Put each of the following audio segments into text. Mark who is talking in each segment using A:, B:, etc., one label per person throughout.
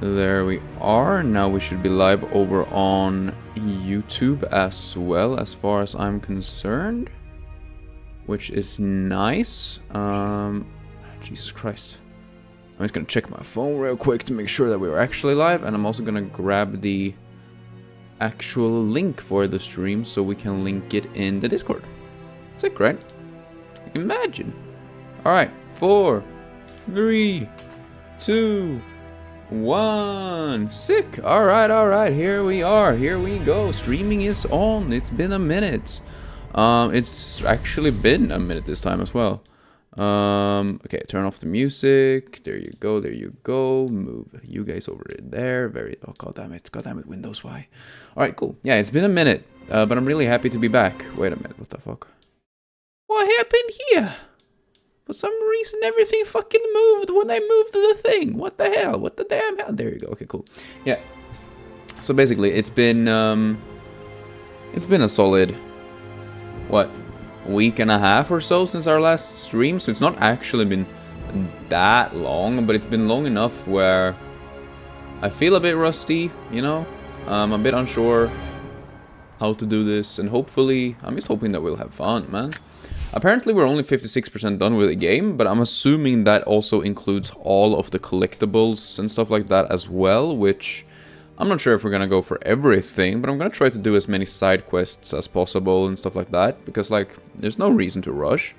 A: There we are. Now we should be live over on YouTube as well, as far as I'm concerned. Which is nice. Jesus Christ. I'm just gonna check my phone real quick to make sure that we're actually live, and I'm also gonna grab the actual link for the stream so we can link it in the Discord. Sick, right? Imagine. Alright, 4, 3, 2, 1. Sick. Alright, here we are. Here we go. Streaming is on. It's been a minute. It's actually been a minute this time as well. Okay, turn off the music. There you go. Move you guys over there. Oh, god damn it, Windows, why? Alright, cool. Yeah, it's been a minute, but I'm really happy to be back. Wait a minute, what the fuck? What happened here? For some reason, everything fucking moved when I moved the thing. What the hell? What the damn hell? There you go. Okay, cool. Yeah. So basically, it's been a solid, what, week and a half or so since our last stream. So it's not actually been that long, but it's been long enough where I feel a bit rusty, you know? I'm a bit unsure how to do this, and hopefully, I'm just hoping that we'll have fun, man. Apparently we're only 56% done with the game, but I'm assuming that also includes all of the collectibles and stuff like that as well, which I'm not sure if we're gonna go for everything, but I'm gonna try to do as many side quests as possible and stuff like that, because, like, there's no reason to rush.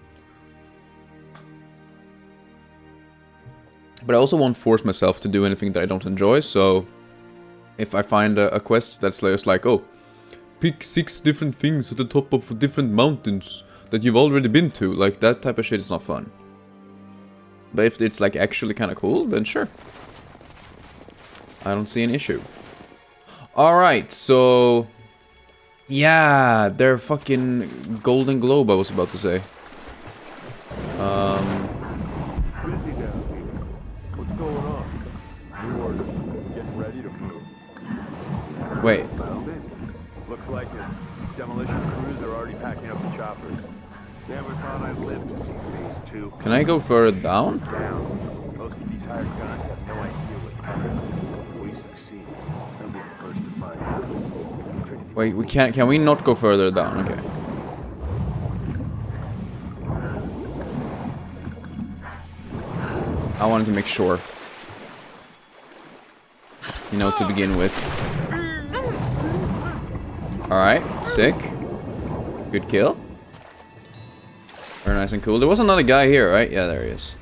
A: But I also won't force myself to do anything that I don't enjoy, so if I find a quest that's just like, oh, pick 6 different things at the top of different mountains that you've already been to, like, that type of shit is not fun. But if it's, like, actually kind of cool, then sure. I don't see an issue. Alright, so yeah, they're fucking Golden Globe, I was about to say.
B: Busy down here. What's going on? New order. Getting ready to move.
A: Wait.
B: Found it. Looks like it. Demolition crews are already packing up the choppers. Never thought I'd live to see phase 2.
A: Can I go further down?
B: Down. Most of these hired guns have no idea what's coming. If we succeed, they'll be the first to find out.
A: Wait, we can't. Can we not go further down? Okay. I wanted to make sure. You know, to begin with. Alright, sick. Good kill. Very nice and cool. There was another guy here, right? Yeah, there he is.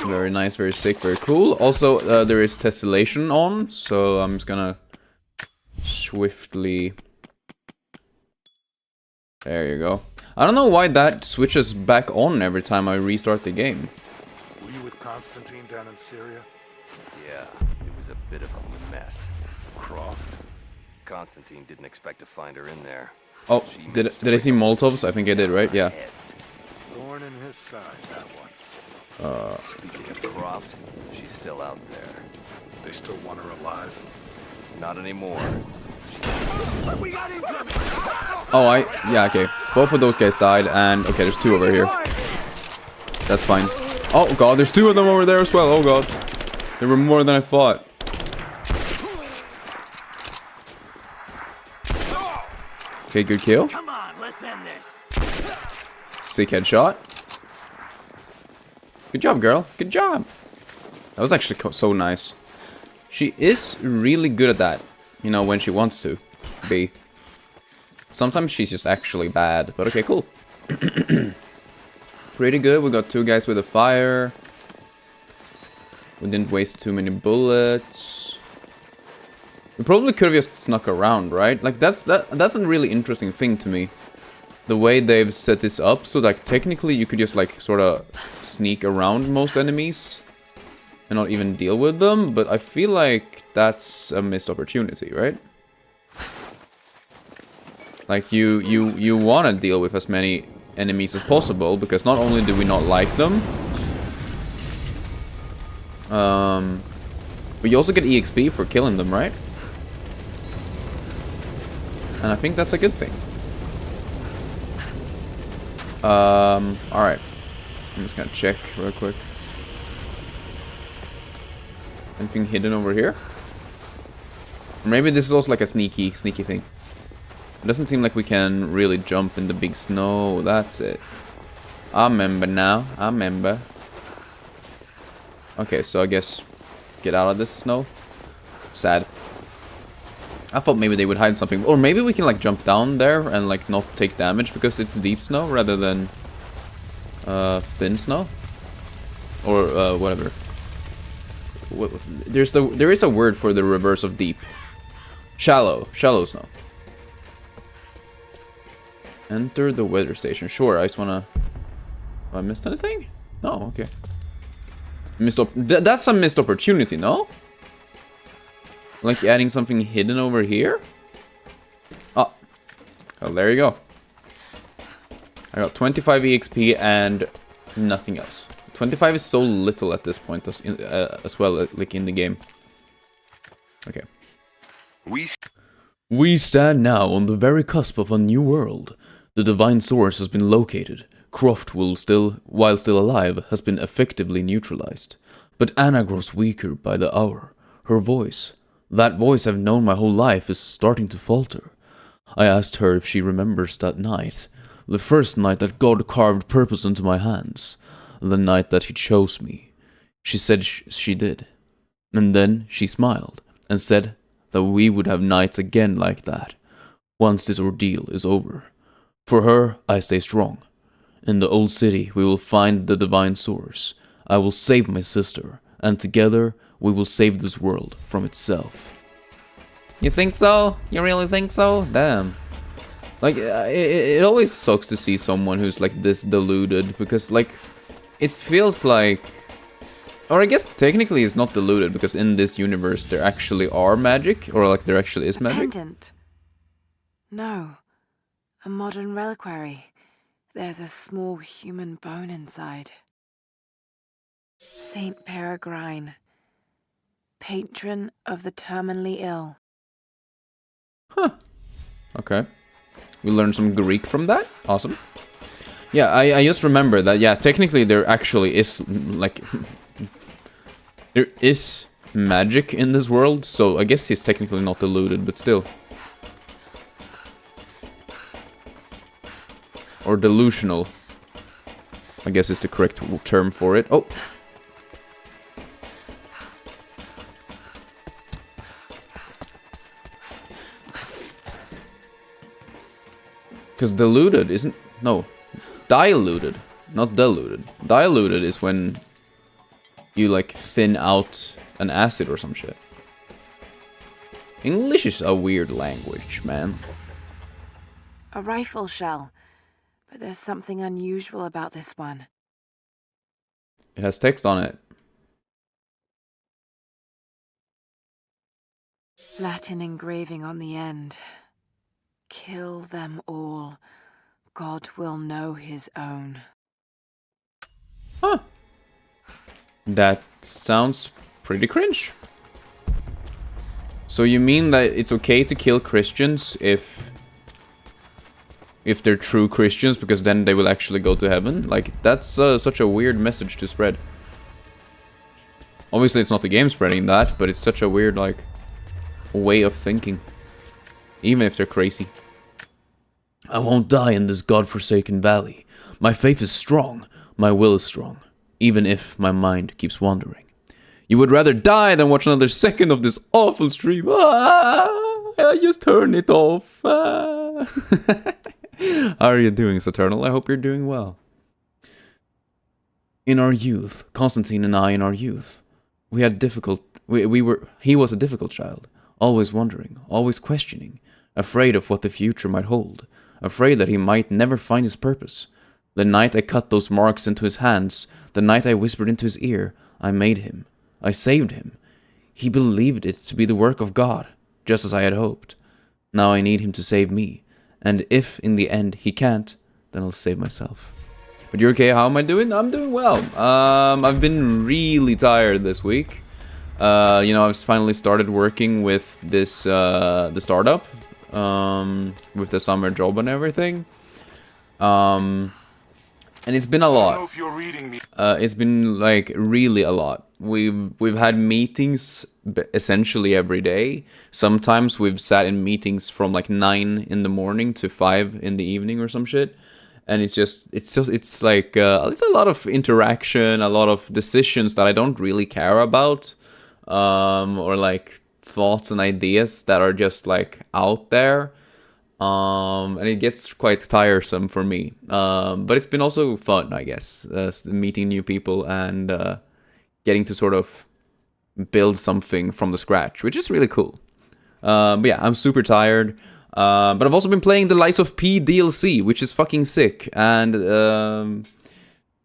A: Very nice, very sick, very cool. Also, there is tessellation on, so I'm just gonna swiftly... There you go. I don't know why that switches back on every time I restart the game.
C: Were you with Constantine down in Syria?
D: Yeah, it was a bit of a mess.
C: Croft?
D: Constantine didn't expect to find her in there.
A: Oh, did I see Molotovs? I think I did, right? Yeah.
C: Thorn in his side, that one.
D: Speaking of Croft, she's still out there.
C: They still want her alive?
D: Not anymore.
C: We got incoming!
A: Oh, yeah, okay. Both of those guys died, and... Okay, there's 2 over here. That's fine. Oh, god, there's 2 of them over there as well. Oh, god. There were more than I thought. Okay, good kill.
C: Come on, let's end this.
A: Sick headshot. Good job, girl. Good job. That was actually so nice. She is really good at that. You know, when she wants to be. Sometimes she's just actually bad. But okay, cool. Pretty good. We got 2 guys with a fire. We didn't waste too many bullets. We probably could have just snuck around, right? Like, that's a really interesting thing to me. The way they've set this up, so like technically you could just like sort of sneak around most enemies and not even deal with them, but I feel like that's a missed opportunity, right? Like you want to deal with as many enemies as possible, because not only do we not like them, but you also get EXP for killing them, right? And I think that's a good thing. Alright. I'm just gonna check real quick. Anything hidden over here? Or maybe this is also like a sneaky thing. It doesn't seem like we can really jump in the big snow. That's it. I remember now. I remember. Okay, so I guess get out of this snow. Sad. I thought maybe they would hide something. Or maybe we can like jump down there and like not take damage because it's deep snow rather than thin snow. Or whatever. There is a word for the reverse of deep. Shallow snow. Enter the weather station. Sure, I just wanna... Have I missed anything? No, okay. That's a missed opportunity, no? Like adding something hidden over here? Oh. Well, there you go. I got 25 EXP and nothing else. 25 is so little at this point as well, like in the game. Okay. We stand now on the very cusp of a new world. The divine source has been located. Croft while still alive, has been effectively neutralized. But Anna grows weaker by the hour. Her voice, that voice I've known my whole life, is starting to falter. I asked her if she remembers that night. The first night that God carved purpose into my hands. The night that he chose me. She said she did. And then she smiled and said that we would have nights again like that, once this ordeal is over. For her, I stay strong. In the old city, we will find the divine source. I will save my sister, and together, we will save this world from itself. You think so? You really think so? Damn. Like, it always sucks to see someone who's like this deluded, because like, it feels like... Or I guess technically it's not deluded, because in this universe there actually are magic, or like there actually is magic.
E: Pendant? No. A modern reliquary. There's a small human bone inside. Saint Peregrine, patron of the terminally ill.
A: Huh. Okay. We learned some Greek from that. Awesome. Yeah, I just remember that, yeah, technically there actually is, like... there is magic in this world, so I guess he's technically not deluded, but still. Or delusional, I guess is the correct term for it. Oh! Because deluded isn't... No. Diluted. Not diluted. Diluted is when you, like, thin out an acid or some shit. English is a weird language, man.
E: A rifle shell. But there's something unusual about this one.
A: It has text on it.
E: Latin engraving on the end. Kill them all. God will know his own.
A: Huh. That sounds pretty cringe. So you mean that it's okay to kill Christians if they're true Christians, because then they will actually go to heaven? Like, that's such a weird message to spread. Obviously it's not the game spreading that, but it's such a weird, like, way of thinking. Even if they're crazy. I won't die in this godforsaken valley. My faith is strong, my will is strong, even if my mind keeps wandering. You would rather die than watch another second of this awful stream. I just turn it off. How are you doing, Saturnal? I hope you're doing well. In our youth, Constantine and I in our youth, he was a difficult child, always wondering, always questioning, afraid of what the future might hold, afraid that he might never find his purpose. The night I cut those marks into his hands, the night I whispered into his ear, I made him. I saved him. He believed it to be the work of God, just as I had hoped. Now I need him to save me. And if, in the end, he can't, then I'll save myself. But you're okay, how am I doing? I'm doing well. I've been really tired this week. You know, I've finally started working with this, the startup. With the summer job and everything. And it's been a
C: I don't know
A: lot.
C: if you're reading me.
A: It's been like really a lot. We've had meetings essentially every day. Sometimes we've sat in meetings from like 9 in the morning to 5 in the evening or some shit. And it's like it's a lot of interaction, a lot of decisions that I don't really care about, or like thoughts and ideas that are just like out there. And it gets quite tiresome for me. But it's been also fun, I guess, meeting new people and getting to sort of build something from the scratch, which is really cool. But yeah, I'm super tired. But I've also been playing the Lies of P DLC, which is fucking sick. And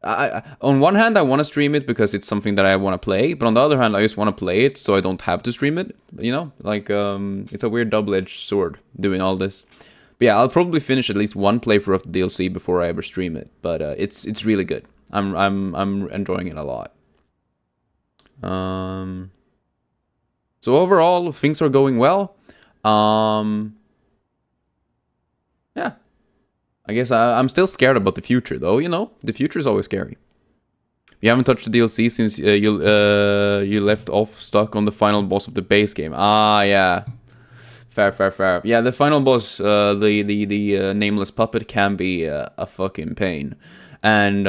A: on one hand, I want to stream it because it's something that I want to play. But on the other hand, I just want to play it so I don't have to stream it. You know, like it's a weird double-edged sword doing all this. But yeah, I'll probably finish at least one playthrough of the DLC before I ever stream it. But it's really good. I'm enjoying it a lot. So overall, things are going well. Yeah. I guess I'm still scared about the future, though, you know? The future is always scary. You haven't touched the DLC since you left off stuck on the final boss of the base game. Ah, yeah. Fair. Yeah, the final boss, the nameless puppet can be a fucking pain. And,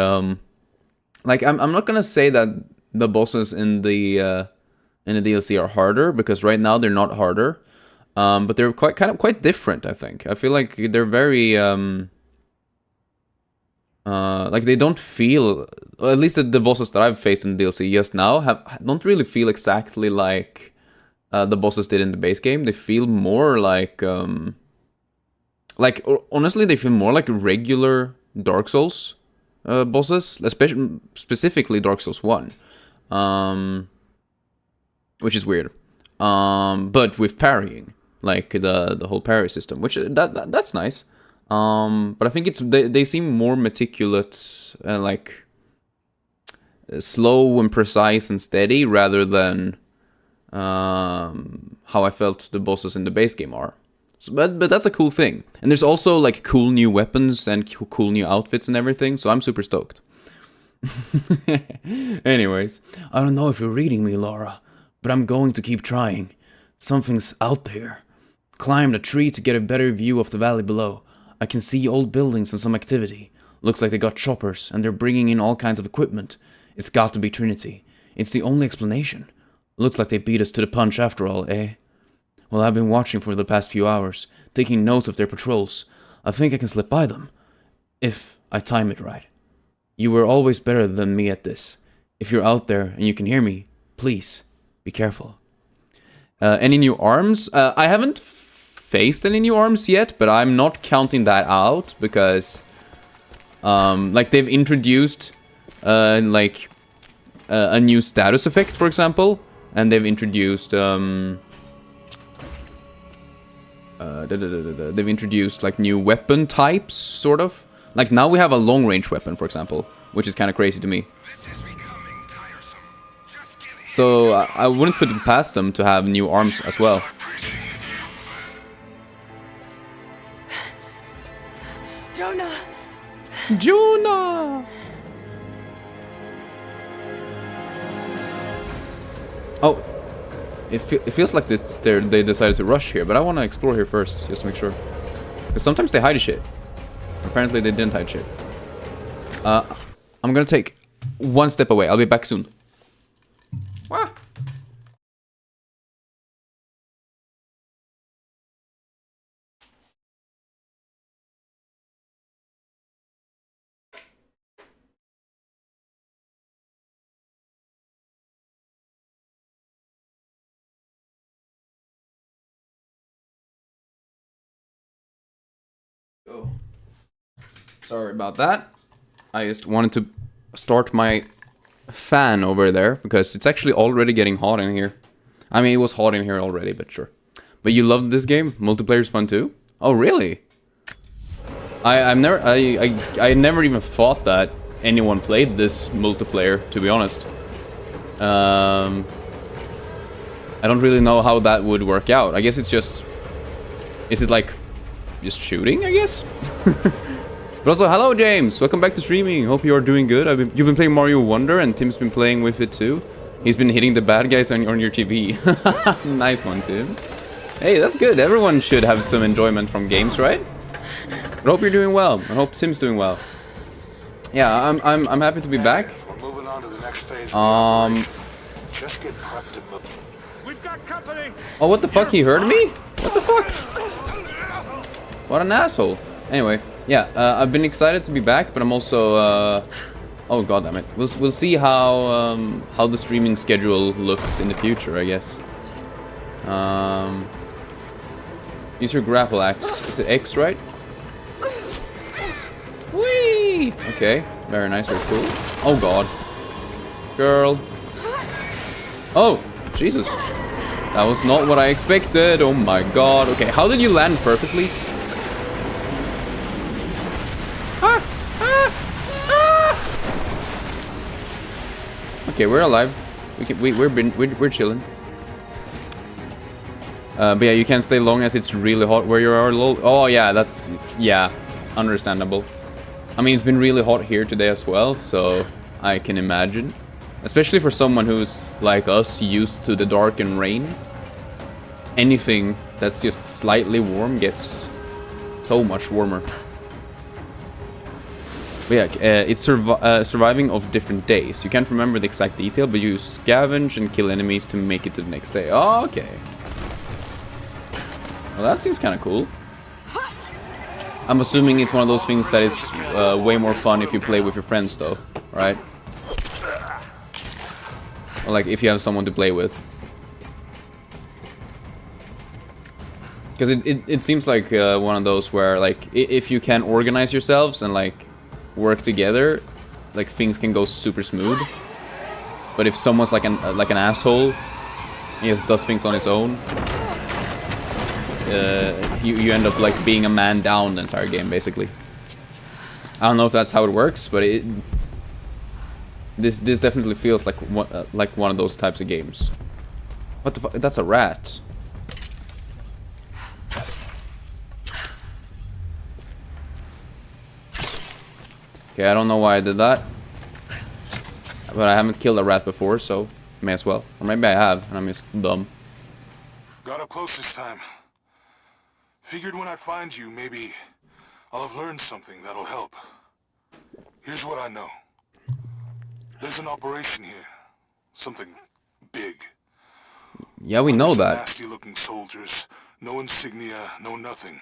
A: like, I'm not gonna say that the bosses in the DLC are harder, because right now they're not harder. But they're quite different, I think. I feel like they're very, like they don't feel, or at least the bosses that I've faced in the DLC just now don't really feel exactly like the bosses did in the base game. They feel more like honestly, they feel more like regular Dark Souls bosses, especially specifically Dark Souls 1, which is weird. But with parrying. Like the whole parry system, which that's nice. But I think they seem more meticulous and like slow and precise and steady rather than how I felt the bosses in the base game are. So, but that's a cool thing. And there's also like cool new weapons and cool new outfits and everything. So I'm super stoked. Anyways, I don't know if you're reading me, Lara, but I'm going to keep trying. Something's out there. Climbed a tree to get a better view of the valley below. I can see old buildings and some activity. Looks like they got choppers, and they're bringing in all kinds of equipment. It's got to be Trinity. It's the only explanation. Looks like they beat us to the punch after all, eh? Well, I've been watching for the past few hours, taking notes of their patrols. I think I can slip by them. If I time it right. You were always better than me at this. If you're out there and you can hear me, please, be careful. Any new arms? I haven't faced any new arms yet, but I'm not counting that out because like they've introduced like a new status effect, for example, and they've introduced they've introduced like new weapon types, sort of. Like now we have a long range weapon, for example, which is kind of crazy to me. So I wouldn't put it past them to have new arms as well. Jonah! Oh, it feels like they decided to rush here, but I want to explore here first, just to make sure. Because sometimes they hide shit. Apparently they didn't hide shit. I'm gonna take one step away. I'll be back soon. Ah. Oh. Sorry about that. I just wanted to start my fan over there because it's actually already getting hot in here. I mean, it was hot in here already, but sure. But you loved this game? Multiplayer's fun too? Oh, really? I never even thought that anyone played this multiplayer, to be honest. I don't really know how that would work out. I guess it's just... Is it like... just shooting, I guess? But also, hello James! Welcome back to streaming. Hope you are doing good. You've been playing Mario Wonder, and Tim's been playing with it too. He's been hitting the bad guys on your TV. Nice one, Tim. Hey, that's good. Everyone should have some enjoyment from games, right? I hope you're doing well. I hope Tim's doing well. Yeah, I'm happy to be back.
C: We're moving on to the next phase. Just get prepped to move. We've got company.
A: Oh, what the fuck? He heard me? What the fuck? What an asshole. Anyway, yeah, I've been excited to be back, but I'm also, oh god damn it. We'll see how the streaming schedule looks in the future, I guess. Use your grapple axe. Is it X, right? Whee! Okay, very nice, very cool. Oh god. Girl. Oh, Jesus. That was not what I expected. Oh my god. Okay, how did you land perfectly? Okay, we're alive. We're chilling. But yeah, you can't stay long as it's really hot where you are. Oh yeah, that's understandable. I mean, it's been really hot here today as well, so I can imagine. Especially for someone who's like us, used to the dark and rain. Anything that's just slightly warm gets so much warmer. But yeah, it's surviving of different days. You can't remember the exact detail, but you scavenge and kill enemies to make it to the next day. Oh, okay. Well, that seems kind of cool. I'm assuming it's one of those things that is way more fun if you play with your friends, though, right? Or like if you have someone to play with. Because it seems like one of those where, like, if you can organize yourselves and, like, work together, like, things can go super smooth. But if someone's like an asshole, he just does things on his own, you end up like being a man down the entire game, basically. I don't know if that's how it works, but this definitely feels like one of those types of games. What the fuck? That's a rat. Okay, I don't know why I did that, but I haven't killed a rat before, so may as well. Or maybe I have, and I'm just dumb.
C: Got up close this time. Figured when I'd find you, maybe I'll have learned something that'll help. Here's what I know. There's an operation here. Something big.
A: Yeah, we know that.
C: Nasty-looking soldiers, no insignia, no nothing.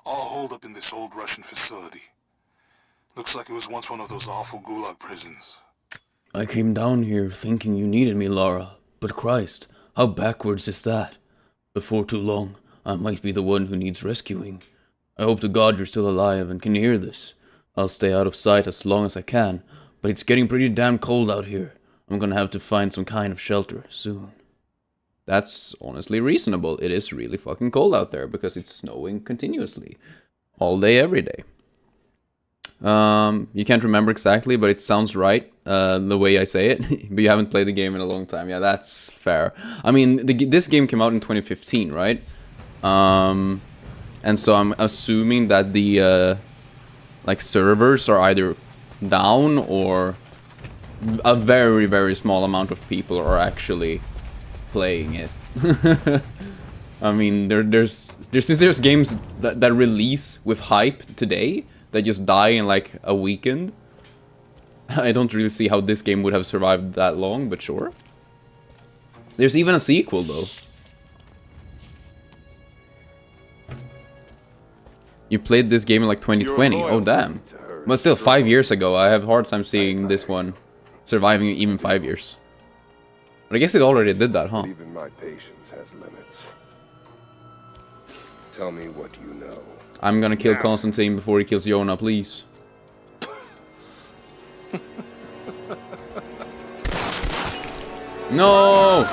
C: All holed up in this old Russian facility. Looks like it was once one of those awful gulag prisons.
F: I came down here thinking you needed me, Lara. But Christ, how backwards is that? Before too long, I might be the one who needs rescuing. I hope to God you're still alive and can hear this. I'll stay out of sight as long as I can, but it's getting pretty damn cold out here. I'm gonna have to find some kind of shelter soon.
A: That's honestly reasonable. It is really fucking cold out there because it's snowing continuously. All day, every day. You can't remember exactly, but it sounds right, the way I say it. But you haven't played the game in a long time. Yeah, that's fair. I mean, this game came out in 2015, right? And so I'm assuming that the, like, servers are either down or a very, very small amount of people are actually playing it. I mean, since there's games that release with hype today, that just die in like a weekend. I don't really see how this game would have survived that long, but sure. There's even a sequel, though. You played this game in like 2020. Oh, damn. But still, 5 years ago. I have a hard time seeing this one surviving even 5 years. But I guess it already did that, huh?
B: Even my patience has limits. Tell me what you know.
A: I'm gonna kill Constantine before he kills Jonah, please. No!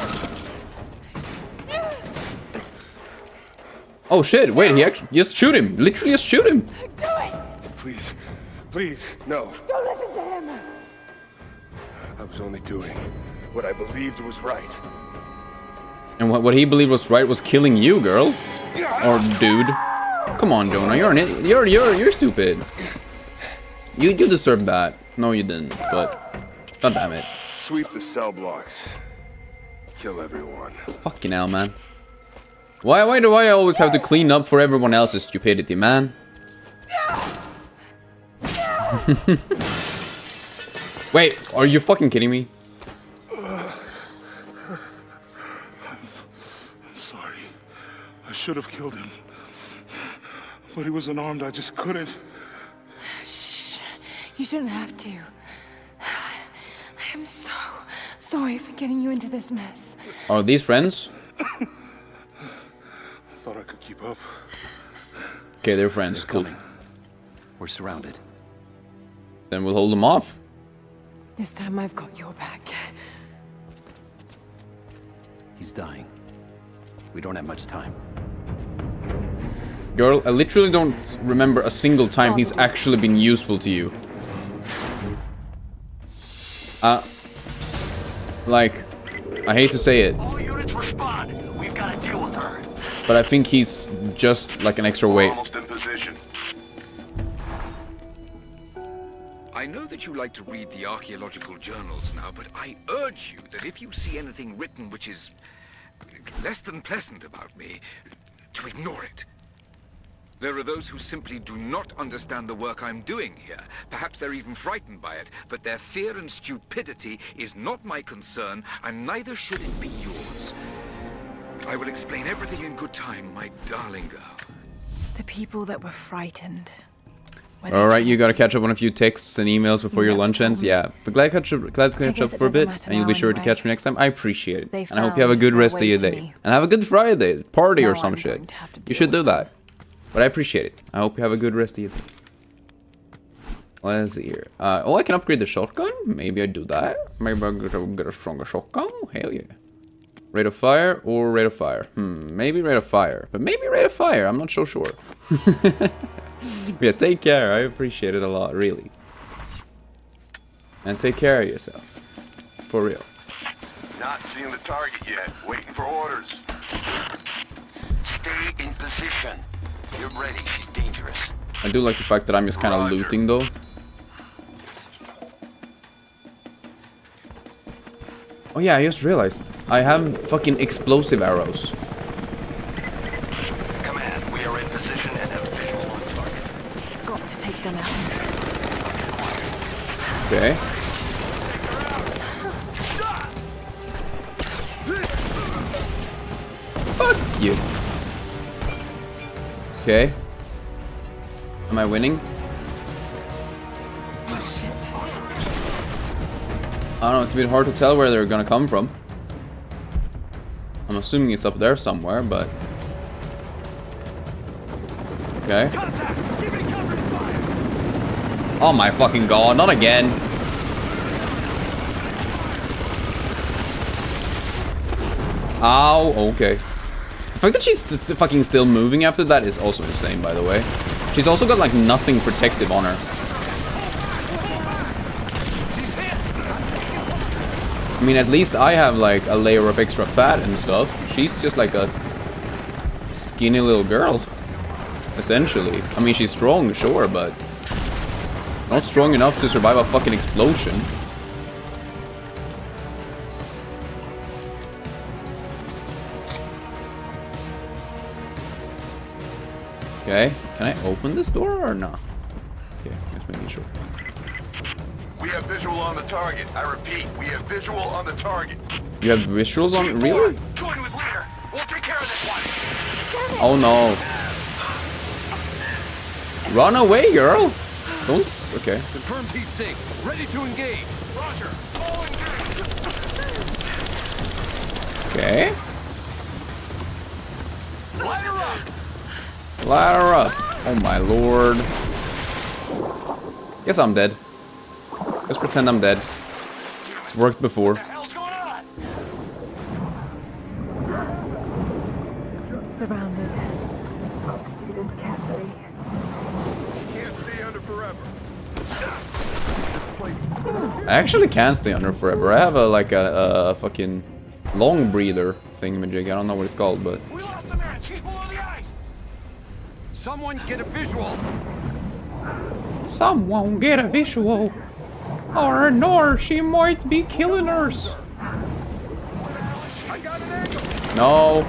A: Oh shit, wait, he actually... Just shoot him! Literally just shoot him!
E: Do it!
B: Please, please, no.
E: Don't listen to him!
B: I was only doing what I believed was right.
A: And what he believed was right was killing you, girl. Or dude. Come on, Jonah, you're an idiot. You're stupid. You deserve that. No, you didn't, but... God damn it.
B: Sweep the cell blocks. Kill everyone.
A: Fucking hell, man. Why do I always have to clean up for everyone else's stupidity, man? Wait, are you fucking kidding me?
B: Sorry. I should have killed him. But he was unarmed, I just couldn't.
E: Shh. You shouldn't have to. I am so sorry for getting you into this mess.
A: Are these friends?
B: I thought I could keep up.
A: Okay, they're friends. Cool.
D: We're surrounded.
A: Then we'll hold them off.
E: This time I've got your back.
D: He's dying. We don't have much time.
A: Girl, I literally don't remember a single time he's actually been useful to you. Like, I hate to say it.
G: All units respond. We've got to deal with her.
A: But I think he's just like an extra weight.
C: Almost in position.
H: I know that you like to read the archaeological journals now, but I urge you that if you see anything written which is less than pleasant about me, to ignore it. There are those who simply do not understand the work I'm doing here. Perhaps they're even frightened by it, but their fear and stupidity is not my concern, and neither should it be yours. I will explain everything in good time, my darling girl.
E: The people that were frightened.
A: Alright, you gotta catch up on a few texts and emails before your lunch ends. Yeah, but glad to catch up for a bit, and you'll be sure to catch me next time. I appreciate it. And I hope you have a good rest of your day. And have a good Friday, party or some shit. You should do that. But I appreciate it. I hope you have a good rest of your day. Let's see here. Oh, I can upgrade the shotgun? Maybe I do that. Maybe I'll get a stronger shotgun? Hell yeah. Rate of fire or rate of fire? Maybe rate of fire. But maybe rate of fire. I'm not so sure. Yeah, take care. I appreciate it a lot, really. And take care of yourself. For real.
B: Not seeing the target yet. Waiting for orders.
G: Stay in position. You're ready. She's dangerous.
A: I do like the fact that I'm just kind of looting, though. Oh yeah, I just realized. I have fucking explosive arrows.
G: Command, we are in position and have visual on target.
E: Got to take them out.
A: Okay. Fuck you. Okay. Am I winning?
E: Oh, shit.
A: I don't know, it's a bit hard to tell where they're gonna come from. I'm assuming it's up there somewhere, but... Okay. Oh my fucking god, not again! Ow, okay. The fact that she's fucking still moving after that is also insane, by the way. She's also got like nothing protective on her. I mean, at least I have like a layer of extra fat and stuff. She's just like a skinny little girl, essentially. I mean, she's strong, sure, but not strong enough to survive a fucking explosion. Okay, can I open this door or not? Okay, just making sure.
B: We have visual on the target. I repeat, we have visual on the target.
A: You have visuals on? Really?
G: Join with leader. We'll take care of this one.
A: Oh no. Run away, girl. Don't okay.
D: Confirm heat sink. Ready to engage.
G: Roger. All engaged.
A: Okay.
G: Light her up.
A: Light her up. Oh my lord. Guess I'm dead. Let's pretend I'm dead. It's worked before.
G: What the hell's going on?
E: Surrounded.
B: Can't stay under forever.
A: I actually can stay under forever. I have a like a fucking long breather thingamajig. I don't know what it's called, but
G: We lost the man. She's below the ice.
D: Someone get a visual.
A: Someone get a visual. Or no, she might be killing us. No.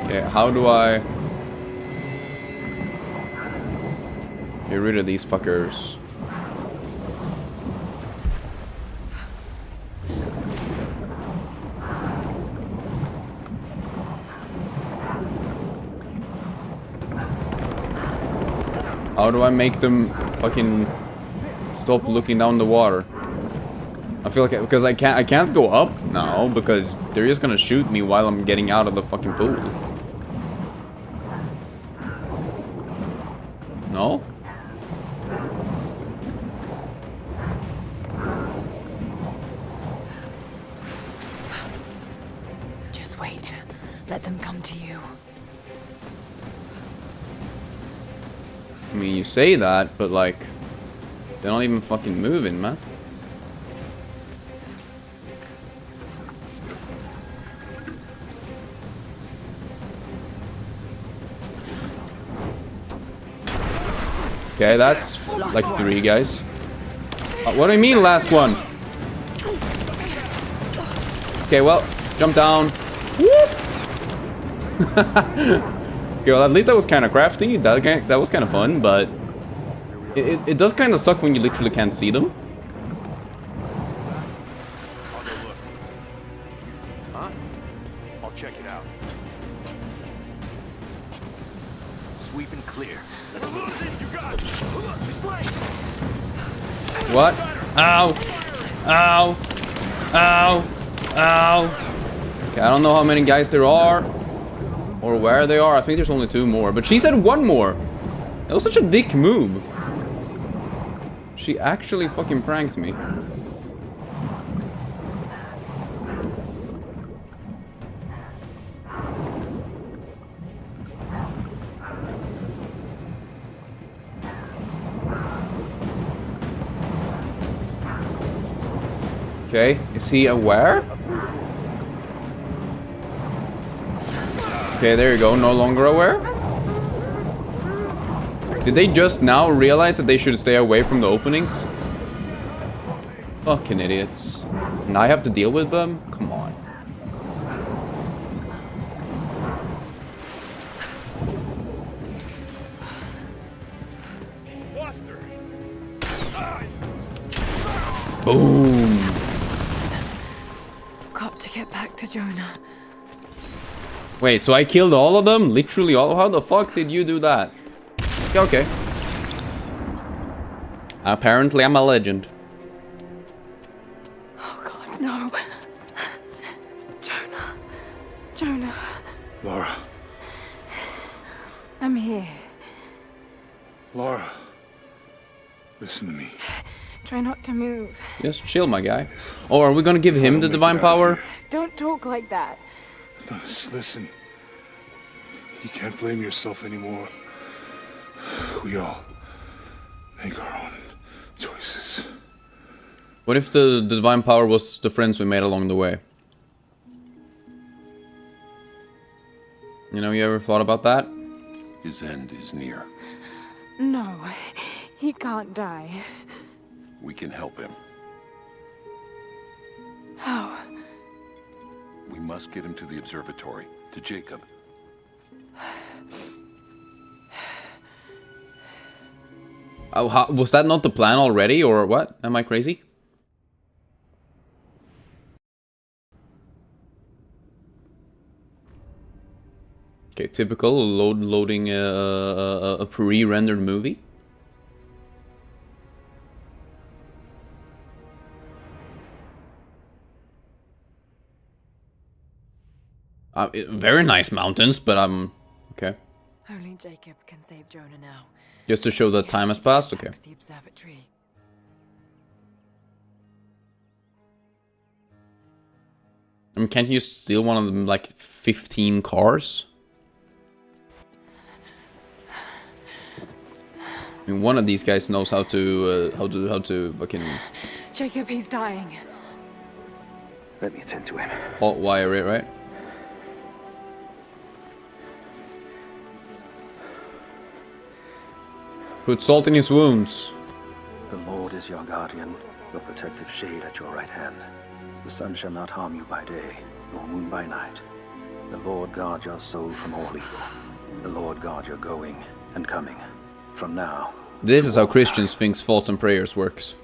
A: Okay, how do I get rid of these fuckers? How do I make them fucking stop looking down the water? I feel like because I can't go up now because they're just gonna shoot me while I'm getting out of the fucking pool. No?
E: Just wait. Let them come to you.
A: I mean, you say that, but like, they're not even fucking moving, man. Okay, that's like 3 guys. What do you mean, last one? Okay, well, jump down. Whoop! Okay, well, at least that was kind of crafty. That was kind of fun, but it does kind of suck when you literally can't see them.
B: I'll go look. Huh? I'll check it out.
D: Sweep and clear.
B: Let's lose it. You got it. She's late.
A: What? Ow! Ow! Ow! Ow! Okay, I don't know how many guys there are. Or where they are. I think there's only 2 more. But she said 1 more. That was such a dick move. She actually fucking pranked me. Okay, is he aware? Okay, there you go, no longer aware. Did they just now realize that they should stay away from the openings? Fucking idiots. And I have to deal with them? Come on. Boom.
E: Got to get back to Jonah.
A: Wait, so I killed all of them? Literally all? How the fuck did you do that? Okay. Apparently I'm a legend.
E: Oh God, no. Jonah. Jonah.
C: Lara.
E: I'm here.
C: Lara. Listen to me.
E: Try not to move.
A: Just chill, my guy. Or are we gonna give him the divine power?
E: Don't talk like that.
C: No, just listen. You can't blame yourself anymore. We all make our own choices.
A: What if the divine power was the friends we made along the way? You know, you ever thought about that?
I: His end is near.
E: No, he can't die.
I: We can help him.
E: How?
I: We must get him to the observatory, to Jacob.
A: Oh, was that not the plan already, or what? Am I crazy? Okay, typical loading a pre-rendered movie. Very nice mountains, but okay.
E: Only Jacob can save Jonah now.
A: Just to show that time has passed, okay.
E: The observatory.
A: I mean, can't you steal one of them, like 15 cars? I mean, one of these guys knows how to fucking
E: Jacob, he's dying.
D: Let me attend to him.
A: hot wire it, right? Put salt in his wounds.
J: The Lord is your guardian, your protective shade at your right hand. The sun shall not harm you by day, nor moon by night. The Lord guard your soul from all evil. The Lord guard your going and coming. From now.
A: This is how Christians think thoughts and prayers works.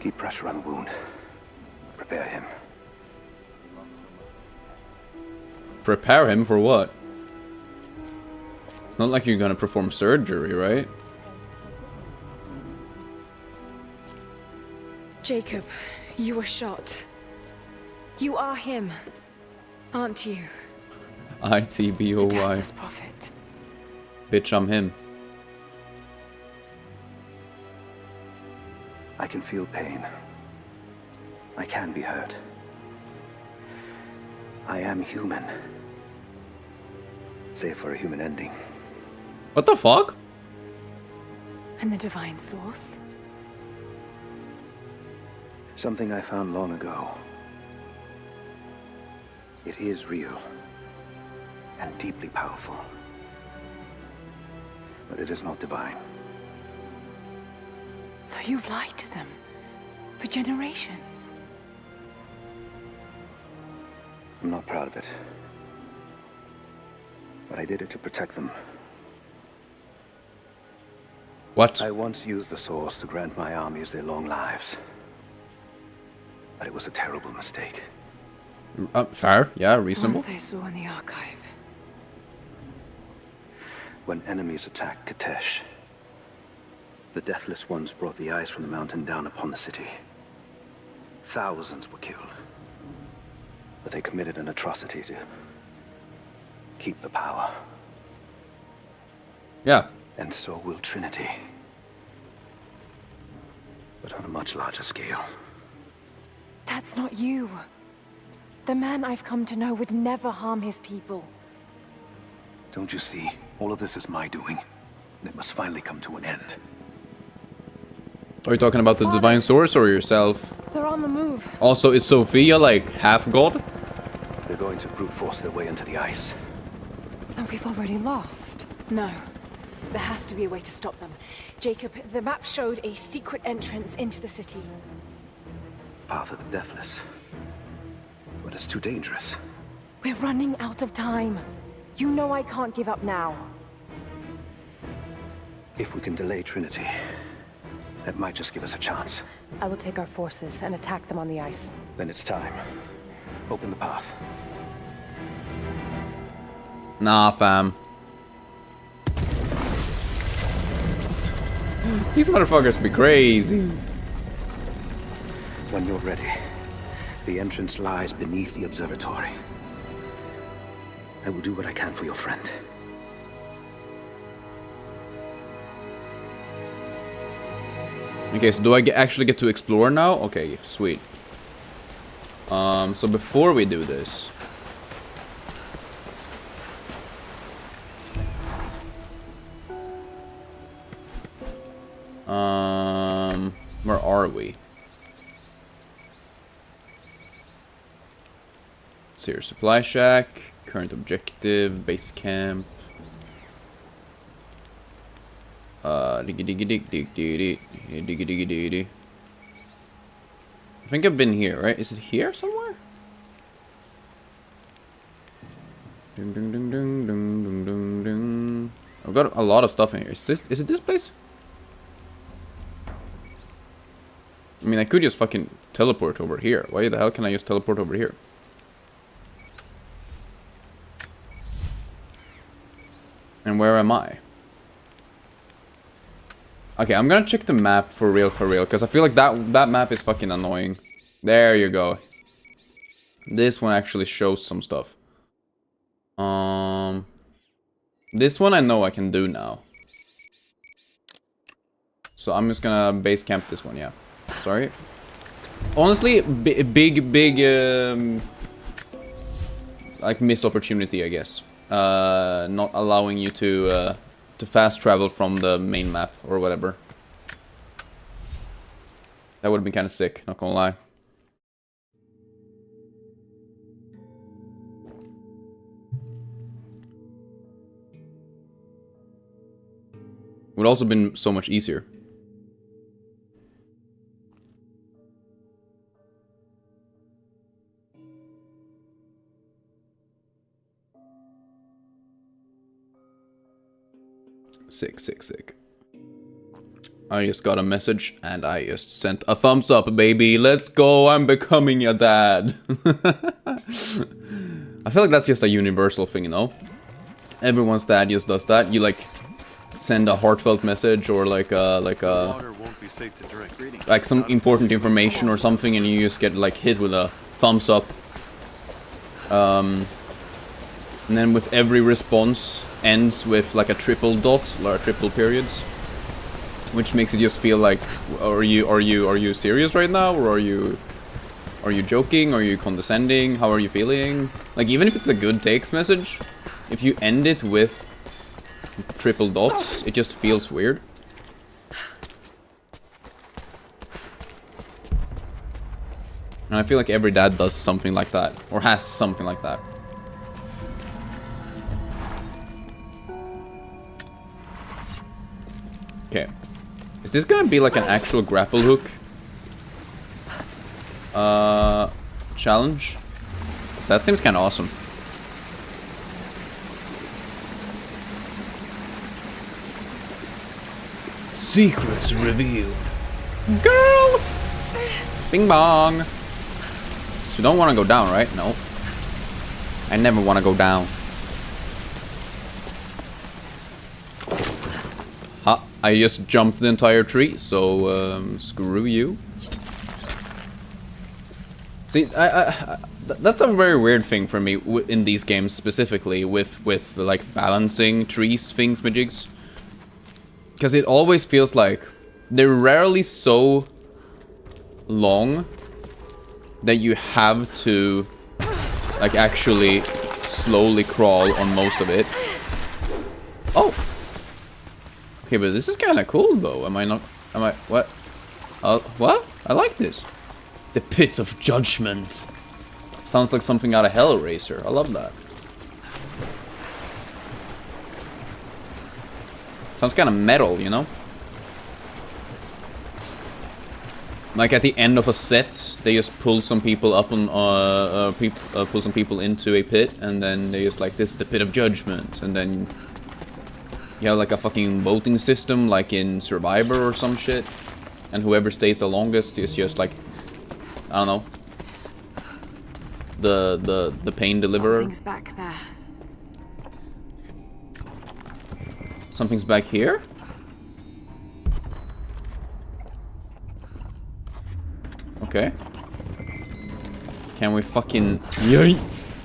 J: Keep pressure on the wound. Prepare him.
A: Prepare him for what? It's not like you're gonna perform surgery, right?
E: Jacob, you were shot. You are him, aren't you? The
A: ITBOY.
E: deathless prophet.
A: Bitch, I'm him.
J: I can feel pain. I can be hurt. I am human. Save for a human ending.
A: What the fuck?
E: And the divine source?
J: Something I found long ago. It is real. And deeply powerful. But it is not divine.
E: So you've lied to them for generations.
J: I'm not proud of it. But I did it to protect them.
A: What?
J: I once used the source to grant my armies their long lives. But it was a terrible mistake.
A: Fair, yeah,
E: The
A: reasonable.
E: ones I saw in the archive.
J: When enemies attacked Katesh, the Deathless Ones brought the ice from the mountain down upon the city. Thousands were killed. But they committed an atrocity to keep the power.
A: Yeah.
J: And so will Trinity. But on a much larger scale.
E: That's not you. The man I've come to know would never harm his people.
J: Don't you see? All of this is my doing. And it must finally come to an end.
A: Are you talking about the
E: Father.
A: divine source or yourself?
E: They're on the move.
A: Also, is Sophia like half god?
J: They're going to brute force their way into the ice.
E: Then we've already lost. No. There has to be a way to stop them. Jacob, the map showed a secret entrance into the city.
J: Path of the Deathless. But it's too dangerous.
E: We're running out of time. You know I can't give up now.
J: If we can delay Trinity, that might just give us a chance.
E: I will take our forces and attack them on the ice.
J: Then it's time. Open the path.
A: Nah, fam. These motherfuckers be crazy.
J: When you're ready, the entrance lies beneath the observatory. I will do what I can for your friend.
A: Okay, so do I actually get to explore now? Okay, sweet. So before we do this, where are we? Let's see here, supply shack, current objective, base camp. Diggy diggy dig dig dig dig diggy diggy diggy. I think I've been here, right? Is it here somewhere? Ding ding ding ding ding ding ding ding. I've got a lot of stuff in here. Is it this place? I mean, I could just fucking teleport over here. Why the hell can I just teleport over here? And where am I? Okay, I'm gonna check the map for real, because I feel like that map is fucking annoying. There you go. This one actually shows some stuff. This one I know I can do now. So I'm just gonna base camp this one, yeah. Sorry. Honestly, big, like missed opportunity, I guess. Not allowing you to fast travel from the main map or whatever. That would have been kind of sick, not gonna lie. would also been so much easier. Sick. I just got a message and I just sent a thumbs up, baby. Let's go, I'm becoming your dad. I feel like that's just a universal thing, you know? Everyone's dad just does that. You like send a heartfelt message or like
B: Water won't be safe to drink.
A: like some important information or something, and you just get like hit with a thumbs up. And then with every response ends with like a triple dot or triple periods, which makes it just feel like, are you serious right now, or are you joking, are you condescending, how are you feeling? Like, even if it's a good text message, if you end it with triple dots, it just feels weird. And I feel like every dad does something like that, or has something like that. Okay. Is this gonna be like an actual grapple hook challenge? 'Cause that seems kinda awesome.
F: Secrets revealed.
A: Girl! Bing bong! So we don't wanna go down, right? No. I never wanna go down. I just jumped the entire tree, so screw you. See, that's a very weird thing for me in these games specifically, with like balancing trees, things, majigs. Because it always feels like they're rarely so long that you have to like actually slowly crawl on most of it. Oh! Okay, but this is kind of cool, though. What? What? I like this.
F: The pits of judgment.
A: Sounds like something out of Hellraiser. I love that. Sounds kind of metal, you know? Like at the end of a set, they just pull some people up on, pull some people into a pit, and then they just like, this is the pit of judgment, and then you have like a fucking voting system like in Survivor or some shit. And whoever stays the longest is just like, I don't know, the pain deliverer.
E: Something's back there.
A: Something's back here? Okay. Can we fucking... Yay!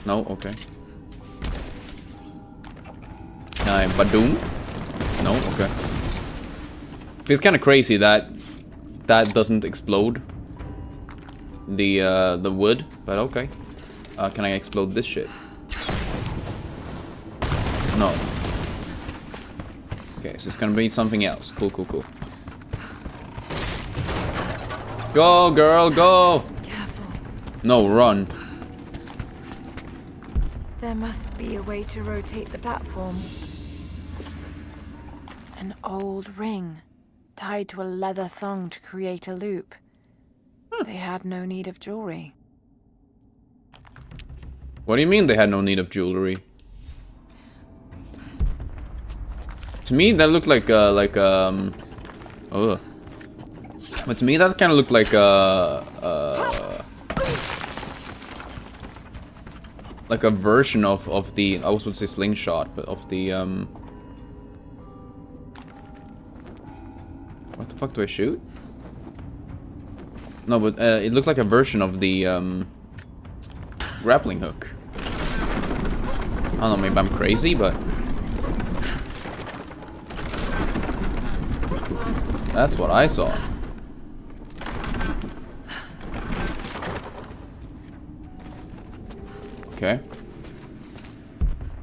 A: No? Okay. Can I badoom? No? Okay. Feels kind of crazy that that doesn't explode the wood, but okay. Can I explode this shit? No. Okay, so it's gonna be something else. Cool, cool, cool. Go, girl, go!
E: Careful.
A: No, run.
E: There must be a way to rotate the platform. An old ring, tied to a leather thong to create a loop. They had no need of jewelry.
A: What do you mean they had no need of jewelry? To me, that looked like oh. But to me, that kind of looked like a version of the, I was going to say slingshot, but of the what the fuck do I shoot? No, but it looked like a version of the grappling hook. I don't know, maybe I'm crazy, but that's what I saw. Okay.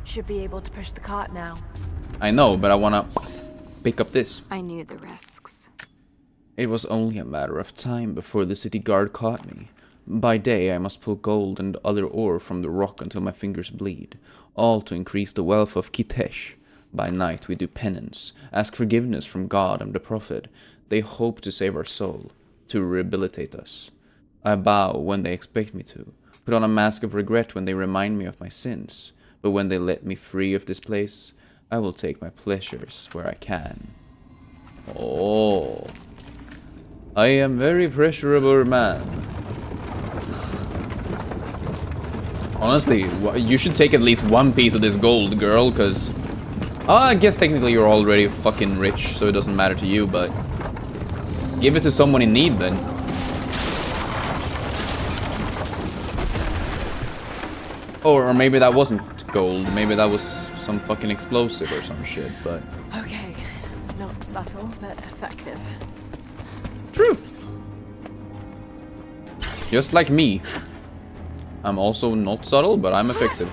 E: Should be able to push the cart now.
A: I know, but I wanna pick up this.
E: I knew the risks.
A: It was only a matter of time before the city guard caught me. By day, I must pull gold and other ore from the rock until my fingers bleed, all to increase the wealth of Kitesh. By night we do penance, ask forgiveness from God and the Prophet. They hope to save our soul, to rehabilitate us. I bow when they expect me to, put on a mask of regret when they remind me of my sins. But when they let me free of this place, I will take my pleasures where I can. Oh, I am very pleasurable man. Honestly, you should take at least one piece of this gold, girl, because... I guess technically you're already fucking rich, so it doesn't matter to you, but... give it to someone in need, then. Or maybe that wasn't gold, maybe that was some fucking explosive or some shit, but...
E: Okay, not subtle, but effective.
A: True. Just like me. I'm also not subtle, but I'm effective.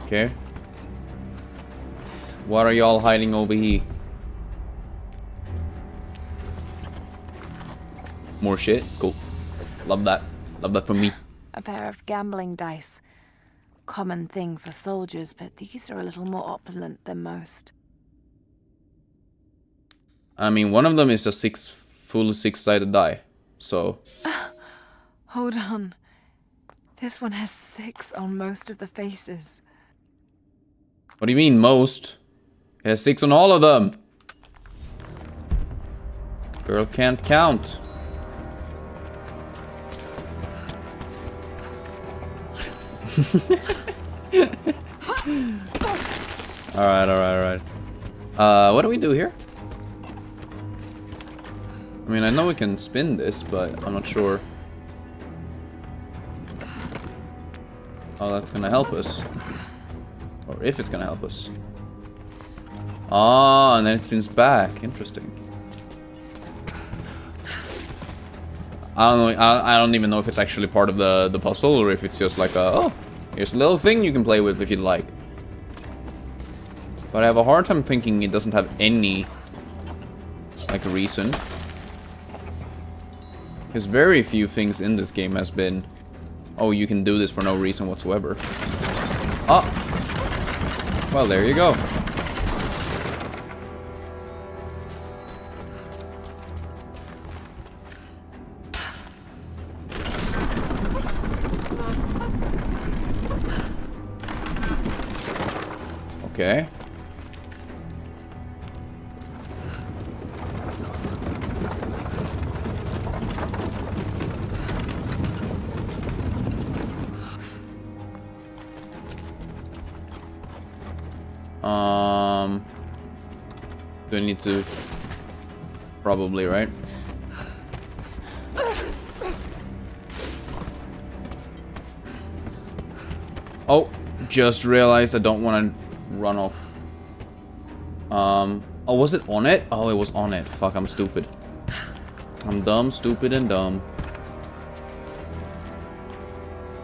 A: Okay. What are y'all hiding over here? More shit? Cool. Love that. Love that for me.
E: A pair of gambling dice. Common thing for soldiers, but these are a little more opulent than most.
A: I mean, one of them is a full six-sided die, so...
E: Hold on. This one has 6 on most of the faces.
A: What do you mean, most? It has 6 on all of them! Girl can't count. Alright. What do we do here? I mean, I know we can spin this, but I'm not sure how that's gonna help us. Or if it's gonna help us. Ah, and then it spins back. Interesting. I don't know. I don't even know if it's actually part of the puzzle or if it's just like a, oh, here's a little thing you can play with if you'd like. But I have a hard time thinking it doesn't have any like reason. Because very few things in this game has been, oh, you can do this for no reason whatsoever. Oh, well, there you go. Okay. Do I need to? Probably, right? Oh, just realized I don't want to run off. Oh, was it on it? Oh, it was on it. Fuck, I'm stupid. I'm dumb, stupid, and dumb.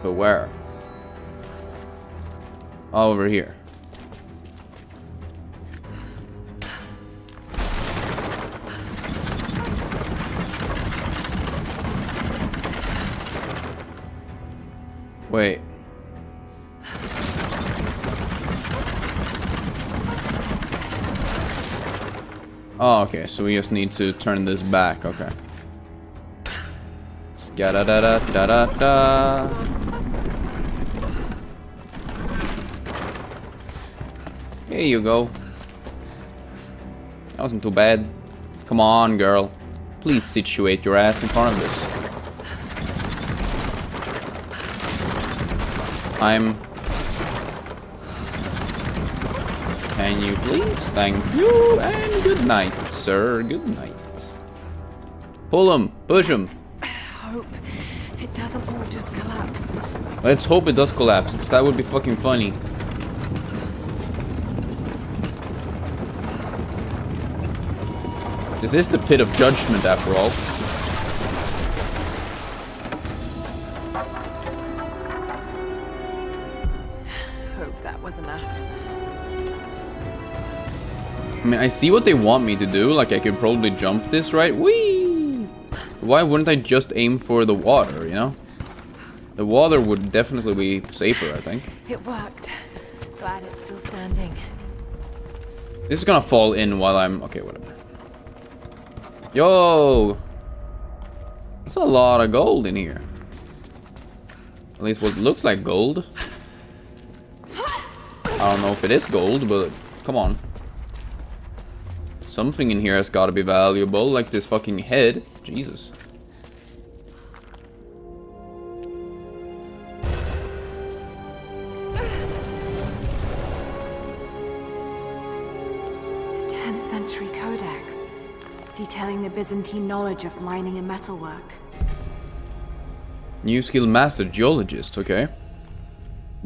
A: But where? Oh, over here. Wait. Oh, okay, so we just need to turn this back, okay. Ska-da-da-da-da-da-da. Here you go. That wasn't too bad. Come on, girl. Please situate your ass in front of this. Can you please? Thank you, and good night, sir. Good night. Pull him, push him.
E: Hope it doesn't all just collapse.
A: Let's hope it does collapse, because that would be fucking funny. This is the pit of judgment, after all.
E: Hope that was enough.
A: I mean, I see what they want me to do. Like, I could probably jump this, right? Whee! Why wouldn't I just aim for the water, you know? The water would definitely be safer, I think.
E: It worked. Glad it's still standing.
A: This is gonna fall in while I'm... Okay, whatever. Yo! That's a lot of gold in here. At least what looks like gold. I don't know if it is gold, but come on. Something in here has got to be valuable, like this fucking head. Jesus.
E: The 10th century codex, detailing the Byzantine knowledge of mining and metalwork.
A: New skill master, geologist, okay.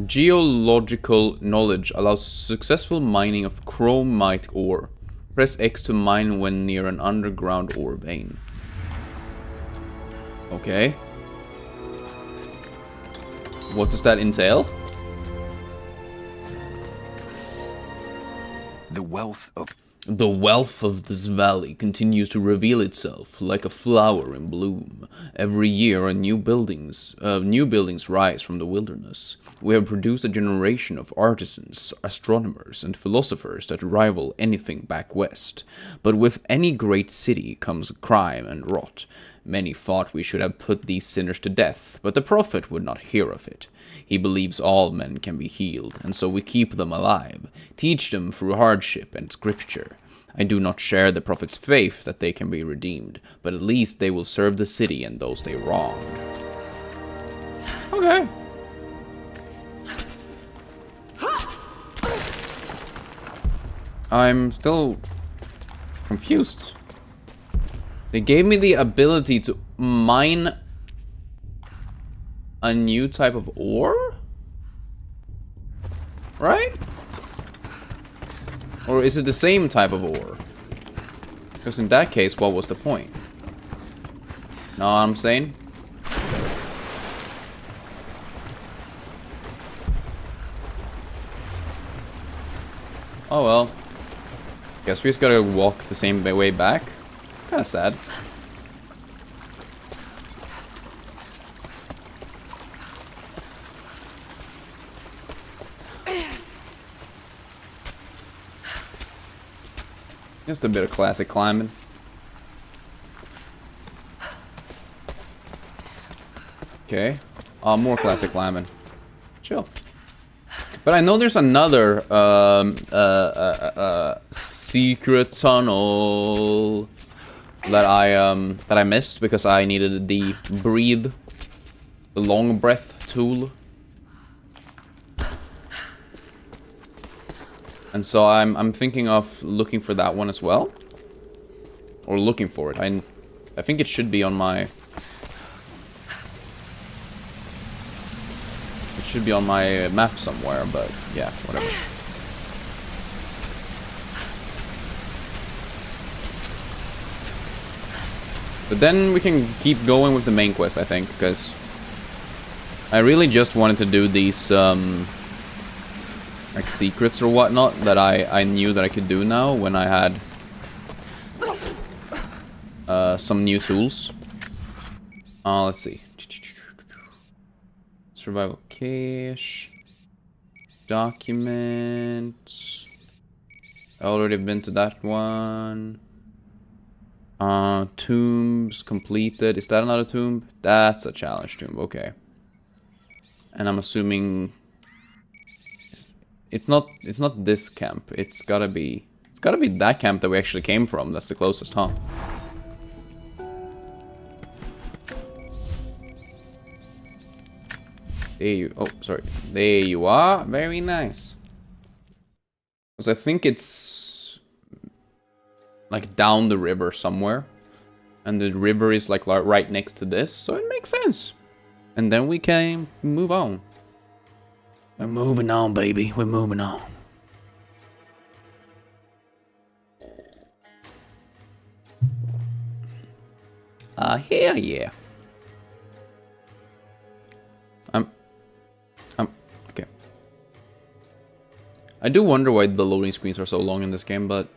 A: Geological knowledge allows successful mining of chromite ore. Press X to mine when near an underground ore vein. Okay. What does that entail?
H: The wealth of...
F: The wealth of this valley continues to reveal itself like a flower in bloom. Every year, new buildings rise from the wilderness. We have produced a generation of artisans, astronomers, and philosophers that rival anything back west. But with any great city comes crime and rot. Many thought we should have put these sinners to death, but the prophet would not hear of it. He believes all men can be healed, and so we keep them alive, teach them through hardship and scripture. I do not share the prophet's faith that they can be redeemed, but at least they will serve the city and those they wronged.
A: Okay. I'm still confused. They gave me the ability to mine a new type of ore? Right? Or is it the same type of ore? Because in that case, what was the point? Know what I'm saying? Oh well. Guess we just gotta walk the same way back. Kinda sad. Just a bit of classic climbing. Okay. More classic climbing. Chill. But I know there's another secret tunnel that I missed because I needed the breathe, the long breath tool. And so I'm thinking of looking for that one as well. Or looking for it. I think it should be on my... It should be on my map somewhere, but yeah, whatever. But then we can keep going with the main quest, I think, because I really just wanted to do these like secrets or whatnot that I knew that I could do now when I had some new tools. Let's see. Survival cache. Documents. I already been to that one. Tombs completed. Is that another tomb? That's a challenge tomb. Okay. And I'm assuming it's not this camp. It's gotta be that camp that we actually came from. That's the closest, huh? There you... Oh, sorry. There you are. Very nice. Because I think it's... like down the river somewhere. And the river is like right next to this. So it makes sense. And then we can move on.
F: We're moving on, baby. We're moving on.
A: Hell yeah. Okay. I do wonder why the loading screens are so long in this game, but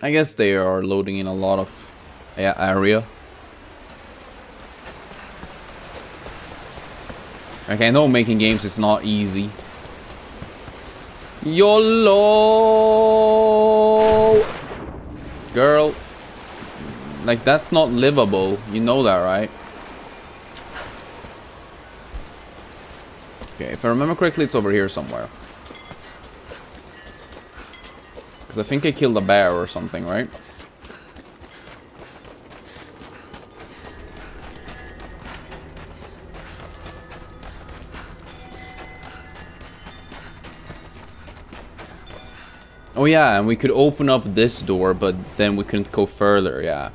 A: I guess they are loading in a lot of area. Okay, I know making games is not easy. YOLO! Girl. Like, that's not livable. You know that, right? Okay, if I remember correctly, it's over here somewhere. Because I think I killed a bear or something, right? Oh yeah, and we could open up this door, but then we couldn't go further, yeah.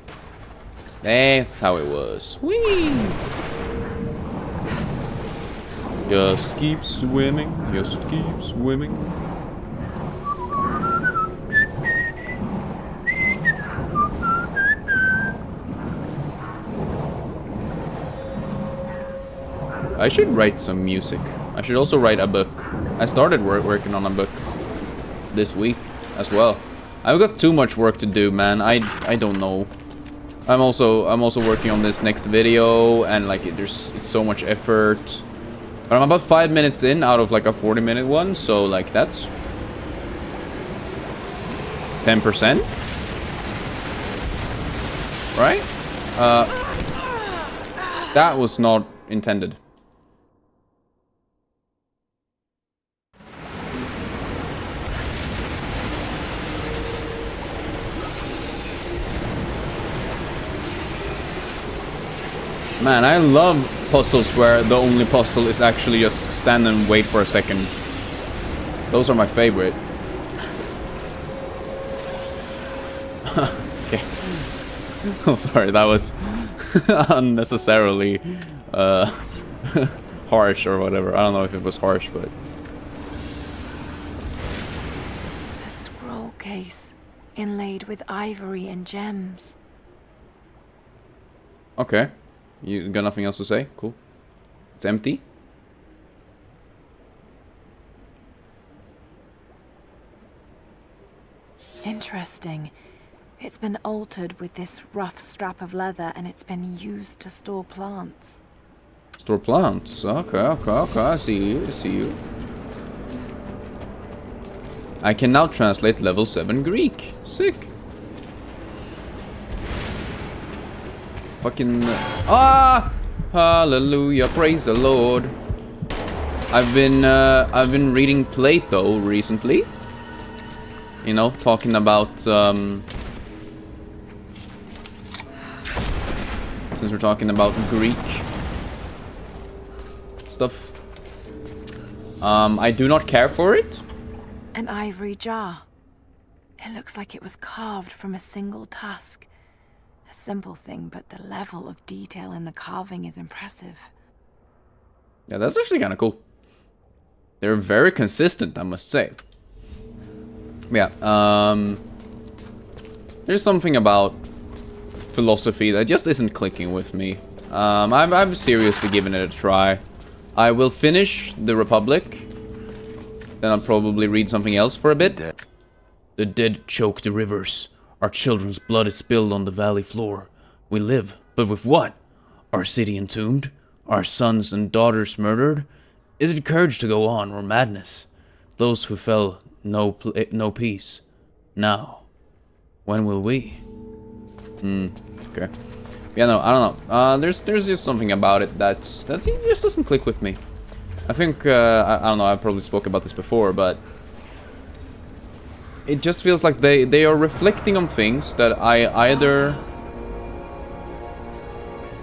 A: That's how it was. Whee! Just keep swimming, just keep swimming. I should write some music. I should also write a book. I started working on a book this week as well. I've got too much work to do, man. I don't know. I'm also working on this next video, and like it's so much effort. But I'm about 5 minutes in out of like a 40-minute one, so like that's 10%, right? That was not intended. Man, I love puzzles where the only puzzle is actually just stand and wait for a second. Those are my favorite. Okay. Oh, sorry, that was unnecessarily harsh or whatever. I don't know if it was harsh, but...
E: A scroll case inlaid with ivory and gems.
A: Okay. You got nothing else to say? Cool. It's empty.
E: Interesting. It's been altered with this rough strap of leather, and it's been used to store plants.
A: Store plants. Okay, okay, okay. I see you. I see you. I can now translate level 7 Greek. Sick. Fucking hallelujah, praise the Lord. I've been reading Plato recently. You know, talking about since we're talking about Greek stuff. I do not care for it.
E: An ivory jar. It looks like it was carved from a single tusk. A simple thing, but the level of detail in the carving is impressive.
A: Yeah, that's actually kind of cool. They're very consistent, I must say. Yeah, there's something about philosophy that just isn't clicking with me. I'm seriously giving it a try. I will finish The Republic. Then I'll probably read something else for a bit.
F: The dead choke the rivers. Our children's blood is spilled on the valley floor. We live, but with what? Our city entombed? Our sons and daughters murdered? Is it courage to go on, or madness? Those who fell, no peace. Now, when will we?
A: Okay. Yeah, no, I don't know. There's just something about it that just doesn't click with me. I think I don't know. I probably spoke about this before, but it just feels like they are reflecting on things that I either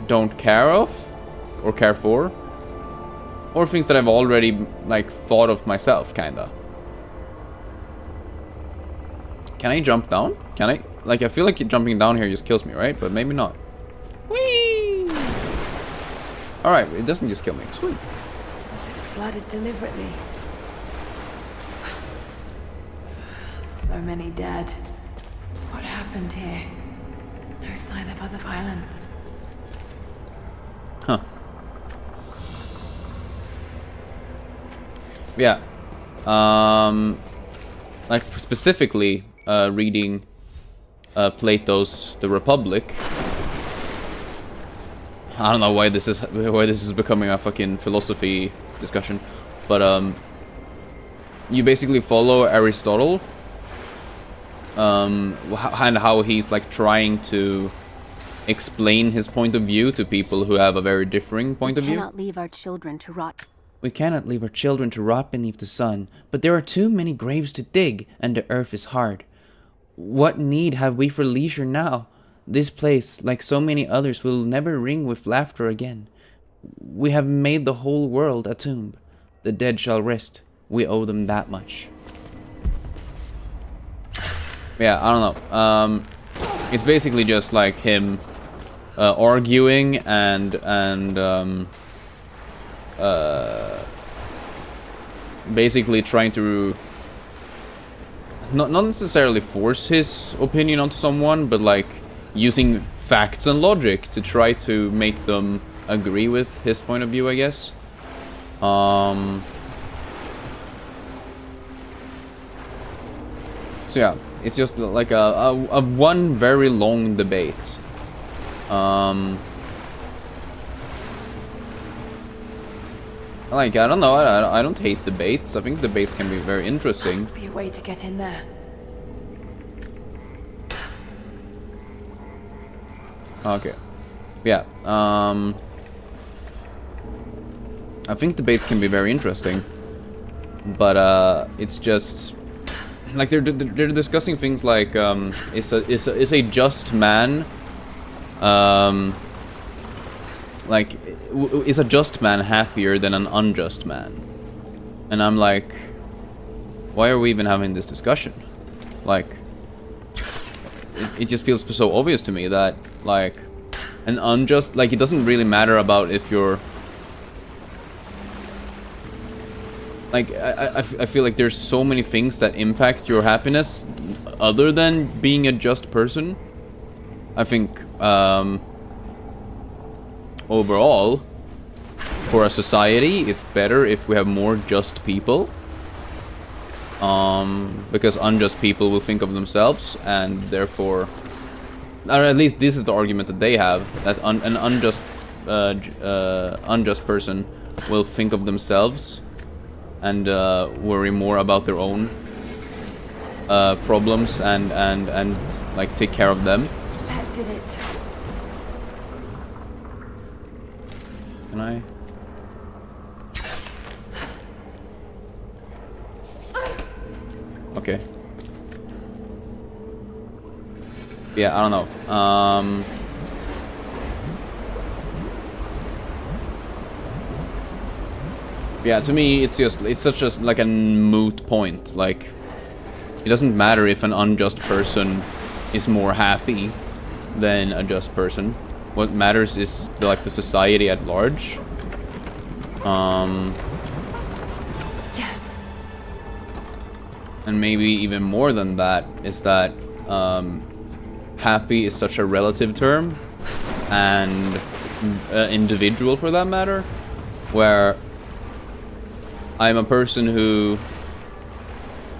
A: don't care of or care for, or things that I've already like thought of myself, kinda. Can I jump down? Can I? Like, I feel like jumping down here just kills me, right? But maybe not. Whee! Alright, it doesn't just kill me. Sweet.
E: Was it flooded deliberately? So many dead. What happened here? No sign of other violence.
A: Huh. Yeah. Like, specifically, reading Plato's The Republic. I don't know why this is becoming a fucking philosophy discussion, but you basically follow Aristotle, and how he's like trying to explain his point of view to people who have a very differing point of view.
K: We cannot leave our children to rot.
F: We cannot leave our children to rot beneath the sun, but there are too many graves to dig, and the earth is hard. What need have we for leisure now? This place, like so many others, will never ring with laughter again. We have made the whole world a tomb. The dead shall rest. We owe them that much.
A: Yeah, I don't know. It's basically just like him arguing and basically trying to not necessarily force his opinion onto someone, but like using facts and logic to try to make them agree with his point of view, I guess. So yeah, it's just like a one very long debate. Like, I don't know, I don't hate debates. I think debates can be very interesting.
E: Must be a way to get in there.
A: Okay. Yeah, I think debates can be very interesting. But, it's just... like, they're discussing things like, is a just man... like, is a just man happier than an unjust man? And I'm like, why are we even having this discussion? Like, it just feels so obvious to me that, like, an unjust, like, it doesn't really matter about if you're, like, I feel like there's so many things that impact your happiness other than being a just person. I think, overall, for a society, it's better if we have more just people. Because unjust people will think of themselves, and therefore, or at least this is the argument that they have, that an unjust person will think of themselves and worry more about their own problems and like take care of them.
E: That did it.
A: Can I? Okay. Yeah, I don't know. Yeah, to me, it's such a like a moot point. Like, it doesn't matter if an unjust person is more happy than a just person. What matters is like the society at large.
E: Yes.
A: And maybe even more than that is that happy is such a relative term, and individual for that matter, where I'm a person who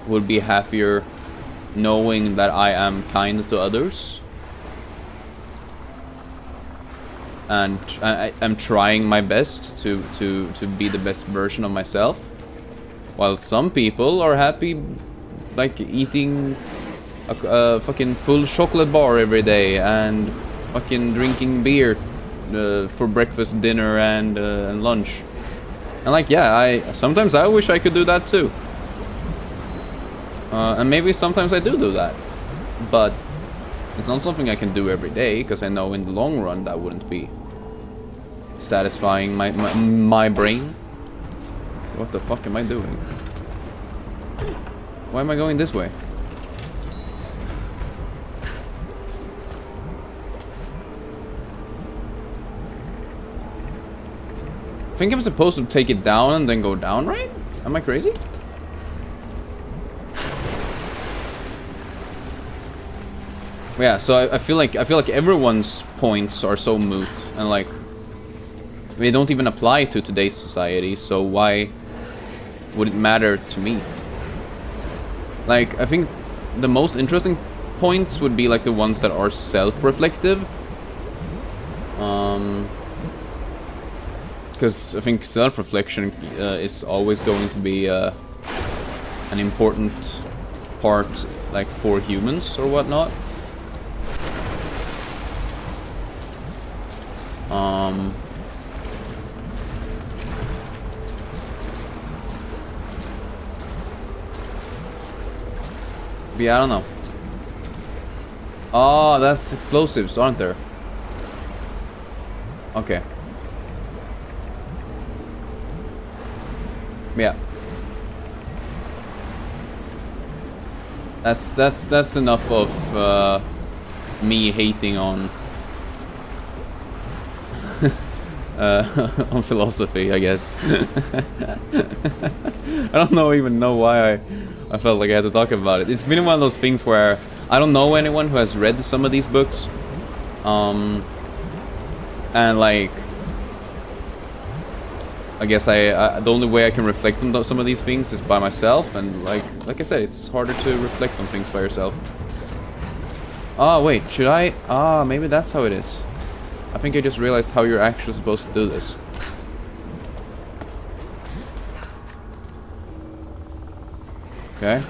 A: would be happier knowing that I am kind to others. And I'm trying my best to be the best version of myself. While some people are happy, like, eating a fucking full chocolate bar every day and fucking drinking beer for breakfast, dinner, and lunch. And like, yeah, sometimes I wish I could do that too. And maybe sometimes I do that. But it's not something I can do every day, because I know in the long run that wouldn't be satisfying my brain. What the fuck am I doing? Why am I going this way? I think I'm supposed to take it down and then go down, right? Am I crazy? Yeah, so I feel like everyone's points are so moot, and like they don't even apply to today's society, so why would it matter to me? Like, I think the most interesting points would be like the ones that are self-reflective. because I think self-reflection is always going to be an important part, like, for humans or whatnot. Yeah, I don't know. Oh, that's explosives, aren't there? Okay. Yeah. That's enough of me hating on on philosophy, I guess. I don't even know why I felt like I had to talk about it. It's been one of those things where I don't know anyone who has read some of these books. And like, I guess the only way I can reflect on some of these things is by myself, and like I said, it's harder to reflect on things by yourself. Oh wait, should I? Ah, maybe that's how it is. I think I just realized how you're actually supposed to do this. Okay.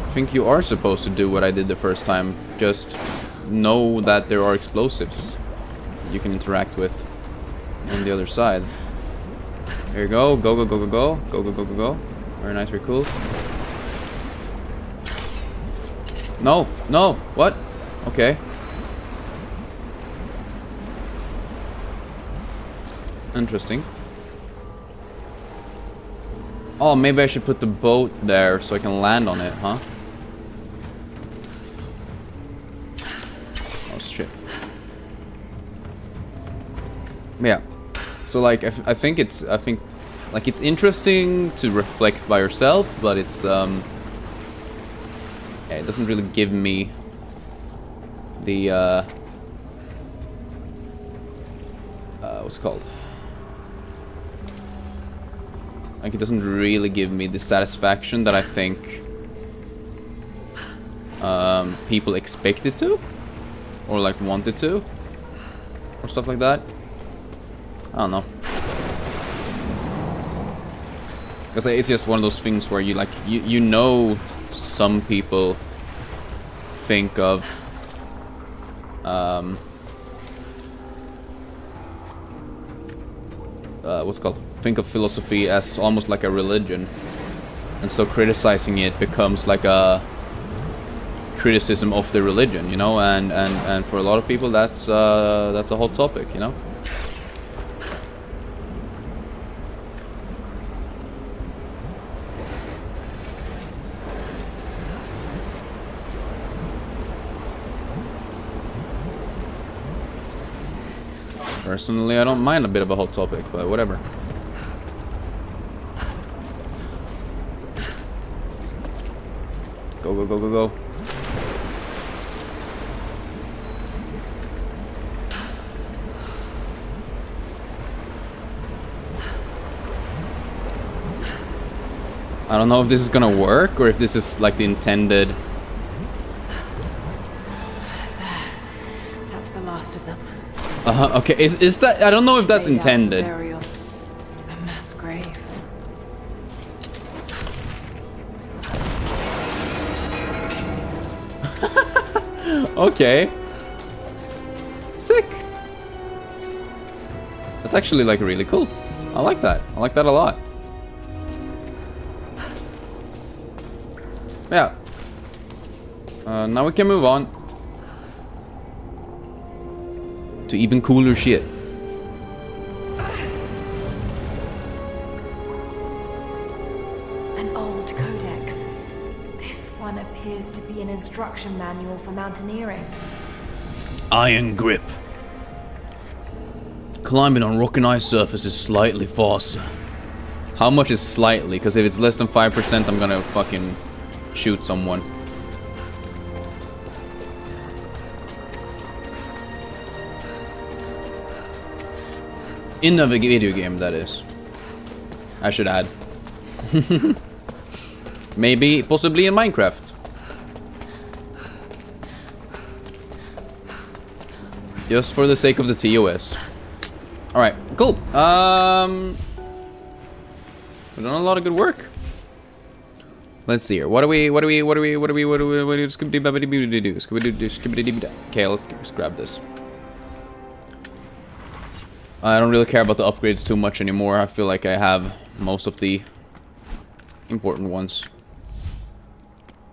A: I think you are supposed to do what I did the first time. Just know that there are explosives you can interact with on the other side. There you go. Go, go, go, go, go. Go, go, go, go, go. Very nice, very cool. No, no, what? Okay. Interesting. Oh, maybe I should put the boat there so I can land on it, huh? Oh, shit. Yeah. So, like, I think like, it's interesting to reflect by yourself, but it's, yeah, it doesn't really give me the, what's it called? Like, it doesn't really give me the satisfaction that I think people expect it to, or like wanted to, or stuff like that. I don't know. Because it's just one of those things where you like you know some people think of what's it called? Think of philosophy as almost like a religion, and so criticizing it becomes like a criticism of the religion, you know, and for a lot of people that's a hot topic, you know. Personally, I don't mind a bit of a hot topic, but whatever. Go, go, go, go, go. I don't know if this is gonna work or if this is like the intended.
E: That's the last of them.
A: Okay, is that? I don't know if that's intended.
E: Burial. A mass grave.
A: Okay. Sick. That's actually like really cool. I like that. I like that a lot. Yeah. Now we can move on to even cooler shit.
E: An old codex. This one appears to be an instruction manual for mountaineering.
F: Iron grip. Climbing on rock and ice surfaces slightly faster.
A: How much is slightly? Because if it's less than 5%, I'm gonna fucking shoot someone. In a video game, that is. I should add. Maybe, possibly in Minecraft. Just for the sake of the TOS. Alright, cool. We've done a lot of good work. Let's see here. What do we okay, let's grab this. I don't really care about the upgrades too much anymore. I feel like I have most of the important ones.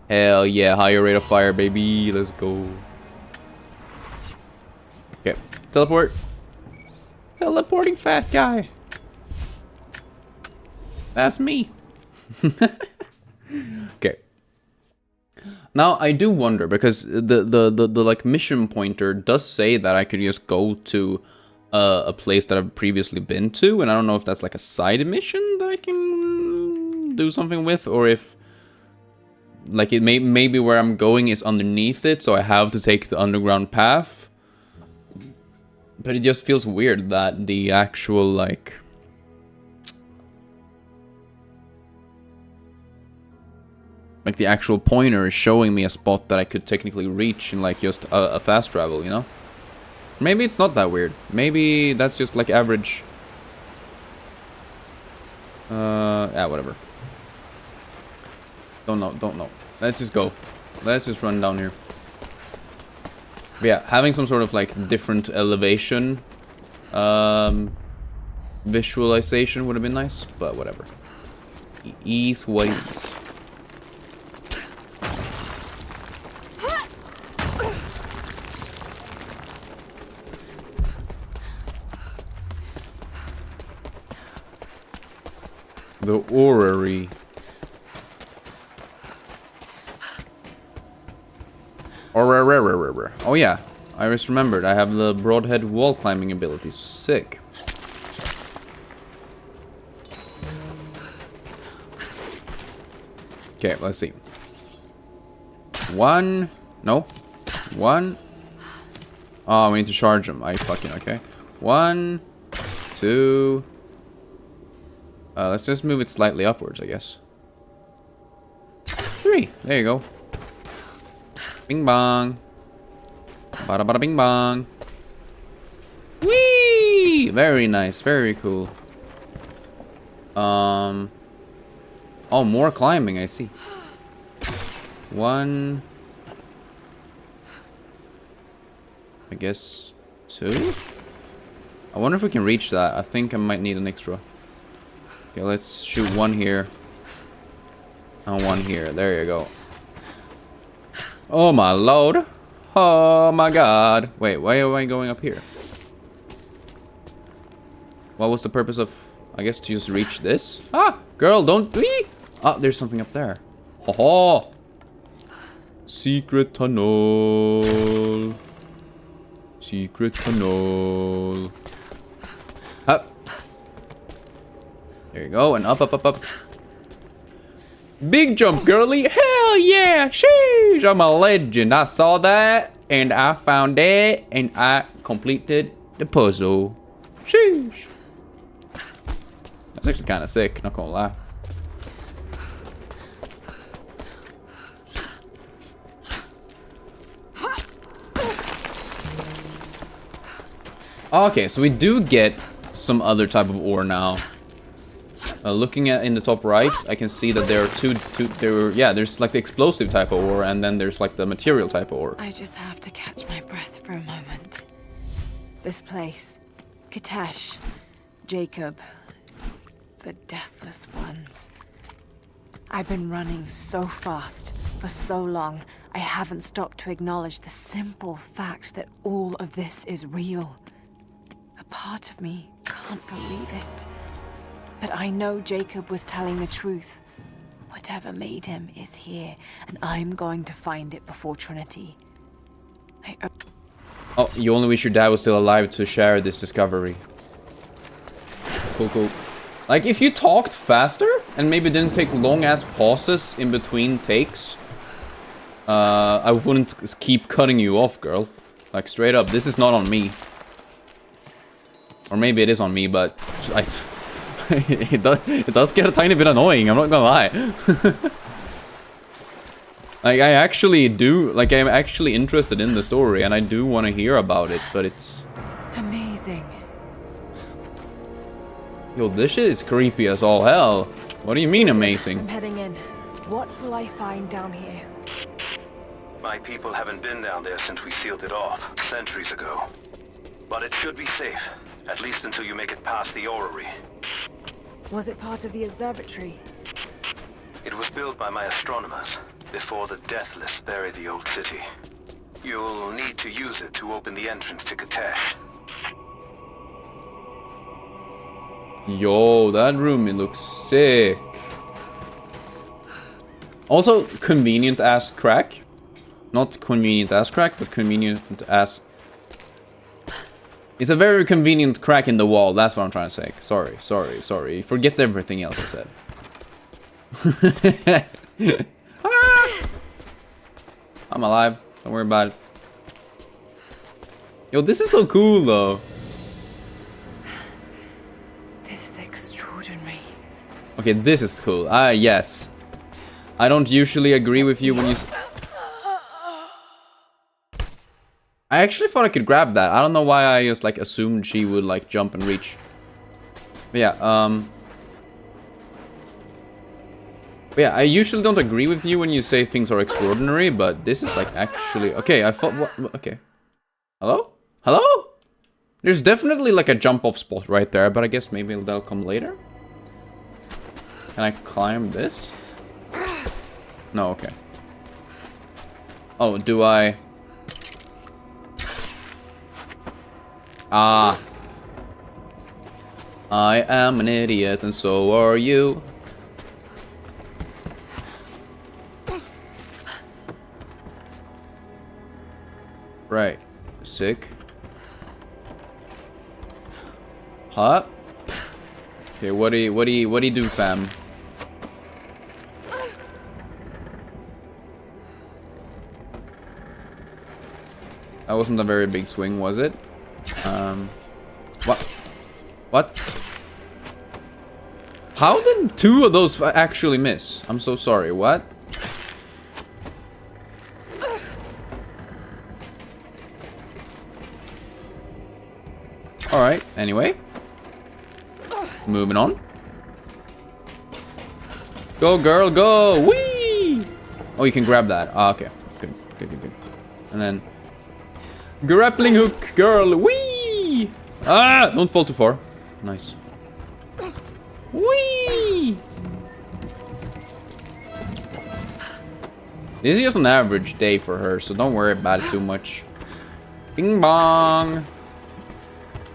A: Hell yeah, higher rate of fire, baby. Let's go. Okay, teleport. Teleporting fat guy. That's me. Okay. Now I do wonder, because the like mission pointer does say that I could just go to a place that I've previously been to, and I don't know if that's like a side mission that I can do something with, or if like it maybe where I'm going is underneath it, so I have to take the underground path. But it just feels weird that the actual like the actual pointer is showing me a spot that I could technically reach in like just a fast travel, you know? Maybe it's not that weird. Maybe that's just like average. Yeah, whatever. Don't know. Let's just go. Let's just run down here. But yeah, having some sort of like different elevation visualization would have been nice, but whatever. Ease ways. The orrery. Oh yeah, I just remembered. I have the broadhead wall climbing ability. Sick. Okay, let's see. One. No. One. Oh, we need to charge them. I fucking okay. 1, 2. Let's just move it slightly upwards, I guess. 3. There you go. Bing bong. Bada bada bing bong. Whee! Very nice. Very cool. Oh, more climbing, I see. 1. I guess 2? I wonder if we can reach that. I think I might need an extra. Okay, let's shoot 1 here. And 1 here. There you go. Oh my lord. Oh my god. Wait, why am I going up here? What was the purpose of... I guess to just reach this? Ah! Girl, don't... Wee! Ah, there's something up there. Ho ho! Secret tunnel. Secret tunnel. Up. There you go, and up, up, up, up. Big jump, girly. Hell yeah! Sheesh! I'm a legend. I saw that, and I found it, and I completed the puzzle. Sheesh! That's actually kind of sick, not gonna lie. Okay, so we do get some other type of ore now. Looking at in the top right, I can see that there are there's like the explosive type of ore, and then there's like the material type of ore.
E: I just have to catch my breath for a moment. This place, Katesh, Jacob, the Deathless Ones. I've been running so fast for so long, I haven't stopped to acknowledge the simple fact that all of this is real. A part of me can't believe it. But I know Jacob was telling the truth. Whatever made him is here, and I'm going to find it before Trinity.
A: Oh, you only wish your dad was still alive to share this discovery. Cool, cool. Like, if you talked faster, and maybe didn't take long-ass pauses in between takes, I wouldn't keep cutting you off, girl. Like, straight up, this is not on me. Or maybe it is on me, but... it does get a tiny bit annoying, I'm not gonna lie. Like, I actually do, like, I'm actually interested in the story, and I do want to hear about it, but it's...
E: Amazing.
A: Yo, this shit is creepy as all hell. What do you mean amazing?
E: I'm heading in. What will I find down here?
G: My people haven't been down there since we sealed it off, centuries ago. But it should be safe, at least until you make it past the orrery.
E: Was it part of the observatory?
G: It was built by my astronomers, before the Deathless buried the old city. You'll need to use it to open the entrance to Katash.
A: Yo, that room, it looks sick. Also, convenient ass crack. Not convenient ass crack, but convenient ass... It's a very convenient crack in the wall, that's what I'm trying to say. Sorry. Forget everything else I said. Ah! I'm alive, don't worry about it. Yo, this is so cool though.
E: This is extraordinary.
A: Okay, this is cool. Yes. I don't usually agree with you when you... I actually thought I could grab that. I don't know why I just like assumed she would like jump and reach. But yeah, but yeah, I usually don't agree with you when you say things are extraordinary, but this is like actually... Okay, I thought... What? Okay. Hello? Hello? There's definitely like a jump off spot right there, but I guess maybe that'll come later. Can I climb this? No, okay. Oh, do I... Ah. I am an idiot and so are you. Right. Sick. Huh? Okay, what do you do, fam? That wasn't a very big swing, was it? What? What? How did two of those actually miss? I'm so sorry, what? Alright, anyway. Moving on. Go, girl, go! Whee! Oh, you can grab that. Ah, okay. Good. And then... grappling hook, girl! Whee! Ah! Don't fall too far. Nice. Whee! This is just an average day for her, so don't worry about it too much. Bing bong!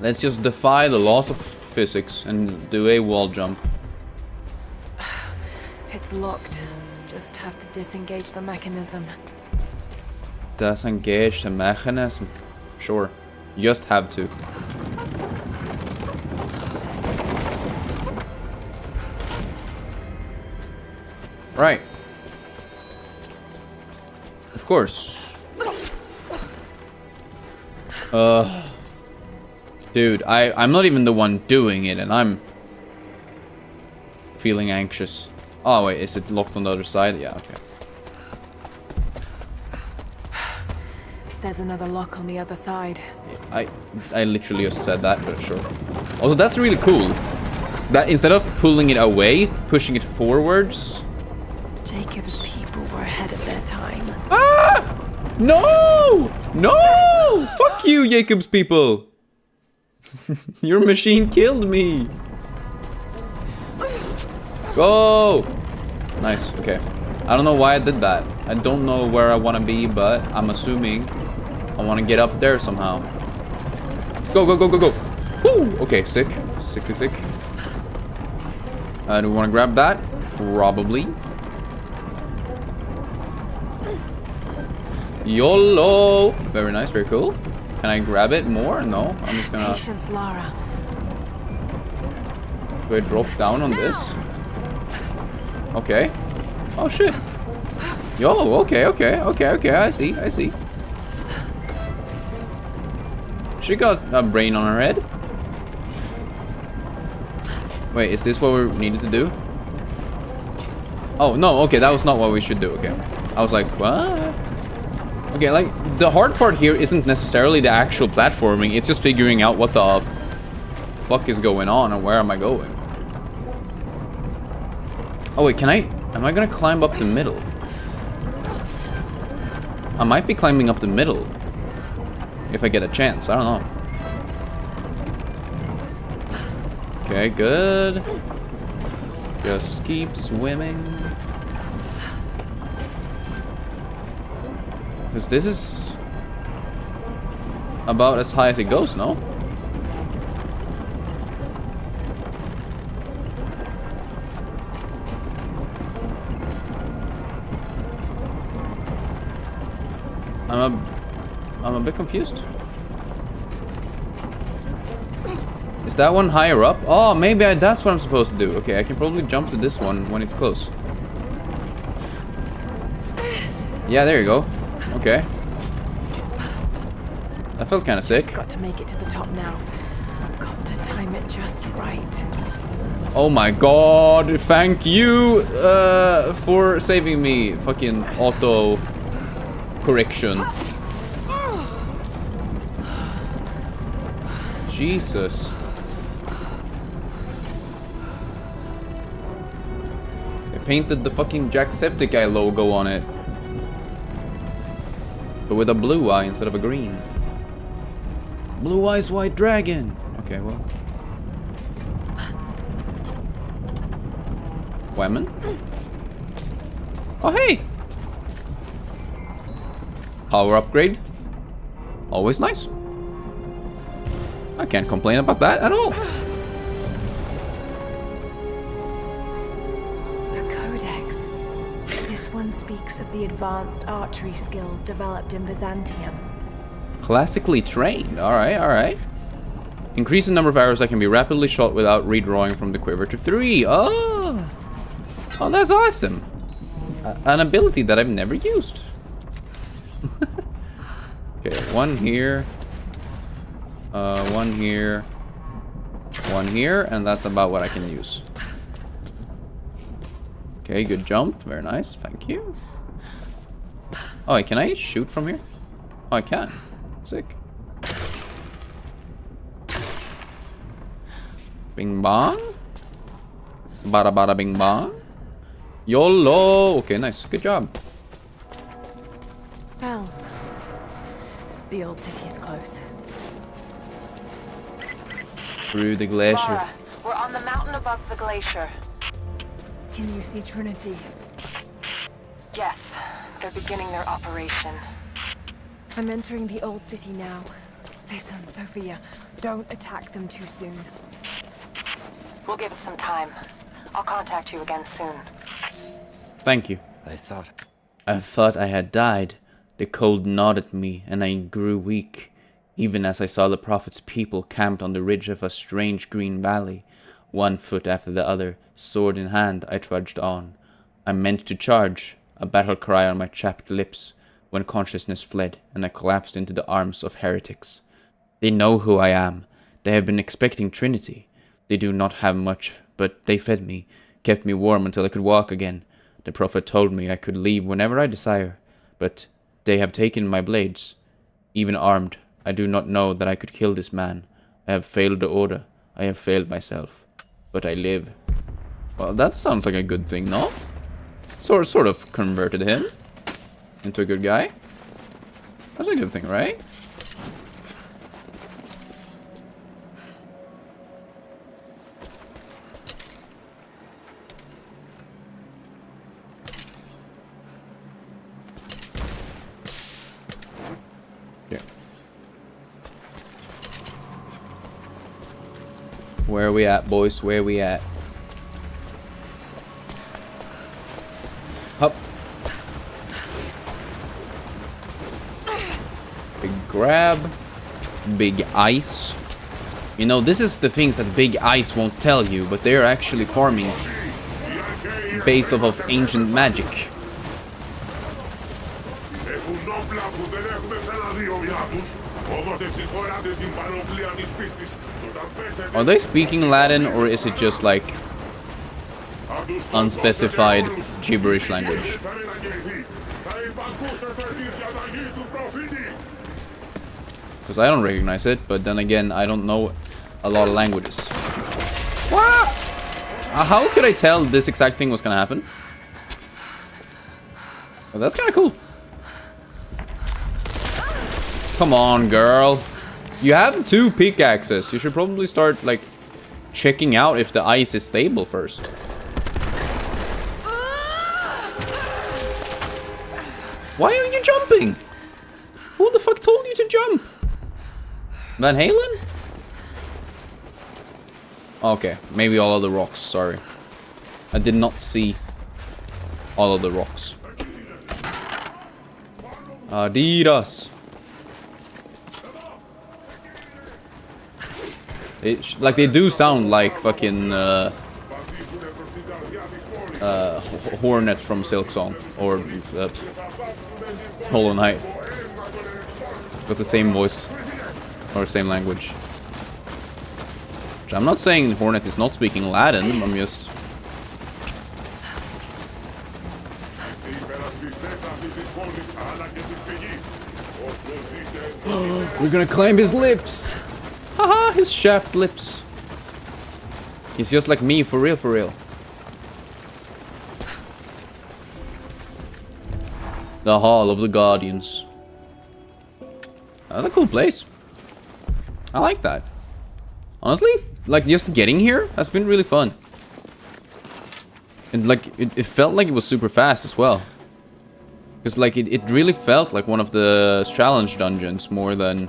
A: Let's just defy the laws of physics and do a wall jump.
E: It's locked. Just have to disengage the mechanism.
A: Disengage the mechanism? Sure. You just have to. Right. Of course. Dude, I'm not even the one doing it, and I'm feeling anxious. Oh, wait, is it locked on the other side? Yeah, okay.
E: There's another lock on the other side.
A: I literally just said that, but sure. Also, that's really cool. That instead of pulling it away, pushing it forwards.
E: Jacob's people were ahead of their time.
A: Ah! No! No! Fuck you, Jacob's people! Your machine killed me! Go! Nice, okay. I don't know why I did that. I don't know where I want to be, but I'm assuming I want to get up there somehow. Go, go, go, go, go! Woo! Okay, sick. Sick. Do we want to grab that? Probably. YOLO! Very nice, very cool. Can I grab it more? No, I'm just gonna...
E: Patience, Lara.
A: Do I drop down on this? Okay. Oh shit. Yo, okay, I see. She got a brain on her head. Wait, is this what we needed to do? Oh, no, okay, that was not what we should do, okay. I was like, what? Okay, like, the hard part here isn't necessarily the actual platforming, it's just figuring out what the fuck is going on and where am I going. Oh wait, am I gonna climb up the middle? I might be climbing up the middle. If I get a chance, I don't know. Okay, good. Just keep swimming. Because this is about as high as it goes, no? I'm a bit confused. Is that one higher up? Oh, maybe that's what I'm supposed to do. Okay, I can probably jump to this one when it's close. Yeah, there you go. Okay. That felt kind of sick.
E: Just got to make it to the top now. Got to time it just right.
A: Oh my god, thank you for saving me. Fucking auto correction. Jesus. They painted the fucking Jacksepticeye logo on it. But with a blue eye instead of a green. Blue Eyes White Dragon. Okay, well. Women? Oh, hey! Power upgrade. Always nice. I can't complain about that at all.
E: A codex. This one speaks of the advanced archery skills developed in Byzantium.
A: Classically trained. Alright, alright. Increase the number of arrows that can be rapidly shot without redrawing from the quiver to 3. Oh! Oh, that's awesome. An ability that I've never used. Okay, one here. One here. One here, and that's about what I can use. Okay, good jump. Very nice. Thank you. Oh, can I shoot from here? Oh, I can. Sick. Bing bong. Bada bada bing bong. YOLO. Okay, nice. Good job.
E: Bells. The old city is close.
A: Through the glacier.
L: Lara, we're on the mountain above the glacier.
E: Can you see Trinity?
L: Yes, they're beginning their operation.
E: I'm entering the old city now. Listen, Sophia, don't attack them too soon.
L: We'll give it some time. I'll contact you again soon.
A: Thank you. I thought I had died. The cold gnawed at me, and I grew weak. Even as I saw the Prophet's people camped on the ridge of a strange green valley, one foot after the other, sword in hand, I trudged on. I meant to charge, a battle cry on my chapped lips, when consciousness fled, and I collapsed into the arms of heretics. They know who I am. They have been expecting Trinity. They do not have much, but they fed me, kept me warm until I could walk again. The Prophet told me I could leave whenever I desire, but they have taken my blades. Even armed, I do not know that I could kill this man. I have failed the order. I have failed myself. But I live. Well, that sounds like a good thing, no? Sort of converted him into a good guy. That's a good thing, right? Where are we at, boys? Where are we at? Up. Big grab. Big ice. You know, this is the things that Big Ice won't tell you, but they're actually farming based off of ancient magic. Are they speaking Latin, or is it just like unspecified gibberish language? Because I don't recognize it, but then again, I don't know a lot of languages. What? How could I tell this exact thing was gonna happen? Well, that's kind of cool. Come on, girl. You have 2 pickaxes. You should probably start, like, checking out if the ice is stable first. Why are you jumping? Who the fuck told you to jump? Van Halen? Okay, maybe all of the rocks, sorry. I did not see all of the rocks. Adidas. Like, they do sound like fucking Hornet from Silk Song or Hollow Knight. With the same voice or same language. I'm not saying Hornet is not speaking Latin, I'm just... We're gonna climb his lips! Haha, his shaft lips. He's just like me, for real, for real. The Hall of the Guardians. That's a cool place. I like that. Honestly, like, just getting here has been really fun. And like, it felt like it was super fast as well. Because like, it really felt like one of the challenge dungeons more than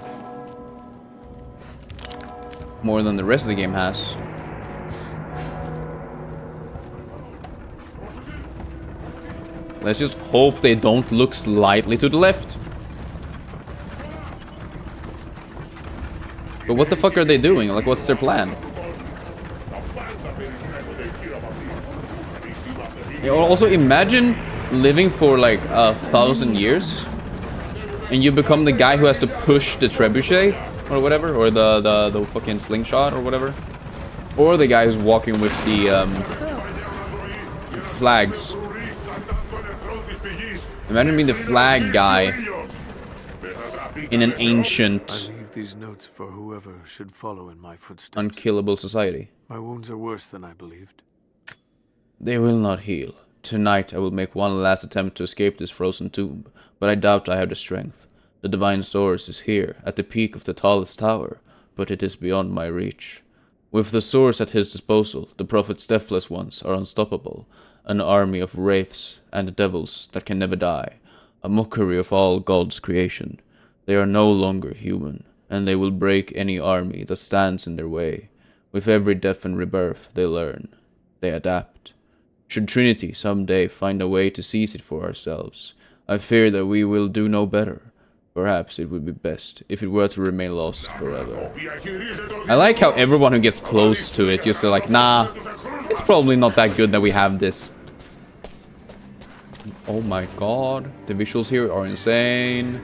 A: the rest of the game has. Let's just hope they don't look slightly to the left. But what the fuck are they doing? Like, what's their plan? Also, imagine living for like 1,000 years and you become the guy who has to push the trebuchet or whatever, or the fucking slingshot or whatever, or the guy who's walking with the flags. Imagine being the flag guy in an ancient,
B: These notes for whoever should follow in my footsteps.
A: unkillable society.
B: My wounds are worse than I believed.
A: They will not heal. Tonight I will make one last attempt to escape this frozen tomb, but I doubt I have the strength. The divine source is here, at the peak of the tallest tower, but it is beyond my reach. With the source at his disposal, the prophet's deathless ones are unstoppable, an army of wraiths and devils that can never die, a mockery of all God's creation. They are no longer human, and they will break any army that stands in their way. With every death and rebirth, they learn. They adapt. Should Trinity someday find a way to seize it for ourselves, I fear that we will do no better. Perhaps it would be best if it were to remain lost forever. I like how everyone who gets close to it just like, nah, it's probably not that good that we have this. Oh my god, the visuals here are insane.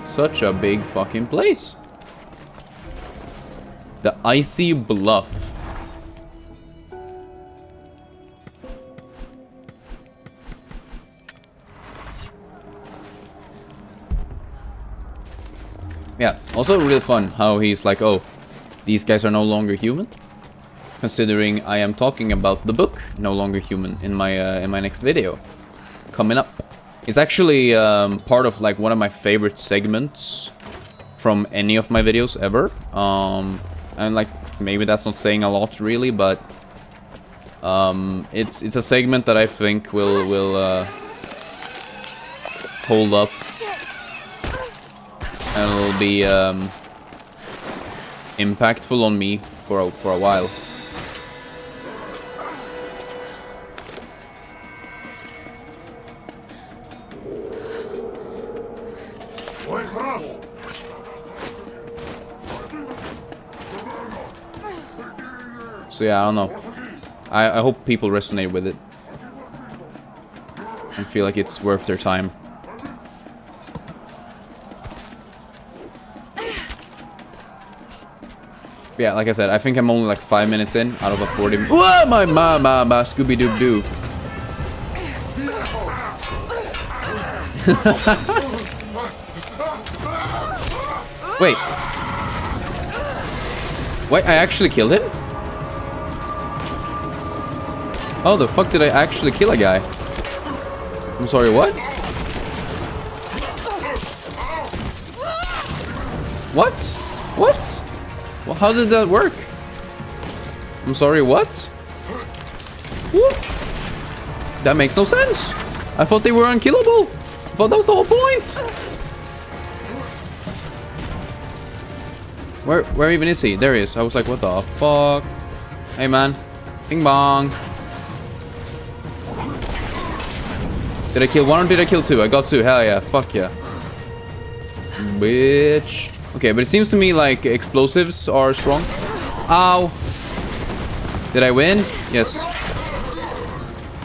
A: Such a big fucking place. The Icy Bluff. Yeah, also really fun how he's like, oh, these guys are no longer human. Considering I am talking about the book No Longer Human in my next video coming up. It's actually part of like one of my favorite segments from any of my videos ever. And like maybe that's not saying a lot really, but it's a segment that I think will hold up. And it'll be impactful on me for a while. So yeah, I don't know. I hope people resonate with it and feel like it's worth their time. Yeah, like I said, I think I'm only like 5 minutes in out of a 40. Whoa, my Scooby Doo Doo. Wait. Wait, I actually killed him? Oh, the fuck did I actually kill a guy? I'm sorry, what? What? What? Well, how did that work? I'm sorry, what? Whoop. That makes no sense. I thought they were unkillable. I thought that was the whole point. Where even is he? There he is. I was like, what the fuck? Hey, man. Bing bong. Did I kill one or did I kill two? I got two. Hell yeah. Fuck yeah. Bitch. Okay, but it seems to me like explosives are strong. Ow. Did I win? Yes.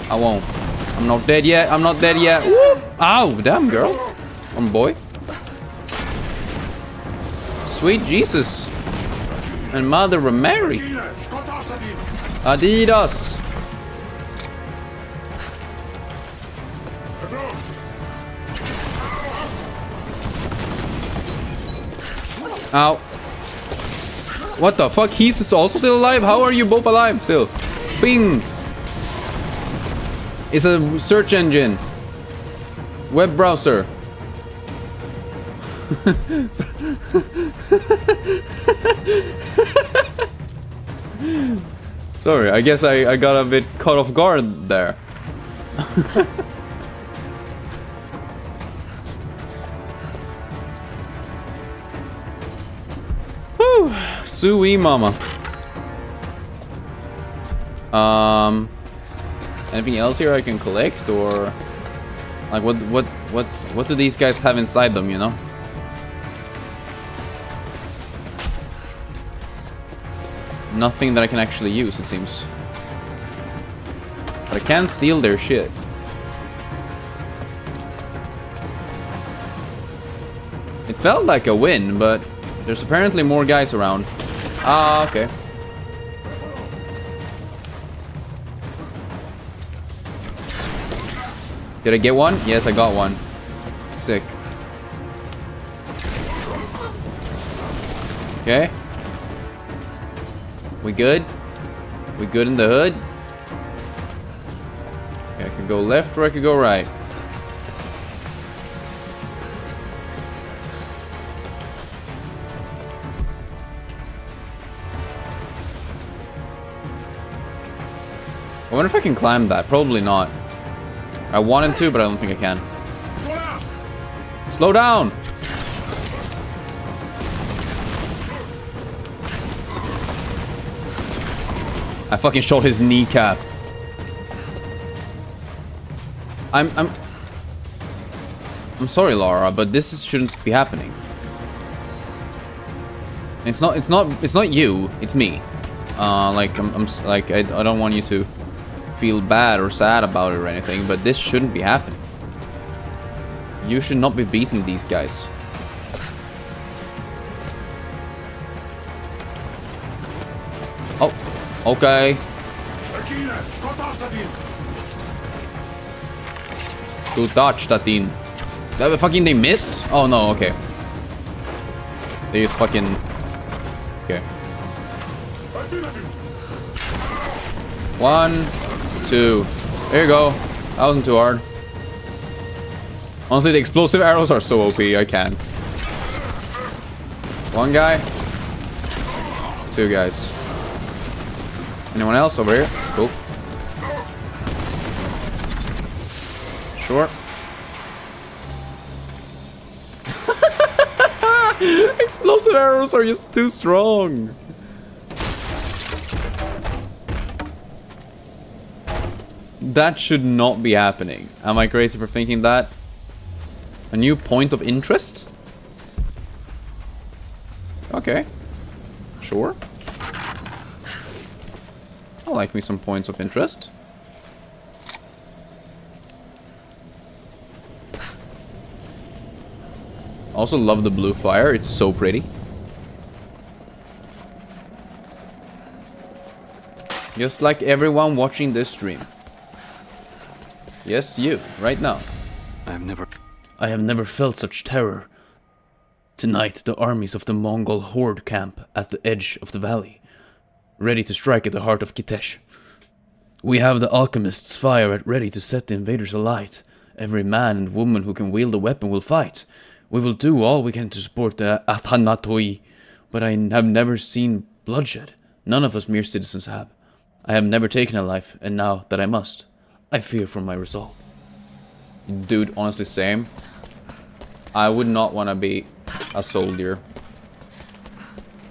A: I won't. I'm not dead yet. I'm not dead yet. Woo! Ow. Damn, girl. Boy. Sweet Jesus. And Mother of Mary. Adidas. Ow. What the fuck? He's also still alive? How are you both alive still? Bing. It's a search engine. Web browser. Sorry, I guess I got a bit caught off guard there. Whew, Sui mama. Anything else here I can collect, or like what do these guys have inside them, you know? Nothing that I can actually use, it seems. But I can steal their shit. It felt like a win, but there's apparently more guys around. Ah, okay. Did I get one? Yes, I got one. Sick. Okay. We good? We good in the hood? Okay, I could go left or I could go right. I wonder if I can climb that. Probably not. I wanted to, but I don't think I can. Slow down! I fucking shot his kneecap. I'm sorry, Lara, but this shouldn't be happening. It's not you. It's me. Like I don't want you to feel bad or sad about it or anything, but this shouldn't be happening. You should not be beating these guys. Oh, okay. Who touched that in? That fucking they missed? Oh no, okay. They just fucking okay. 1, 2. There you go. That wasn't too hard. Honestly, the explosive arrows are so OP, I can't. One guy. 2 guys. Anyone else over here? Cool. Sure. Explosive arrows are just too strong. That should not be happening. Am I crazy for thinking that? A new point of interest? Okay. Sure. I like me some points of interest. Also love the blue fire. It's so pretty. Just like everyone watching this stream. Yes, you, right now.
F: I have never felt such terror. Tonight, the armies of the Mongol horde camp at the edge of the valley, ready to strike at the heart of Kitesh. We have the alchemists' fire at ready to set the invaders alight. Every man and woman who can wield a weapon will fight. We will do all we can to support the Athanatoi, but I have never seen bloodshed. None of us mere citizens have. I have never taken a life, and now that I must, I fear for my resolve.
A: Dude, honestly, same. I would not want to be a soldier.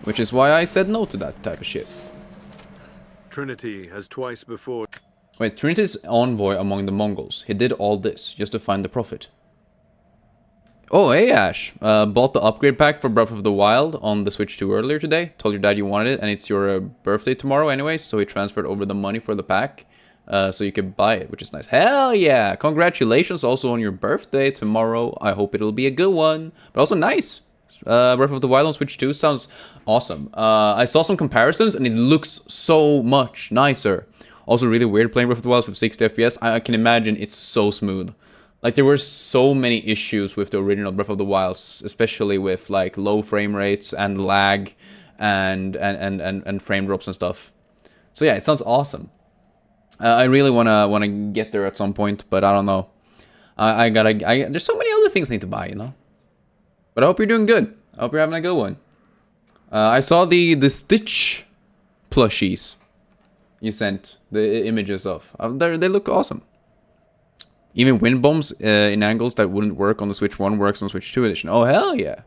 A: Which is why I said no to that type of shit.
B: Trinity has twice before...
A: Wait, Trinity's envoy among the Mongols. He did all this just to find the Prophet. Oh, hey Ash. Bought the upgrade pack for Breath of the Wild on the Switch 2 earlier today. Told your dad you wanted it, and it's your birthday tomorrow anyways, so he transferred over the money for the pack. So you can buy it, which is nice. Hell yeah! Congratulations also on your birthday tomorrow. I hope it'll be a good one. But also nice. Breath of the Wild on Switch 2 sounds awesome. I saw some comparisons and it looks so much nicer. Also really weird playing Breath of the Wild with 60 FPS. I can imagine it's so smooth. Like there were so many issues with the original Breath of the Wild, especially with like low frame rates and lag and frame drops and stuff. So yeah, it sounds awesome. I really wanna get there at some point, but I don't know. There's so many other things I need to buy, you know. But I hope you're doing good. I hope you're having a good one. I saw the Stitch plushies you sent the images of. They look awesome. Even wind bombs in angles that wouldn't work on the Switch 1 works on Switch 2 edition. Oh hell yeah!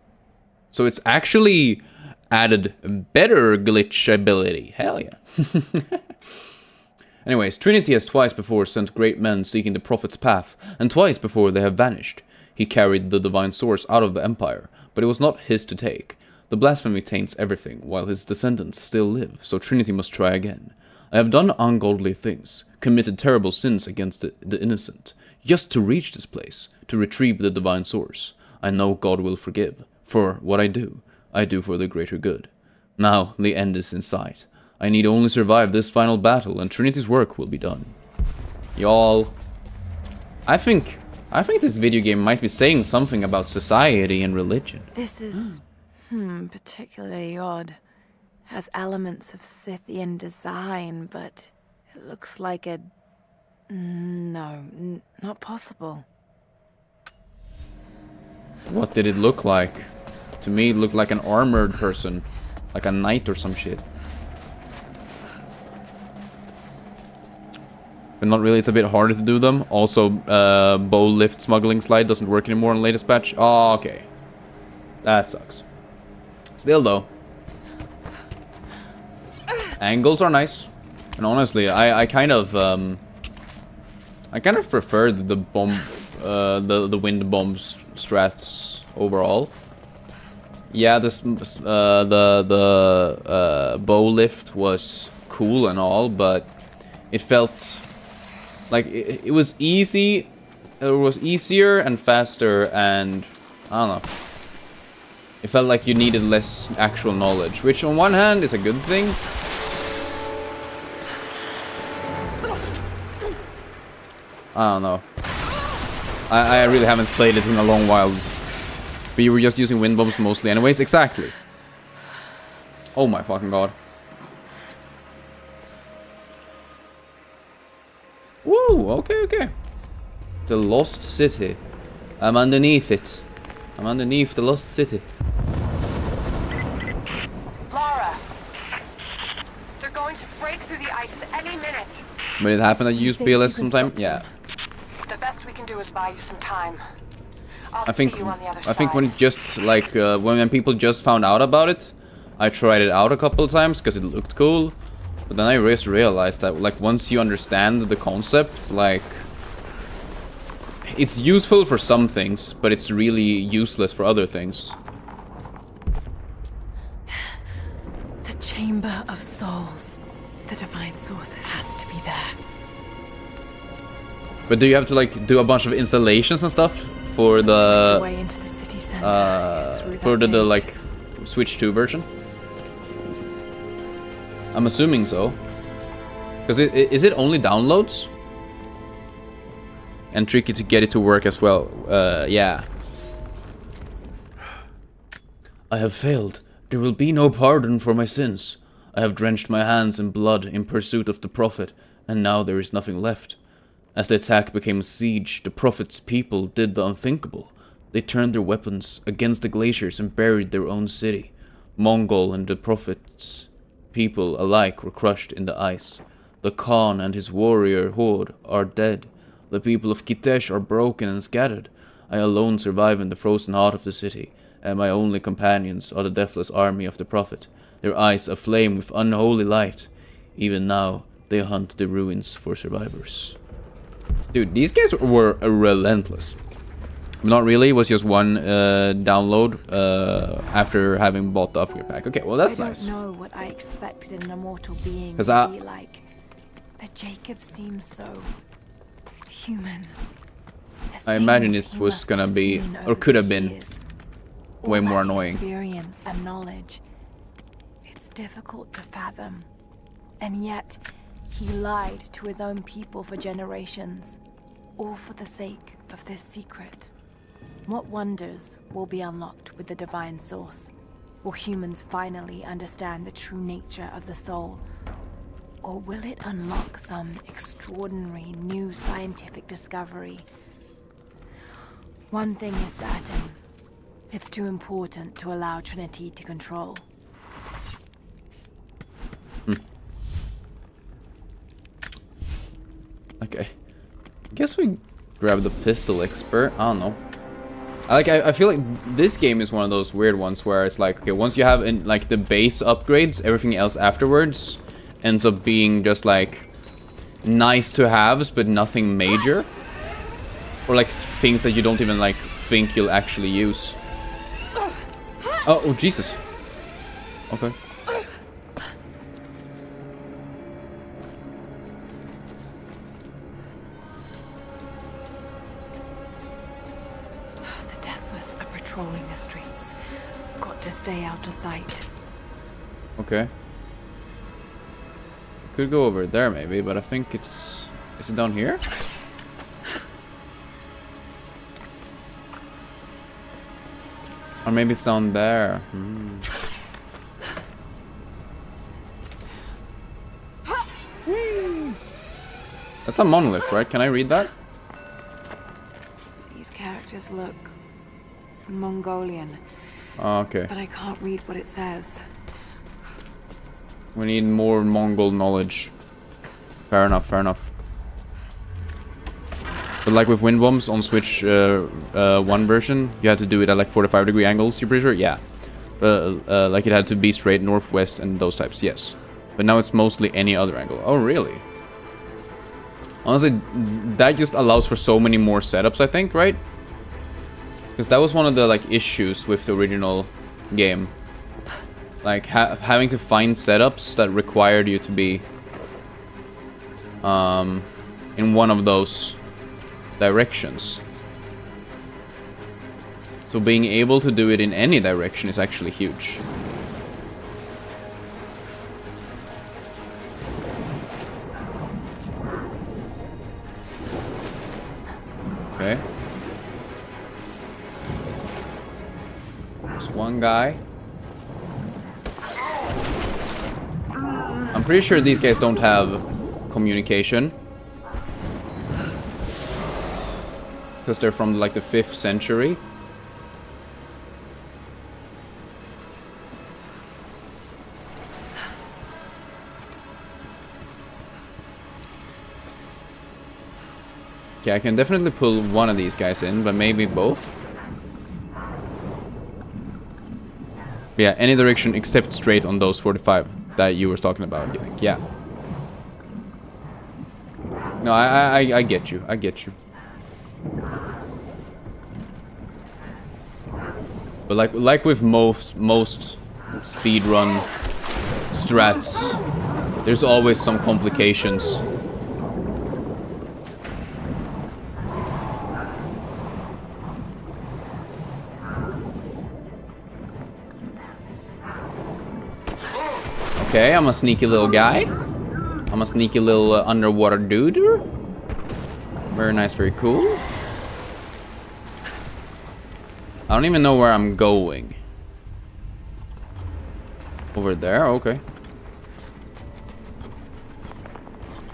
A: So it's actually added better glitch ability. Hell yeah! Anyways, Trinity has twice before sent great men seeking the Prophet's path, and twice before they have vanished. He carried the divine source out of the Empire, but it was not his to take. The blasphemy taints everything, while his descendants still live, so Trinity must try again. I have done ungodly things, committed terrible sins against the innocent, just to reach this place, to retrieve the divine source. I know God will forgive, for what I do for the greater good. Now, the end is in sight. I need only survive this final battle, and Trinity's work will be done. Y'all, I think this video game might be saying something about society and religion.
E: This is, particularly odd. Has elements of Scythian design, but it looks like a... No, not possible.
A: What did it look like? To me, it looked like an armored person. Like a knight or some shit. But not really, it's a bit harder to do them. Also, bow lift smuggling slide doesn't work anymore in the latest patch. Oh, okay. That sucks. Still though. Angles are nice. And honestly, I kind of preferred the bomb the wind bomb strats overall. Yeah, this the bow lift was cool and all, but it felt like it was easy. It was easier and faster, and I don't know. It felt like you needed less actual knowledge, which on one hand is a good thing. I don't know. I really haven't played it in a long while. But you were just using wind bombs mostly anyways. Exactly. Oh my fucking god. Woo, okay. The Lost City. I'm underneath it. I'm underneath the Lost City.
L: Lara! They're going to break through the ice any minute.
A: But it happened that you used BLS sometime? Yeah.
L: The best we can do is buy you some time.
A: I think when it just like when people just found out about it, I tried it out a couple of times because it looked cool. But then I just realized that like once you understand the concept, like it's useful for some things, but it's really useless for other things.
E: The Chamber of Souls. The divine source has to be there.
A: But do you have to like do a bunch of installations and stuff for the
E: way into the city center,
A: for the like Switch 2 version? I'm assuming so. Because is it only downloads? And tricky to get it to work as well. Yeah.
F: I have failed. There will be no pardon for my sins. I have drenched my hands in blood in pursuit of the Prophet, and now there is nothing left. As the attack became a siege, the Prophet's people did the unthinkable. They turned their weapons against the glaciers and buried their own city. Mongol and the Prophet's people alike were crushed in the ice. The Khan and his warrior horde are dead. The people of Kitesh are broken and scattered. I alone survive in the frozen heart of the city, and my only companions are the deathless army of the Prophet, their eyes aflame with unholy light. Even now, they hunt the ruins for survivors.
A: Dude, these guys were relentless. Not really, it was just one download after having bought the upgrade pack. Okay, well that's nice.
E: I don't know what I expected an immortal being
A: 'Cause
E: to be like, but Jacob seems so human.
A: I imagine it was gonna be, or could have been, way more annoying.
E: Experience and knowledge. It's difficult to fathom. And yet, he lied to his own people for generations, all for the sake of this secret. What wonders will be unlocked with the divine source? Will humans finally understand the true nature of the soul? Or will it unlock some extraordinary new scientific discovery? One thing is certain. It's too important to allow Trinity to control.
A: Okay. Guess we grab the pistol expert. I don't know. I feel like this game is one of those weird ones where it's like, okay, once you have like the base upgrades, everything else afterwards ends up being just like nice to haves, but nothing major, or like things that you don't even like think you'll actually use. Oh Jesus. Okay.
E: Patrolling the streets. Got to stay out of sight.
A: Okay. Could go over there maybe, but I think it's... Is it down here? Or maybe it's down there. That's a monolith, right? Can I read that?
E: These characters look Mongolian.
A: Oh, okay.
E: But I can't read what it says.
A: We need more Mongol knowledge. Fair enough, fair enough. But like with wind bombs on Switch 1 version, you had to do it at like 45-degree angles, you're pretty sure? Yeah. Like it had to be straight northwest and those types, yes. But now it's mostly any other angle. Oh, really? Honestly, that just allows for so many more setups, I think, right? Because that was one of the like issues with the original game. Like having to find setups that required you to be in one of those directions. So being able to do it in any direction is actually huge. Okay. There's one guy. I'm pretty sure these guys don't have communication. Because they're from like the 5th century. Okay, I can definitely pull one of these guys in, but maybe both. Yeah, any direction except straight on those 45 that you were talking about, you think? Yeah. No, I get you. I get you. But like with most speedrun strats, there's always some complications. Okay, I'm a sneaky little guy. I'm a sneaky little underwater dude. Very nice, very cool. I don't even know where I'm going. Over there, okay.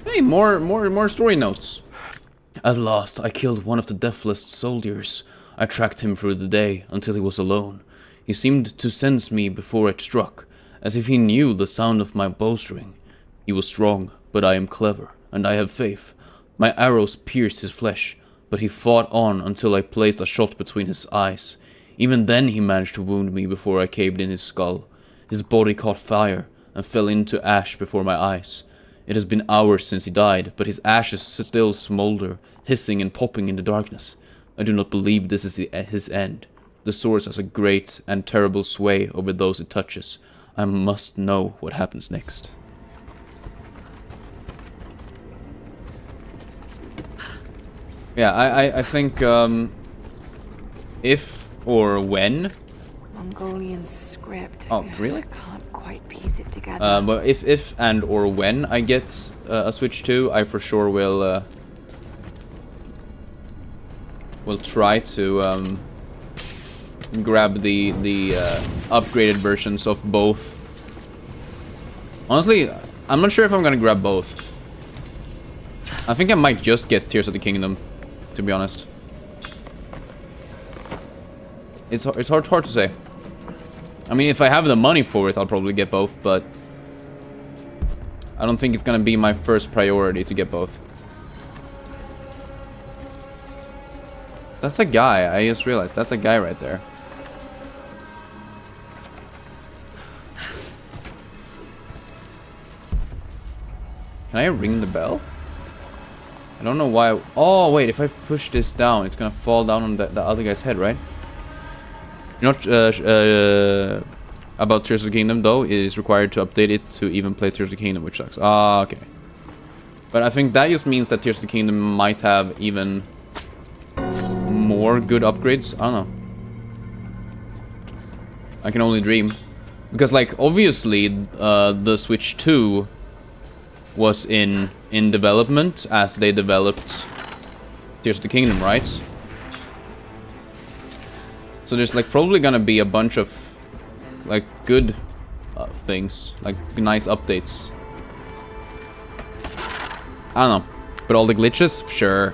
A: Hey, more story notes.
F: At last, I killed one of the deathless soldiers. I tracked him through the day until he was alone. He seemed to sense me before it struck, as if he knew the sound of my bowstring. He was strong, but I am clever, and I have faith. My arrows pierced his flesh, but he fought on until I placed a shot between his eyes. Even then he managed to wound me before I caved in his skull. His body caught fire and fell into ash before my eyes. It has been hours since he died, but his ashes still smolder, hissing and popping in the darkness. I do not believe this is his end. The source has a great and terrible sway over those it touches. I must know what happens next.
A: Yeah, I think if or when.
E: Mongolian script.
A: Oh, really?
E: I can't quite piece it together.
A: But if and or when I get a Switch 2, I for sure will try to grab the upgraded versions of both. Honestly, I'm not sure if I'm gonna grab both. I think I might just get Tears of the Kingdom, to be honest. It's hard to say. I mean, if I have the money for it, I'll probably get both, but I don't think it's gonna be my first priority to get both. That's a guy. I just realized that's a guy right there. Can I ring the bell? I don't know why. Oh, wait. If I push this down, it's gonna fall down on the other guy's head, right? You know, about Tears of the Kingdom, though, it is required to update it to even play Tears of the Kingdom, which sucks. Ah, okay. But I think that just means that Tears of the Kingdom might have even more good upgrades. I don't know. I can only dream. Because, like, obviously, the Switch 2 was in development as they developed Tears of the Kingdom, right? So there's, like, probably gonna be a bunch of, like, good things. Like, nice updates. I don't know. But all the glitches? Sure.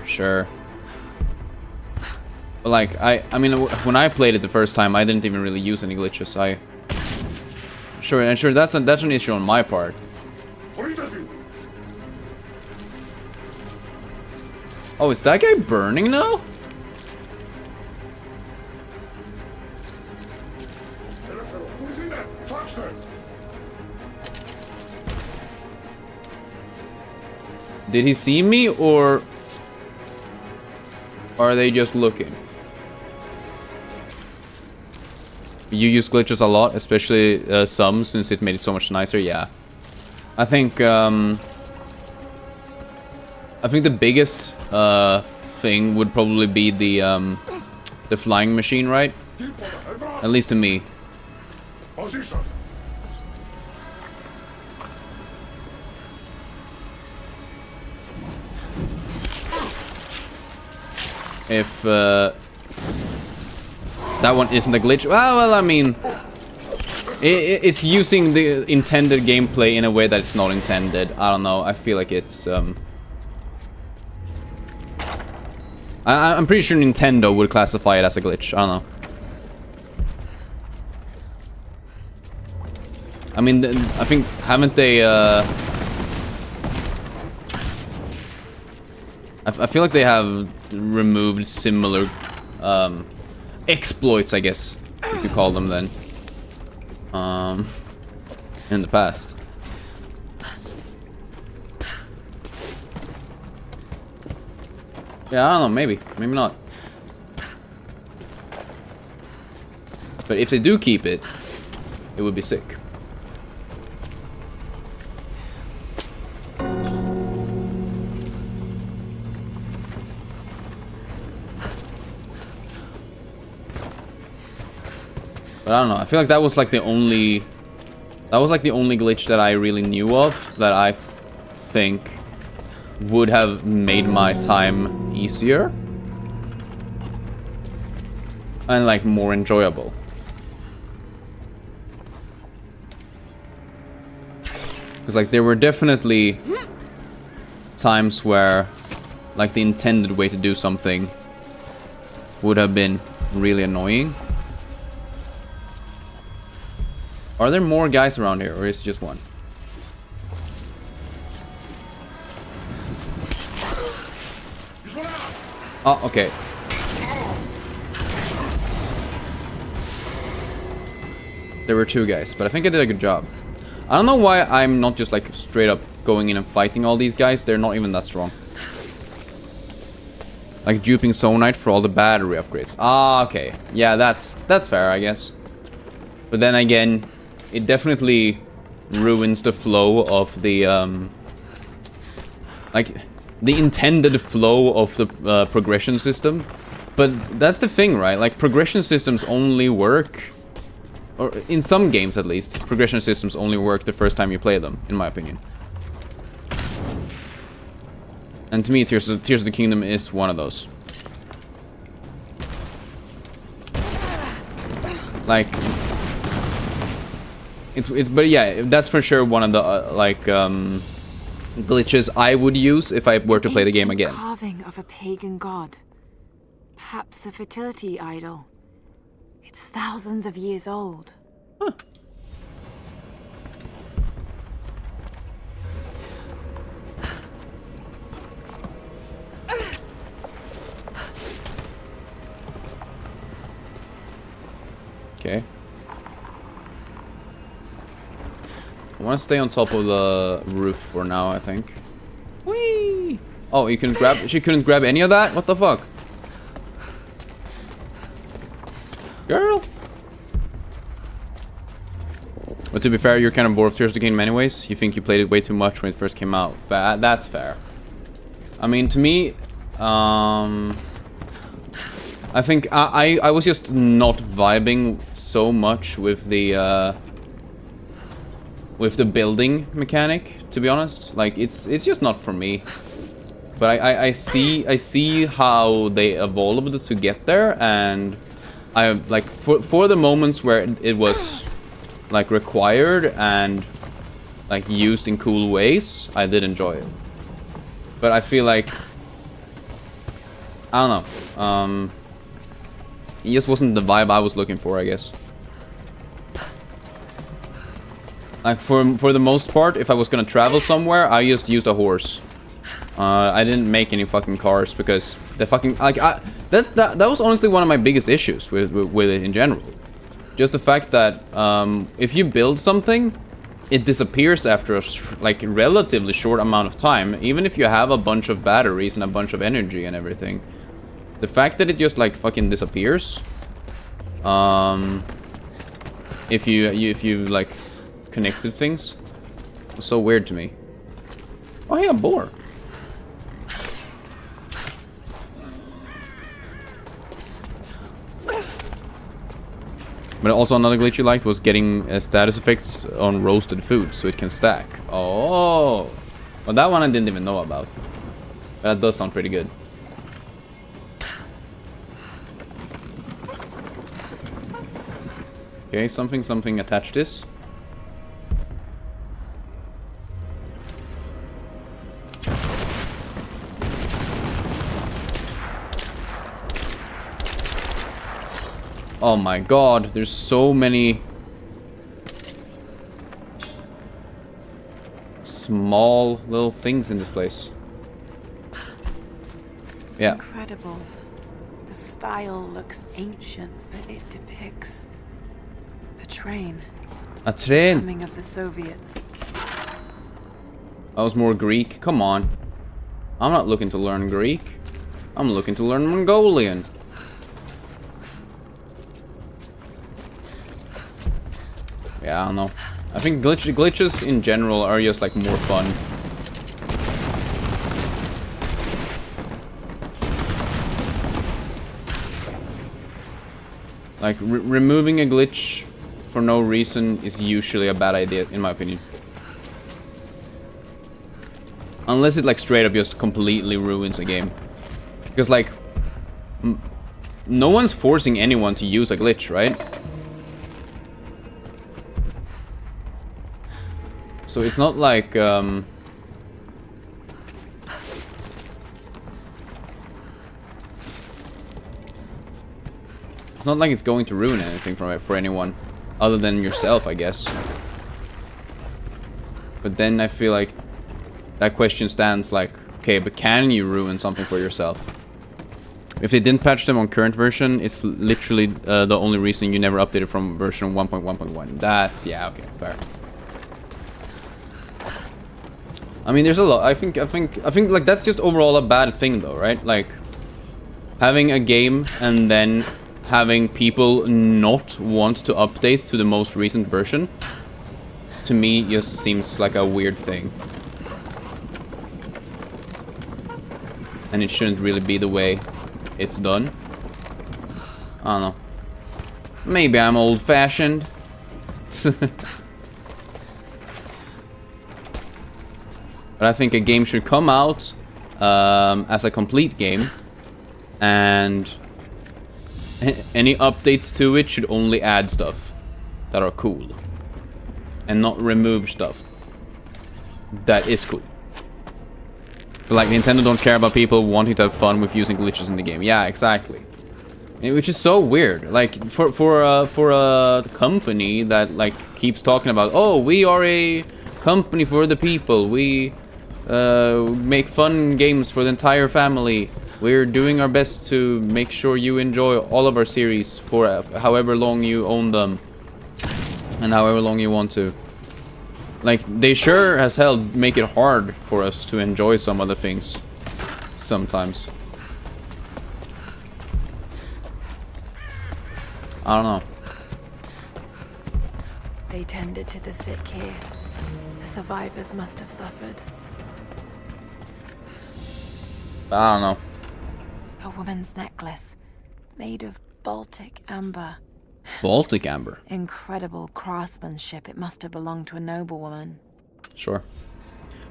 A: But, like, I mean, when I played it the first time, I didn't even really use any glitches. Sure, that's an issue on my part. Oh, is that guy burning now? Did he see me, or are they just looking? You use glitches a lot, especially some, since it made it so much nicer. Yeah, I think the biggest thing would probably be the flying machine, right? At least to me. If that one isn't a glitch, well, I mean, it's using the intended gameplay in a way that it's not intended. I don't know. I feel like it's I'm pretty sure Nintendo would classify it as a glitch. I don't know. I mean, I think, haven't they, I feel like they have removed similar, exploits, I guess, if you call them then, in the past. Yeah, I don't know, maybe not. But if they do keep it, it would be sick. But I don't know, I feel like that was like the only glitch that I really knew of that I think would have made my time easier and like more enjoyable. Because like there were definitely times where like the intended way to do something would have been really annoying. Are there more guys around here, or is it just one? Oh, okay. There were 2 guys, but I think I did a good job. I don't know why I'm not just like straight up going in and fighting all these guys. They're not even that strong. Like duping Zonite for all the battery upgrades. Ah, okay. Yeah, that's fair, I guess. But then again, it definitely ruins the flow of the like the intended flow of the progression system. But that's the thing, right? Like progression systems only work, or in some games at least, progression systems only work the first time you play them, in my opinion. And to me, Tears of the Kingdom is one of those. Like, but yeah, that's for sure one of the glitches I would use if I were to play the game again.
E: Carving of a pagan god, perhaps a fertility idol. It's thousands of years old.
A: Huh. Okay. I want to stay on top of the roof for now, I think. Whee! Oh, you couldn't grab... She couldn't grab any of that? What the fuck? Girl! But to be fair, you're kind of bored of Tears of the Kingdom anyways. You think you played it way too much when it first came out. That's fair. I mean, to me... I think I was just not vibing so much with the building mechanic, to be honest. Like it's just not for me. But I see how they evolved to get there, and I like for the moments where it was like required and like used in cool ways, I did enjoy it. But I feel like I don't know. It just wasn't the vibe I was looking for, I guess. Like for the most part, if I was gonna travel somewhere, I just used a horse. I didn't make any fucking cars because the fucking like that was honestly one of my biggest issues with it in general. Just the fact that if you build something, it disappears after a like relatively short amount of time, even if you have a bunch of batteries and a bunch of energy and everything. The fact that it just like fucking disappears, if you like connected things, was so weird to me. Oh yeah, boar. But also another glitch you liked was getting status effects on roasted food, so it can stack. Oh, well that one I didn't even know about. But that does sound pretty good. Okay, something attached this. Oh my god, there's so many small little things in this place. Yeah.
E: Incredible. The style looks ancient, but it depicts a train.
A: A train?
E: Coming of the Soviets.
A: That was more Greek. Come on. I'm not looking to learn Greek. I'm looking to learn Mongolian. Yeah, I don't know. I think glitches in general are just like more fun. Like removing a glitch for no reason is usually a bad idea, in my opinion. Unless it like straight up just completely ruins a game. Because like, no one's forcing anyone to use a glitch, right? So it's not like, it's not like it's going to ruin anything for anyone, other than yourself, I guess. But then I feel like that question stands like, okay, but can you ruin something for yourself? If they didn't patch them on current version, it's literally the only reason you never updated from version 1.1.1. That's, yeah, okay, fair. I mean, there's a lot. I think like that's just overall a bad thing, though, right? Like having a game and then having people not want to update to the most recent version, to me, just seems like a weird thing. And it shouldn't really be the way it's done. I don't know. Maybe I'm old-fashioned. But I think a game should come out as a complete game, and any updates to it should only add stuff that are cool, and not remove stuff that is cool. But like, Nintendo don't care about people wanting to have fun with using glitches in the game. Yeah, exactly. Which is so weird. Like, for a company that like keeps talking about, oh, we are a company for the people. We make fun games for the entire family. We're doing our best to make sure you enjoy all of our series for however long you own them and however long you want to. Like, they sure as hell make it hard for us to enjoy some of the things sometimes. I don't know.
E: They tended to the sick here. The survivors must have suffered.
A: I don't know.
E: A woman's necklace, made of Baltic amber.
A: Baltic amber?
E: Incredible craftsmanship. It must have belonged to a noblewoman.
A: Sure.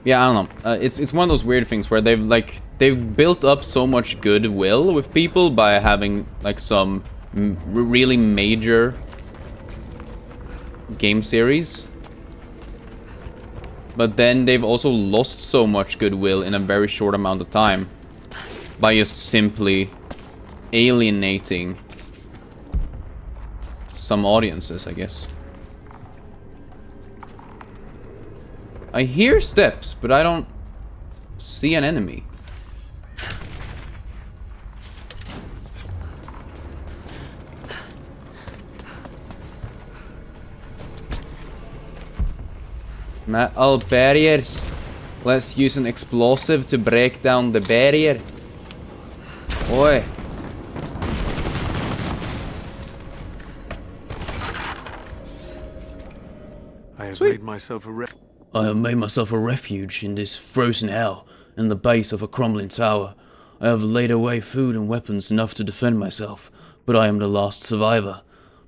A: Yeah, I don't know. It's one of those weird things where they've built up so much goodwill with people by having like some really major game series. But then they've also lost so much goodwill in a very short amount of time by just simply alienating some audiences, I guess. I hear steps, but I don't see an enemy. Metal barriers. Let's use an explosive to break down the barrier. Oi.
B: I have made myself a
F: I have made myself a refuge in this frozen hell, in the base of a crumbling tower. I have laid away food and weapons enough to defend myself, but I am the last survivor.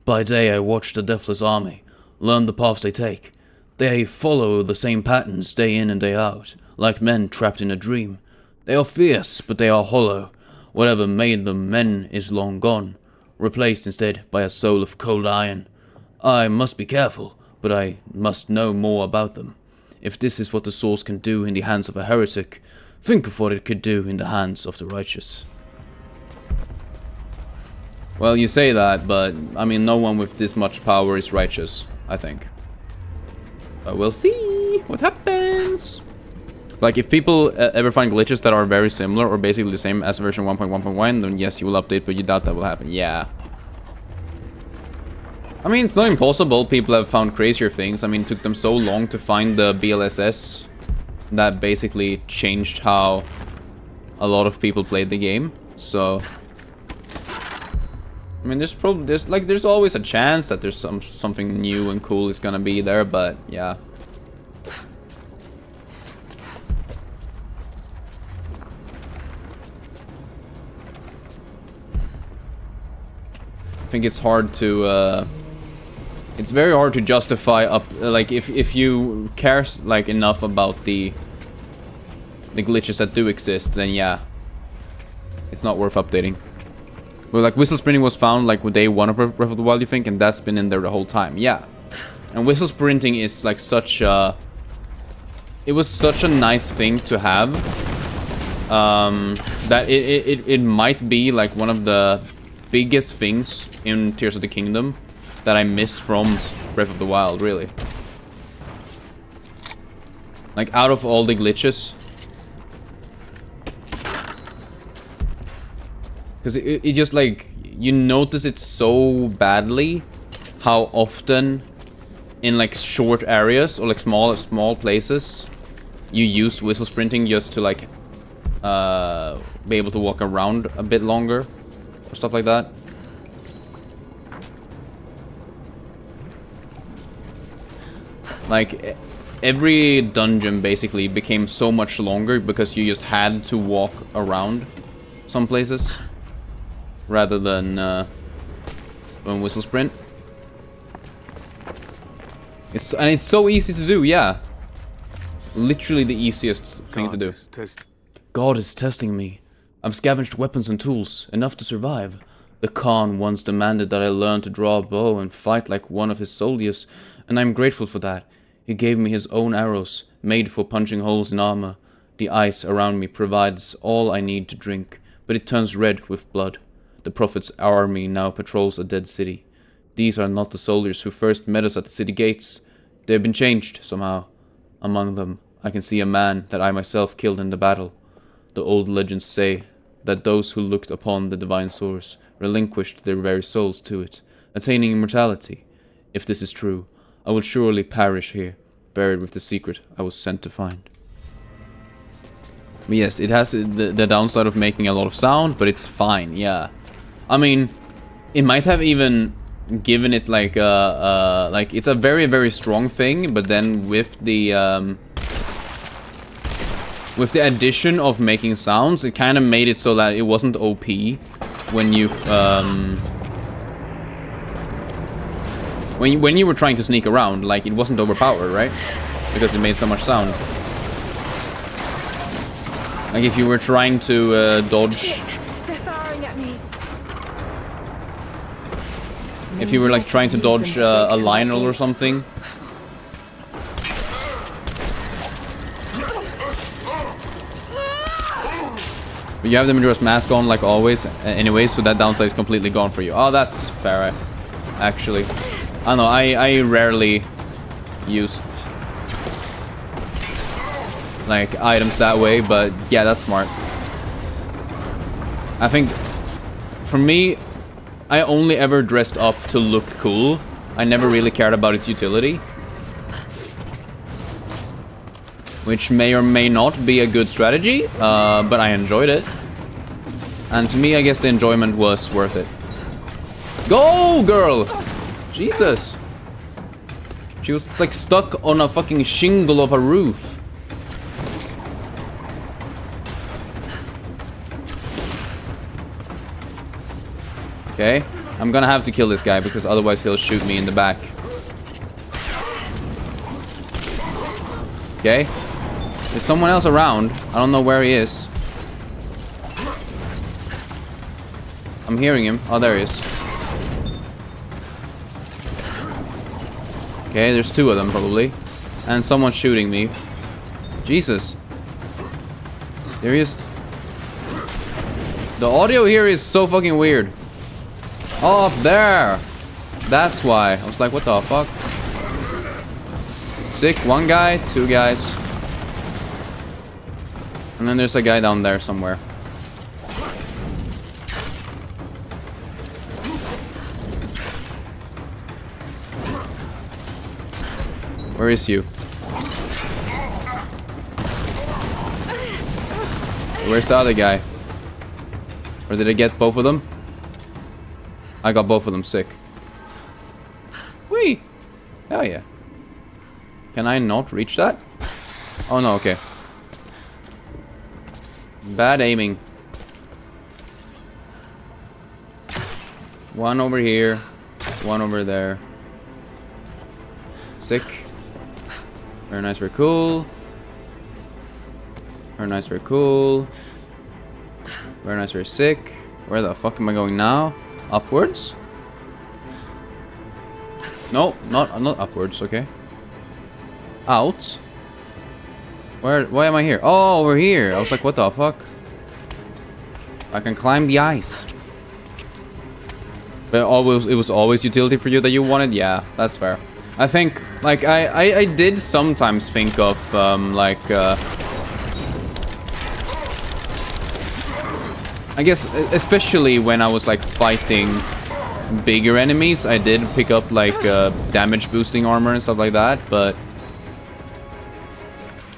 F: By day I watch the deathless army, learn the paths they take. They follow the same patterns day in and day out, like men trapped in a dream. They are fierce, but they are hollow. Whatever made them men is long gone, replaced instead by a soul of cold iron. I must be careful, but I must know more about them. If this is what the source can do in the hands of a heretic, think of what it could do in the hands of the righteous.
A: Well, you say that, but I mean, no one with this much power is righteous, I think. But we'll see what happens. Like, if people ever find glitches that are very similar or basically the same as version 1.1.1, then yes, you will update, but you doubt that will happen. Yeah. I mean, it's not impossible. People have found crazier things. I mean, it took them so long to find the BLSS that basically changed how a lot of people played the game. So, I mean, there's always a chance that there's something new and cool is gonna be there, but yeah. I think it's hard to it's very hard to justify like if you care like enough about the the glitches that do exist, then yeah, it's not worth updating. But like whistle sprinting was found like with day 1 of Breath of the Wild, you think, and that's been in there the whole time. Yeah, and whistle sprinting is like such a, it was such a nice thing to have, that it might be like one of the biggest things in Tears of the Kingdom that I missed from Breath of the Wild, really. Like out of all the glitches. Because it just like, you notice it so badly how often in like short areas or like small places you use whistle sprinting just to like be able to walk around a bit longer or stuff like that. Like every dungeon basically became so much longer because you just had to walk around some places rather than whistle sprint. And it's so easy to do, yeah. Literally the easiest thing to do.
F: God is testing me. I've scavenged weapons and tools, enough to survive. The Khan once demanded that I learn to draw a bow and fight like one of his soldiers, and I'm grateful for that. He gave me his own arrows, made for punching holes in armor. The ice around me provides all I need to drink, but it turns red with blood. The Prophet's army now patrols a dead city. These are not the soldiers who first met us at the city gates. They have been changed, somehow. Among them, I can see a man that I myself killed in the battle. The old legends say that those who looked upon the divine source relinquished their very souls to it, attaining immortality. If this is true, I will surely perish here, buried with the secret I was sent to find.
A: Yes, it has the downside of making a lot of sound, but it's fine, yeah. I mean, it might have even given it like it's a very, very strong thing, but then with the addition of making sounds, it kind of made it so that it wasn't OP when you when you were trying to sneak around. Like, it wasn't overpowered, right? Because it made so much sound. Like if you were trying to dodge.
E: Shit, they're firing at me.
A: If you were like trying to dodge a Lionel or something. But you have the Majora's Mask on like always anyway, so that downside is completely gone for you. Oh, that's fair, actually. I don't know, I rarely used like items that way, but yeah, that's smart. I think for me, I only ever dressed up to look cool. I never really cared about its utility, which may or may not be a good strategy, but I enjoyed it. And to me, I guess the enjoyment was worth it. Go, girl! Jesus! She was like stuck on a fucking shingle of a roof. Okay, I'm gonna have to kill this guy because otherwise he'll shoot me in the back. Okay, there's someone else around. I don't know where he is. I'm hearing him. Oh, there he is. Okay, there's two of them probably. And someone's shooting me. Jesus. There he is. The audio here is so fucking weird. Oh, up there. That's why. I was like, what the fuck? Sick. One guy, two guys. And then there's a guy down there somewhere. Where is you? Where's the other guy? Or did I get both of them? I got both of them, sick. Whee! Hell yeah. Can I not reach that? Oh no, okay. Bad aiming. One over here. One over there. Sick. Very nice, very cool. Very nice, very cool. Very nice, very sick. Where the fuck am I going now? Upwards? No, not upwards, okay. Out? Why am I here? Oh, we're here. I was like, what the fuck? I can climb the ice. But it was always utility for you that you wanted? Yeah, that's fair. I think, like, I did sometimes think of, I guess, especially when I was, like, fighting bigger enemies, I did pick up, like, damage boosting armor and stuff like that, but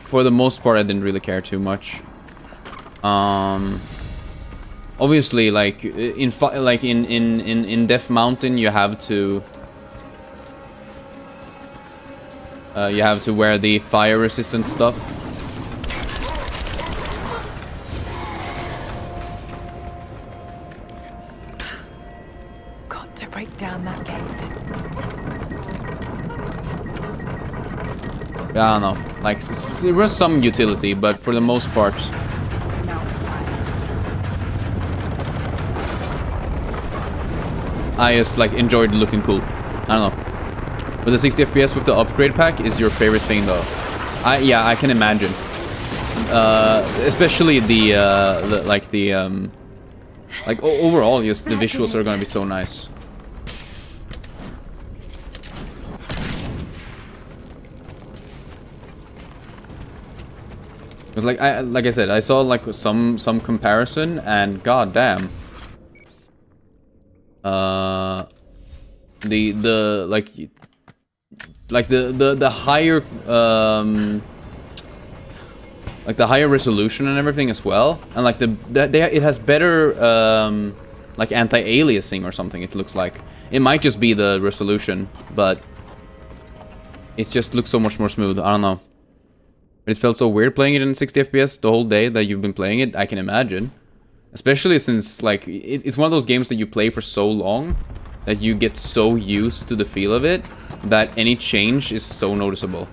A: for the most part, I didn't really care too much. Obviously, like in Death Mountain, you have to wear the fire resistant stuff.
E: Got to break down that gate.
A: I don't know. Like, there was some utility, but for the most part, I just, like, enjoyed looking cool. I don't know. But the 60 FPS with the upgrade pack is your favorite thing, though. Yeah, I can imagine. Especially like, overall, just the visuals are gonna be so nice. Because, like I said, I saw, like, some comparison, and goddamn. The higher like the higher resolution and everything as well, and like it has better like anti-aliasing or something. It looks like it might just be the resolution, but it just looks so much more smooth. I don't know. But it felt so weird playing it in 60 FPS the whole day that you've been playing it. I can imagine. Especially since, like, it's one of those games that you play for so long that you get so used to the feel of it that any change is so noticeable.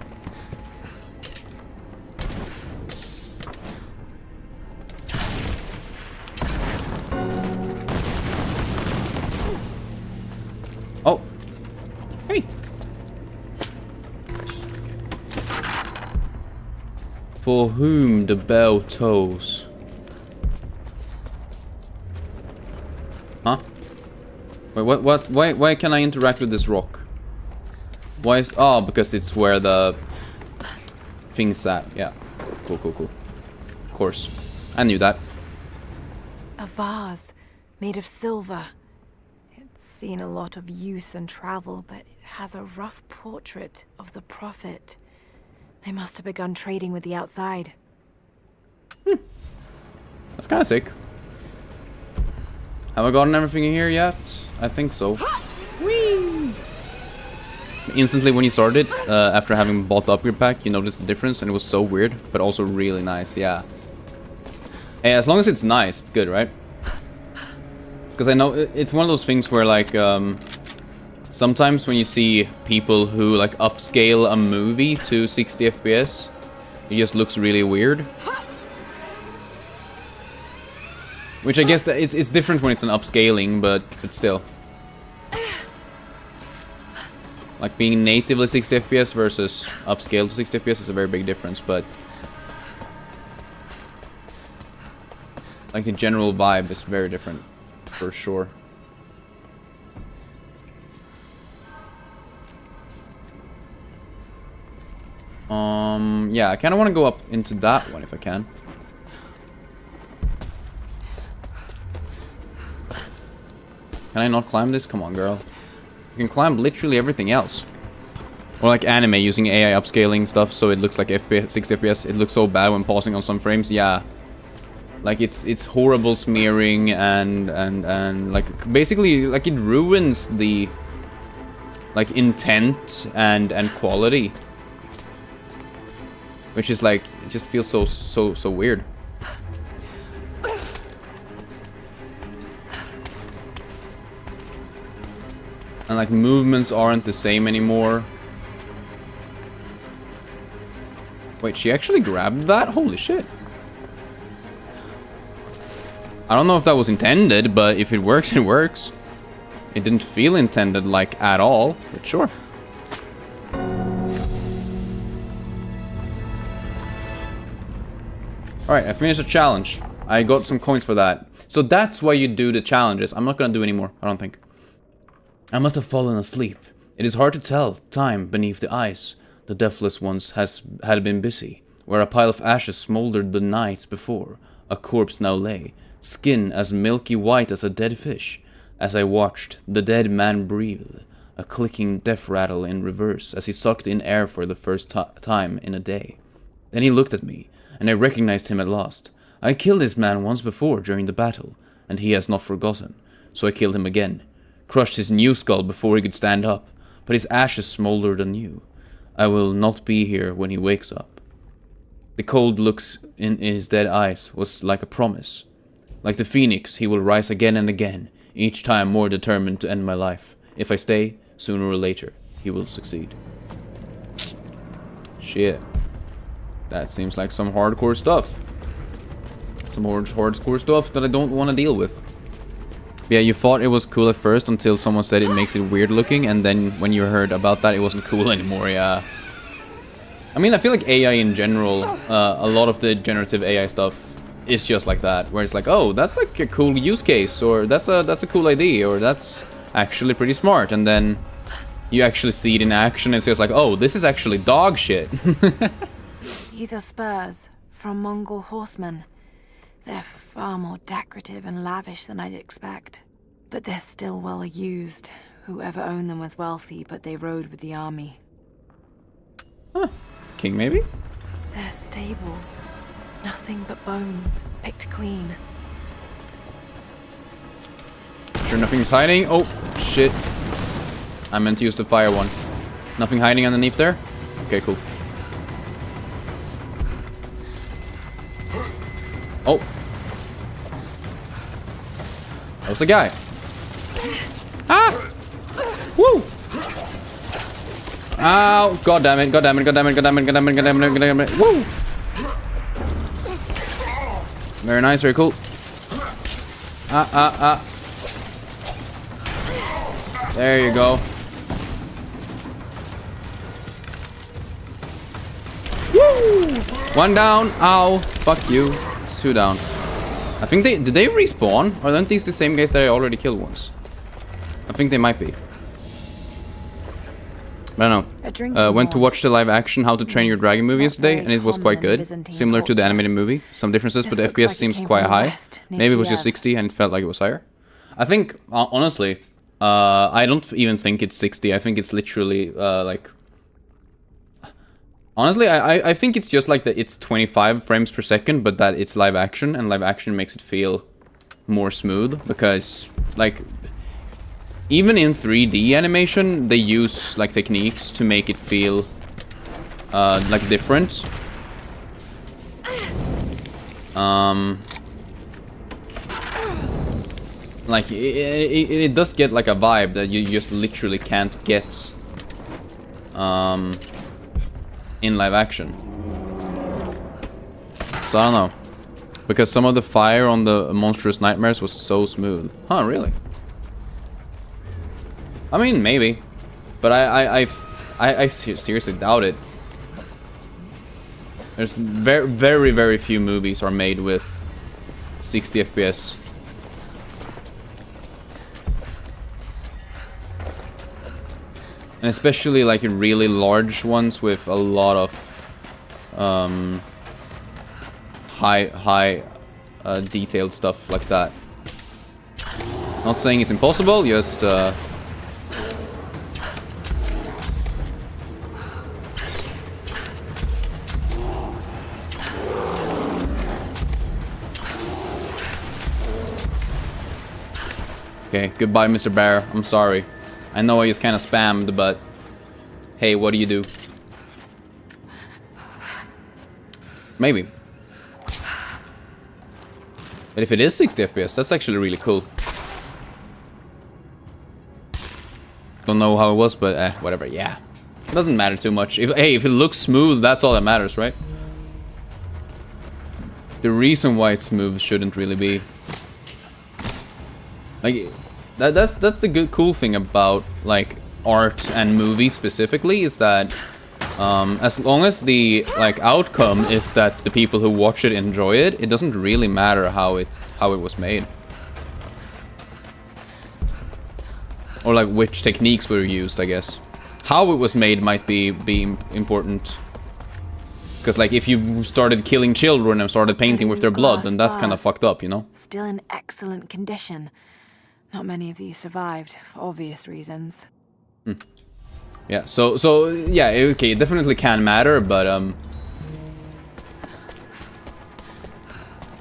A: Oh. Hey. For whom the bell tolls. Huh? Wait, what? Why can I interact with this rock? Why is... Oh, because it's where the thing's at. Yeah. Cool. Of course. I knew that.
E: A vase made of silver. It's seen a lot of use and travel, but it has a rough portrait of the Prophet. They must have begun trading with the outside.
A: That's kind of sick. Have I gotten everything in here yet? I think so. Whee! Instantly when you started, after having bought the upgrade pack, you noticed the difference, and it was so weird, but also really nice, yeah. Hey, as long as it's nice, it's good, right? Because I know it's one of those things where, like, sometimes when you see people who, like, upscale a movie to 60 FPS, it just looks really weird. Which I guess it's different when it's an upscaling, but still. Like, being natively 60 FPS versus upscaled to 60 FPS is a very big difference, but like, the general vibe is very different, for sure. Yeah, I kind of want to go up into that one if I can. Can I not climb this? Come on, girl. You can climb literally everything else. Or like anime, using AI upscaling stuff so it looks like 60 FPS. It looks so bad when pausing on some frames. Yeah. Like, it's horrible smearing and like, basically, like, it ruins the, like, intent and quality. Which is, like, it just feels so weird. And, like, movements aren't the same anymore. Wait, she actually grabbed that? Holy shit. I don't know if that was intended, but if it works, it works. It didn't feel intended, like, at all, but sure. Alright, I finished the challenge. I got some coins for that. So that's why you do the challenges. I'm not gonna do any more, I don't think. I must have fallen asleep. It is hard to tell time beneath the ice. The deathless ones had been busy. Where a pile of ashes smoldered the night before, a corpse now lay, skin as milky white as a dead fish. As I watched, the dead man breathed, a clicking death rattle in reverse as he sucked in air for the first time in a day. Then he looked at me, and I recognized him at last. I killed this man once before during the battle, and he has not forgotten, so I killed him again. Crushed his new skull before he could stand up, but his ashes smoldered anew. I will not be here when he wakes up. The cold looks in his dead eyes was like a promise. Like the phoenix, he will rise again and again, each time more determined to end my life. If I stay, sooner or later, he will succeed. Shit. That seems like some hardcore stuff. Some hardcore stuff that I don't want to deal with. Yeah, you thought it was cool at first until someone said it makes it weird looking, and then when you heard about that, it wasn't cool anymore, yeah. I mean, I feel like AI in general, a lot of the generative AI stuff is just like that, where it's like, oh, that's like a cool use case, or that's a cool idea, or that's actually pretty smart, and then you actually see it in action, and it's just like, oh, this is actually dog shit.
E: These are spurs from Mongol horsemen. They're far more decorative and lavish than I'd expect. But they're still well used. Whoever owned them was wealthy, but they rode with the army.
A: Huh. King, maybe?
E: They're stables. Nothing but bones, picked clean.
A: Sure nothing's hiding? Oh, shit. I meant to use the fire one. Nothing hiding underneath there? Okay, cool. Oh. That was the guy. Ah! Woo! Ow! God damn it, god damn it, god damn it, god damn it, god damn it, god damn it, god damn it. Woo! Very nice, very cool. There you go. Woo! One down. Ow. Fuck you. Two down. I think did they respawn? Or aren't these the same guys that I already killed once? I think they might be. I don't know. Went to watch the live action How to Train Your Dragon movie yesterday, and it was quite good. Similar to the animated movie. Some differences, but the FPS seems quite high. Maybe it was just 60 and it felt like it was higher. I think, honestly, I don't even think it's 60. I think it's literally, like... Honestly, I think it's just like that it's 25 frames per second, but that it's live action, and live action makes it feel more smooth, because, like... Even in 3D animation, they use, like, techniques to make it feel, like, different. Like, it does get, like, a vibe that you just literally can't get, in live action. So, I don't know. Because some of the fire on the Monstrous Nightmares was so smooth. Huh, really? I mean, maybe, but I seriously doubt it. There's very few movies are made with 60 FPS. And especially like really large ones with a lot of high detailed stuff like that. Not saying it's impossible, just okay, goodbye, Mr. Bear. I'm sorry. I know I just kind of spammed, but hey, what do you do? Maybe. But if it is 60 FPS, that's actually really cool. Don't know how it was, but whatever, yeah. It doesn't matter too much. Hey, if it looks smooth, that's all that matters, right? The reason why it's smooth shouldn't really be Like, that's the cool thing about like art and movies specifically, is that as long as the like outcome is that the people who watch it enjoy it, it doesn't really matter how it was made. Or like which techniques were used, I guess. How it was made might be important. Because like if you started killing children and started painting with their blood, then that's kind of fucked up, you know?
E: Still in excellent condition. Not many of these survived, for obvious reasons.
A: Yeah, so yeah, okay, it definitely can matter, but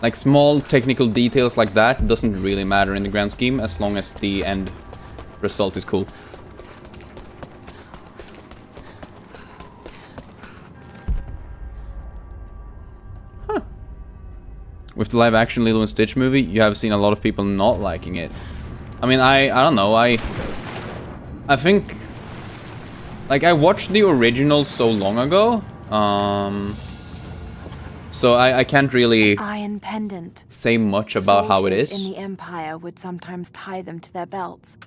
A: like small technical details like that doesn't really matter in the grand scheme, as long as the end result is cool. Huh. With the live action Lilo and Stitch movie, you have seen a lot of people not liking it. I mean, I don't know, I think, like, I watched the original so long ago, so I can't really
E: Iron pendant.
A: say much about how it
E: Soldiers
A: is.
E: in the Empire would sometimes tie them to their belts.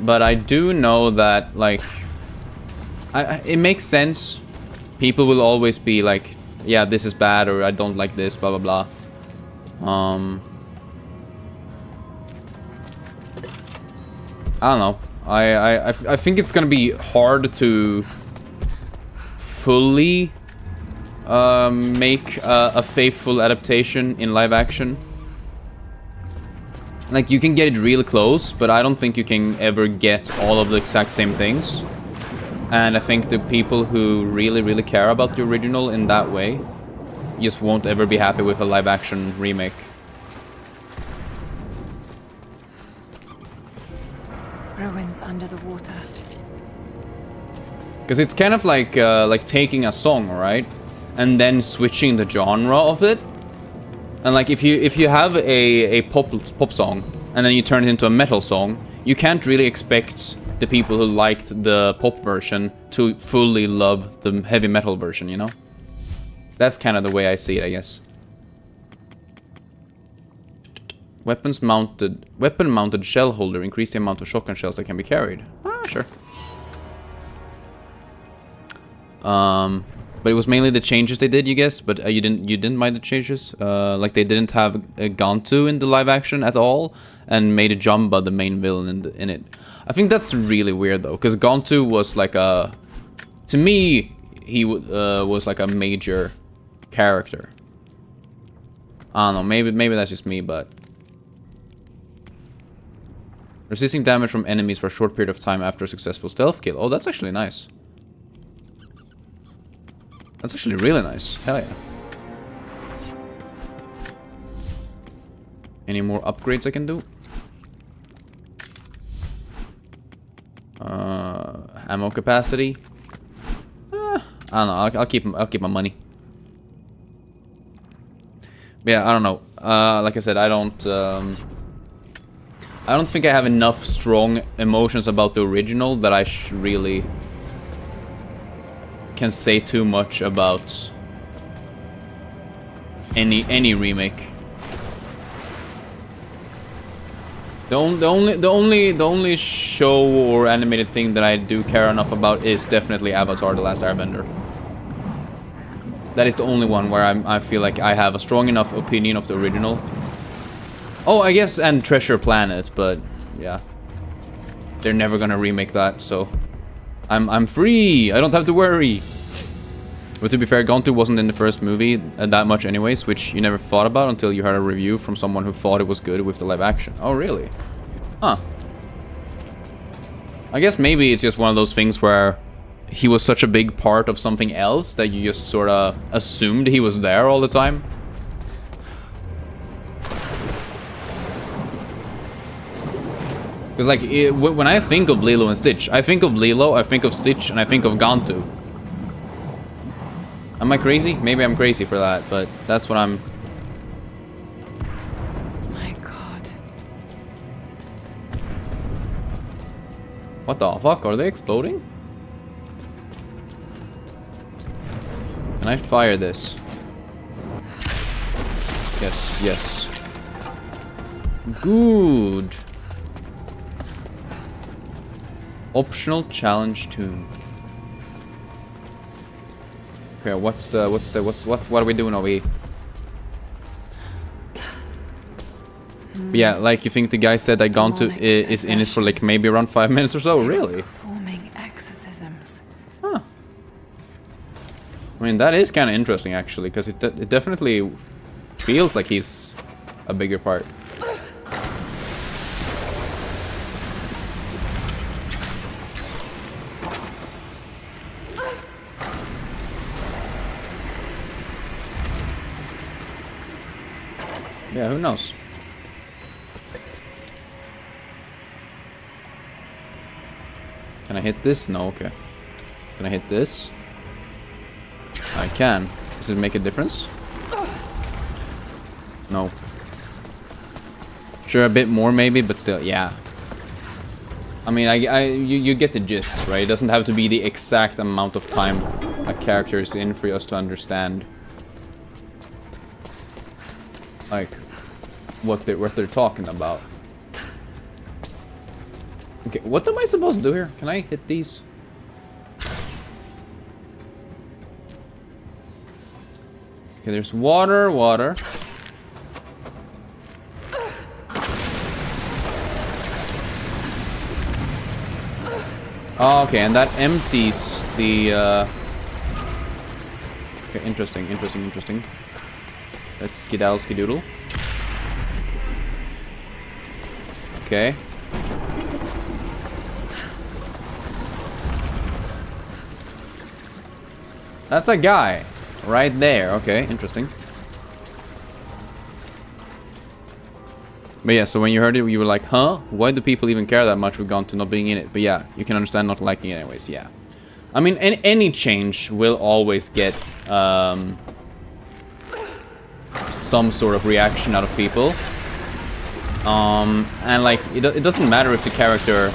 A: But I do know that, like, it makes sense. People will always be like, yeah, this is bad, or I don't like this, blah, blah, blah. I don't know. I think it's gonna be hard to fully make a faithful adaptation in live action. Like, you can get it real close, but I don't think you can ever get all of the exact same things. And I think the people who really, really care about the original in that way just won't ever be happy with a live action remake.
E: Ruins under the water.
A: Because it's kind of like taking a song, right? And then switching the genre of it. And like if you have a pop song and then you turn it into a metal song, you can't really expect the people who liked the pop version to fully love the heavy metal version, you know? That's kind of the way I see it, I guess. Weapon mounted shell holder, increase the amount of shotgun shells that can be carried. Ah, sure. But it was mainly the changes they did, you guess. But you didn't mind the changes. Like they didn't have Gantu in the live action at all, and made a Jumba the main villain in it. I think that's really weird though, because Gantu was like a, to me, he was like a major character. I don't know. Maybe that's just me, but. Resisting damage from enemies for a short period of time after a successful stealth kill. Oh, that's actually nice. That's actually really nice. Hell yeah. Any more upgrades I can do? Ammo capacity. I don't know. I'll keep my money. But yeah, I don't know. Like I said, I don't think I have enough strong emotions about the original that I really can say too much about any remake. The only show or animated thing that I do care enough about is definitely Avatar: The Last Airbender. That is the only one where I feel like I have a strong enough opinion of the original. Oh, I guess, and Treasure Planet, but yeah, they're never gonna remake that, so I'm free. I don't have to worry. But to be fair, Gantu wasn't in the first movie that much anyways, which you never thought about until you heard a review from someone who thought it was good with the live action. Oh, really? Huh. I guess maybe it's just one of those things where he was such a big part of something else that you just sort of assumed he was there all the time. Because, like, when I think of Lilo and Stitch, I think of Lilo, I think of Stitch, and I think of Gantu. Am I crazy? Maybe I'm crazy for that, but that's what I'm...
E: My God.
A: What the fuck? Are they exploding? Can I fire this? Yes, yes. Good. Optional challenge tomb. Okay, what are we doing over here? Yeah, like you think the guy said that gone to is in it for like maybe around 5 minutes or so? Really?
E: Performing exorcisms.
A: Huh. I mean, that is kind of interesting actually, because it definitely feels like he's a bigger part. Yeah, who knows? Can I hit this? No, okay. Can I hit this? I can. Does it make a difference? No. Sure, a bit more maybe, but still, yeah. I mean, you get the gist, right? It doesn't have to be the exact amount of time a character is in for us to understand, like, what they're talking about. Okay, what am I supposed to do here? Can I hit these? Okay, there's water. Oh, okay, and that empties the, Okay, interesting. Let's skedaddle. Okay. That's a guy. Right there. Okay, interesting. But yeah, so when you heard it, you were like, huh? Why do people even care that much with Gone to not being in it? But yeah, you can understand not liking it anyways, yeah. I mean, any change will always get some sort of reaction out of people. And like, it doesn't matter if the character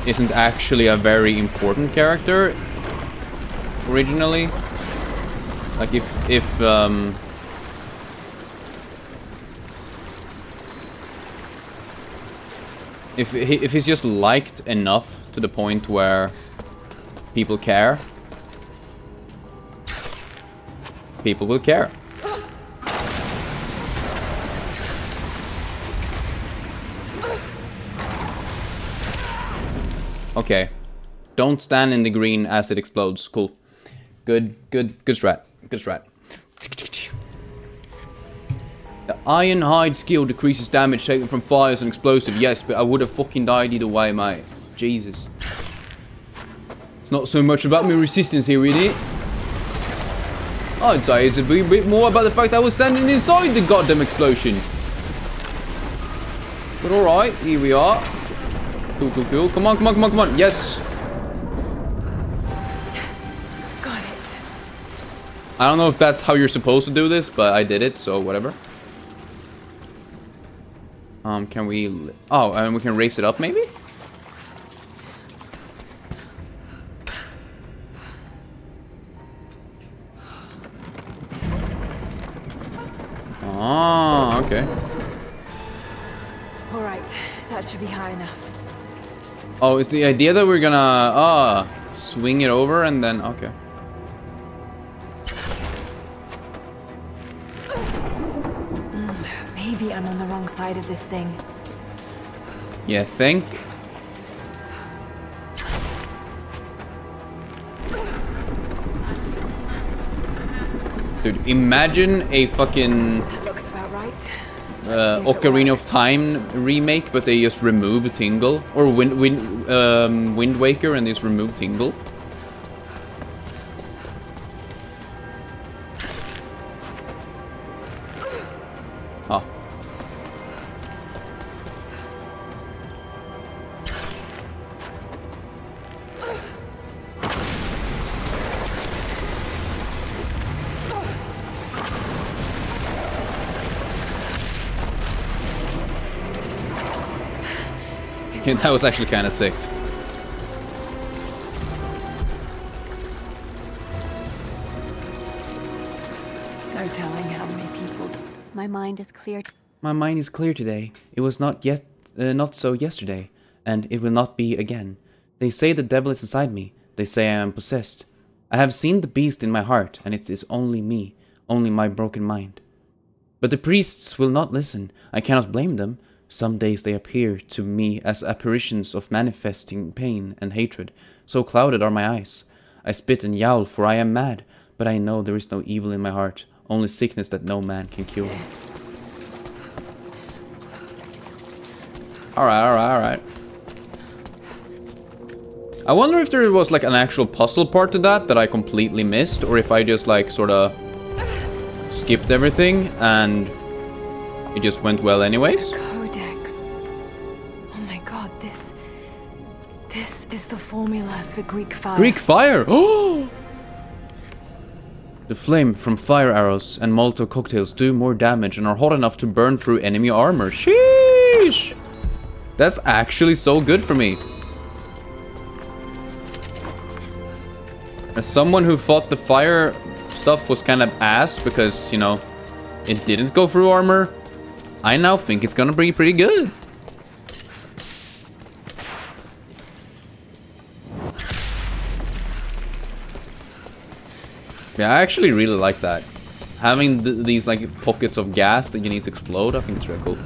A: isn't actually a very important character originally. Like if he's just liked enough to the point where people care, people will care. Okay. Don't stand in the green as it explodes. Cool. Good strat. The iron hide skill decreases damage taken from fires and explosive. Yes, but I would have fucking died either way, mate. Jesus. It's not so much about my resistance here, really. I'd say it's a bit more about the fact I was standing inside the goddamn explosion. But alright, here we are. Cool. Come on. Yes.
E: Got it.
A: I don't know if that's how you're supposed to do this, but I did it, so whatever. Can we... Oh, and we can raise it up, maybe? Oh, okay.
E: Alright, that should be high enough.
A: Oh, is the idea that we're gonna... swing it over and then... Okay.
E: Maybe I'm on the wrong side of this thing.
A: You think? Dude, imagine a fucking...
E: That looks about right.
A: Ocarina of Time remake, but they just remove Tingle. Or Wind Waker and they just remove Tingle. Oh. Yeah, that was actually kind of sick.
E: No telling how many people...
K: My mind is clear.
F: My mind is clear today. It was not so yesterday, and it will not be again. They say the devil is inside me. They say I am possessed. I have seen the beast in my heart, and it is only me, only my broken mind. But the priests will not listen. I cannot blame them. Some days they appear to me as apparitions of manifesting pain and hatred. So clouded are my eyes. I spit and yowl, for I am mad, but I know there is no evil in my heart, only sickness that no man can cure. Alright. I wonder if there was like an actual puzzle part to that I completely missed, or if I just like sorta skipped everything and it just went well anyways.
E: Codex. Oh my god, this is the formula for Greek fire.
F: Greek fire! Oh! The flame from fire arrows and Molotov cocktails do more damage and are hot enough to burn through enemy armor. Sheesh! That's actually so good for me. As someone who thought the fire stuff was kind of ass because, you know, it didn't go through armor, I now think it's gonna be pretty good. Yeah, I actually really like that. Having these like pockets of gas that you need to explode, I think it's really cool.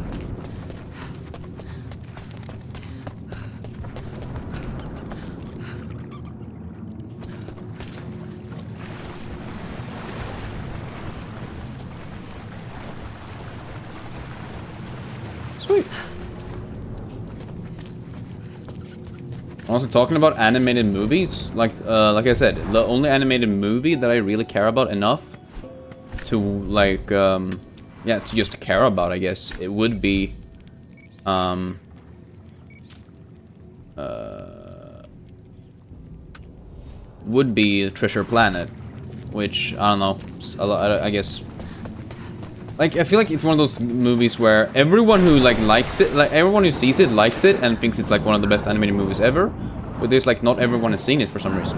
F: Sweet. Also, talking about animated movies, like I said, the only animated movie that I really care about enough to like, yeah, to just care about, I guess, it would be, Treasure Planet, which I don't know, I guess. Like, I feel like it's one of those movies where everyone who, like, likes it, like, everyone who sees it likes it and thinks it's, like, one of the best animated movies ever. But there's, like, not everyone has seen it for some reason.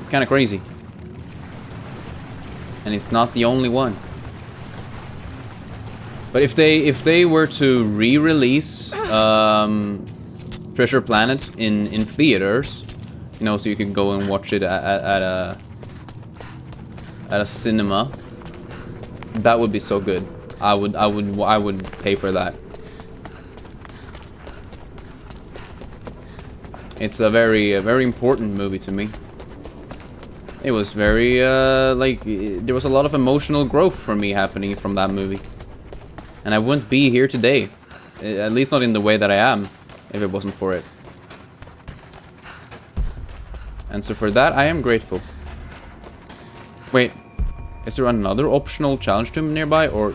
F: It's kind of crazy. And it's not the only one. But if they were to re-release Treasure Planet in theaters, you know, so you could go and watch it at a cinema, that would be so good. I would pay for that. It's a very important movie to me. It was very like there was a lot of emotional growth for me happening from that movie, and I wouldn't be here today, at least not in the way that I am, if it wasn't for it. And so for that, I am grateful. Wait, is there another optional challenge tomb nearby, or...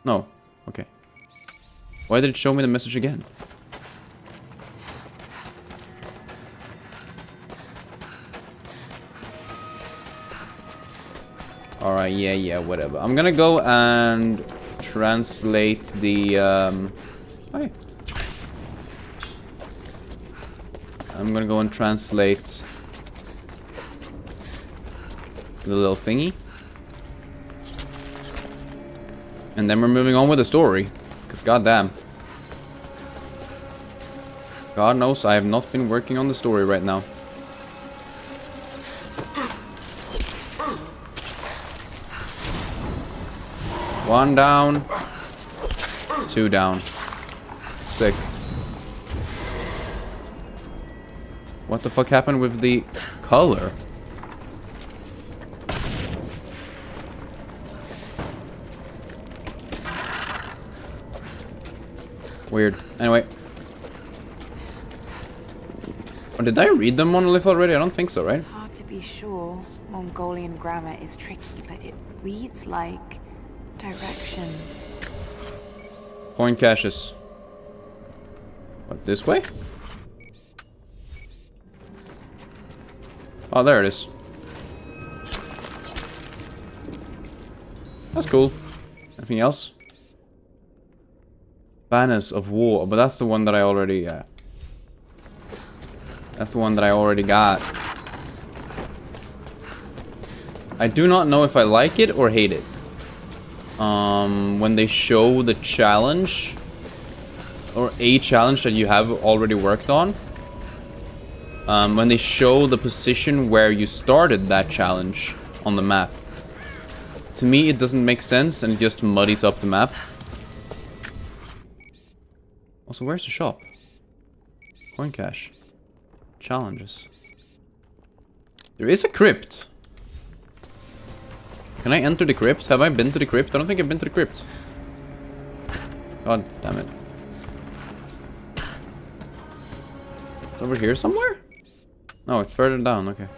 F: No, okay. Why did it show me the message again? Alright, yeah, whatever. I'm gonna go and translate the, Hi. I'm gonna go and translate the little thingy. And then we're moving on with the story. Because goddamn. God knows I have not been working on the story right now. One down. Two down. Sick. What the fuck happened with the color? Weird. Anyway. Oh, did I read the monolith already? I don't think so, right?
E: Hard to be sure. Mongolian grammar is tricky, but it reads like directions.
F: Coin caches. What, this way? Oh, there it is. That's cool. Anything else? Banners of War, but that's the one that I already, that's the one that I already got.
A: I do not know if I like it or hate it. When they show the challenge, or a challenge that you have already worked on, when they show the position where you started that challenge on the map, to me it doesn't make sense and it just muddies up the map. Also, where's the shop? Coin cache. Challenges. There is a crypt. Can I enter the crypt? Have I been to the crypt? I don't think I've been to the crypt. God damn it. It's over here somewhere? No, it's further down, okay.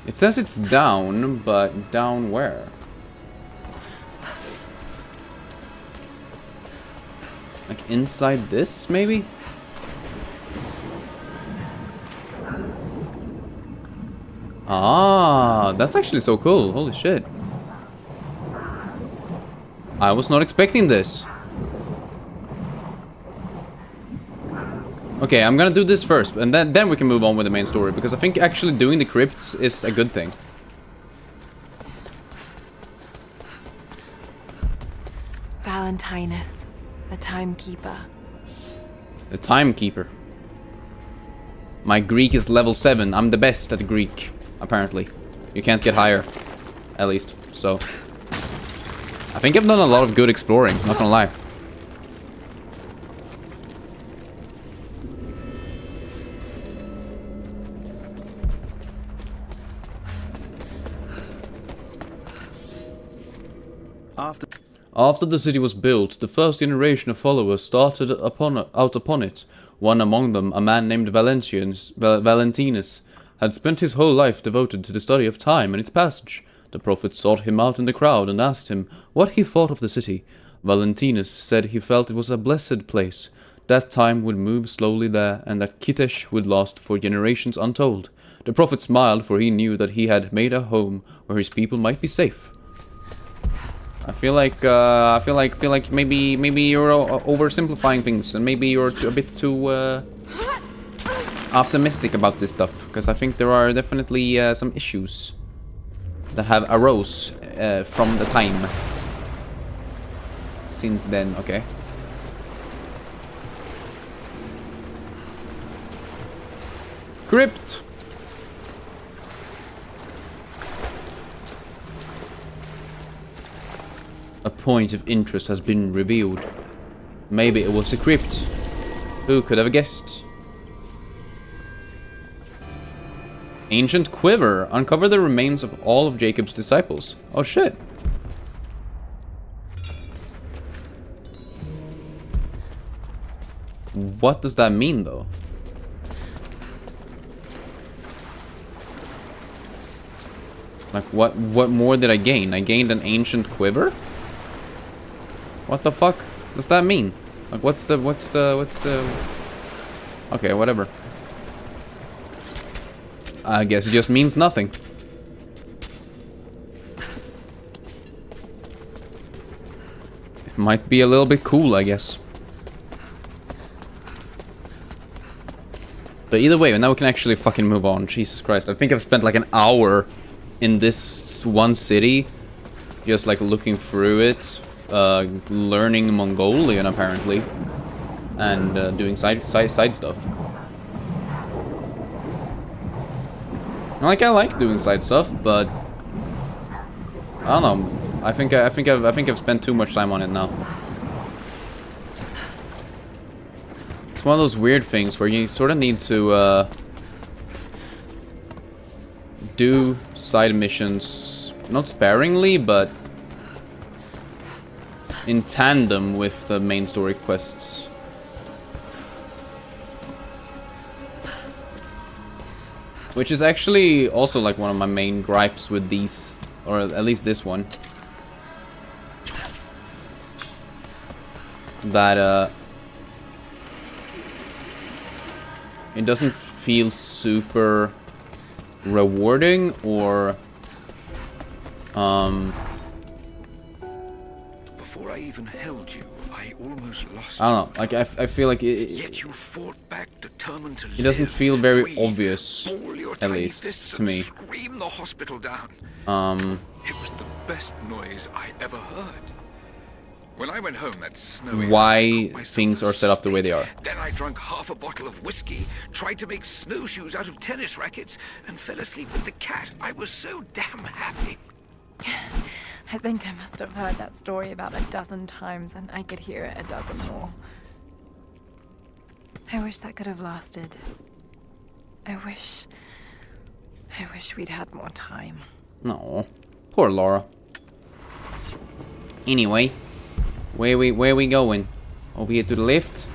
A: It says it's down, but down where? Like inside this, maybe? Ah, that's actually so cool. Holy shit. I was not expecting this. Okay, I'm gonna do this first, and then we can move on with the main story, because I think actually doing the crypts is a good thing.
E: Valentinus, the timekeeper.
A: The timekeeper. My Greek is level 7. I'm the best at Greek, apparently. You can't get higher, at least. So, I think I've done a lot of good exploring, not gonna lie. After the city was built, the first generation of followers started out upon it. One among them, a man named Valentinus, had spent his whole life devoted to the study of time and its passage. The prophet sought him out in the crowd and asked him what he thought of the city. Valentinus said he felt it was a blessed place, that time would move slowly there, and that Kitesh would last for generations untold. The prophet smiled, for he knew that he had made a home where his people might be safe. I feel like maybe you're oversimplifying things, and maybe you're a bit too optimistic about this stuff, because I think there are definitely some issues that have arose from the time since then. Okay. Crypt. A point of interest has been revealed. Maybe it was a crypt. Who could have guessed? Ancient quiver. Uncover the remains of all of Jacob's disciples. Oh shit. What does that mean though? Like what more did I gain? I gained an ancient quiver? What the fuck does that mean? Like what's the okay, whatever. I guess it just means nothing. It might be a little bit cool, I guess. But either way, now we can actually fucking move on. Jesus Christ. I think I've spent like an hour in this one city, just like looking through it, learning Mongolian apparently, and doing side stuff. Like I like doing side stuff, but I don't know. I think I've spent too much time on it now. It's one of those weird things where you sort of need to do side missions, not sparingly, but in tandem with the main story quests. Which is actually also like one of my main gripes with these, or at least this one. That it doesn't feel super rewarding or
H: Before I even held you, I I almost lost
A: I don't know. Like, I feel like
H: Yet you fought back, determined to
A: it doesn't
H: live,
A: feel very
H: breathe,
A: obvious,
H: ball your
A: at
H: tiny
A: least
H: fists
A: to
H: and
A: me.
H: Scream the hospital down. It was the best noise I ever heard. When I went home that snowy
A: Why
H: night, I caught myself
A: things
H: a
A: are set up the way they are.
H: Then I drank half a bottle of whiskey, tried to make snowshoes out of tennis rackets, and fell asleep with the cat. I was so damn happy.
E: I think I must have heard that story about a dozen times, and I could hear it a dozen more. I wish that could have lasted. I wish we'd had more time.
A: No. Poor Lara. Anyway. Where we going? Over here to the left?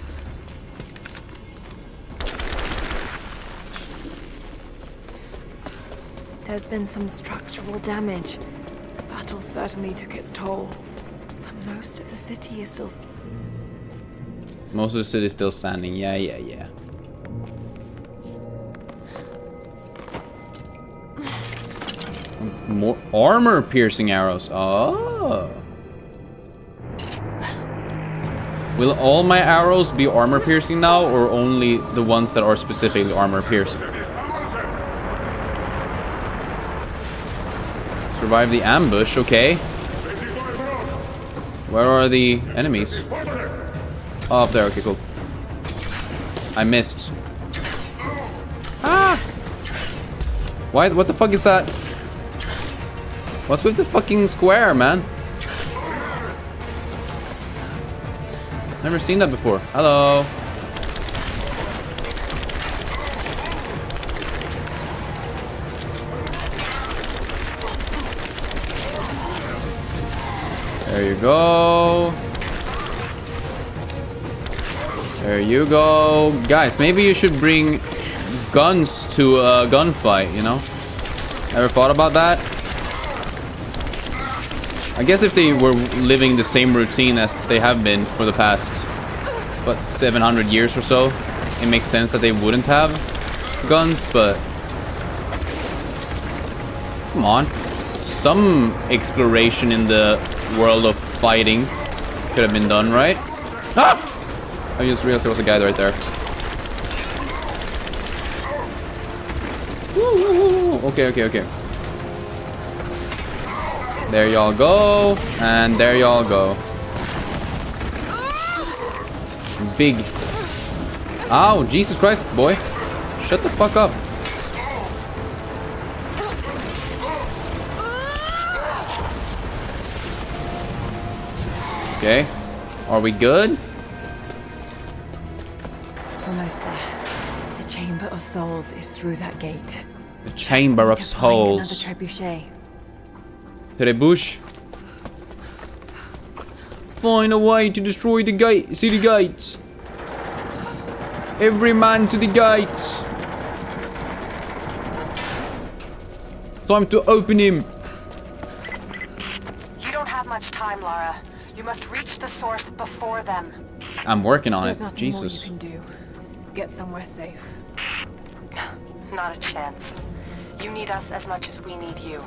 E: There's been some structural damage. The battle certainly took its toll. But most of the city is still...
A: Most of the city is still standing. Yeah. More armor-piercing arrows. Oh. Will all my arrows be armor-piercing now, or only the ones that are specifically armor-piercing? Survive the ambush, okay. Where are the enemies? Oh, up there, okay, cool. I missed. Ah! Why? What the fuck is that? What's with the fucking square, man? Never seen that before. Hello. There you go. There you go. Guys, maybe you should bring guns to a gunfight, you know? Ever thought about that? I guess if they were living the same routine as they have been for the past, what, 700 years or so, it makes sense that they wouldn't have guns, but... Come on. Some exploration in the world of fighting could have been done, right? Ah! I just realized there was a guy right there. Woo! Okay. There y'all go, and there y'all go. Big. Ow, Jesus Christ, boy. Shut the fuck up. Okay. Are we good?
E: Almost there. The Chamber of Souls is through that gate.
A: The Chamber of Souls.
E: Another trebuchet.
A: Trebush. Find a way to destroy the gate, city gates. Every man to the gates. Time to open him.
L: You don't have much time, Lara. You must reach the source before them.
A: I'm working on
E: There's
A: it.
E: nothing
A: Jesus.
E: more you can do. Get somewhere safe.
L: Not a chance. You need us as much as we need you.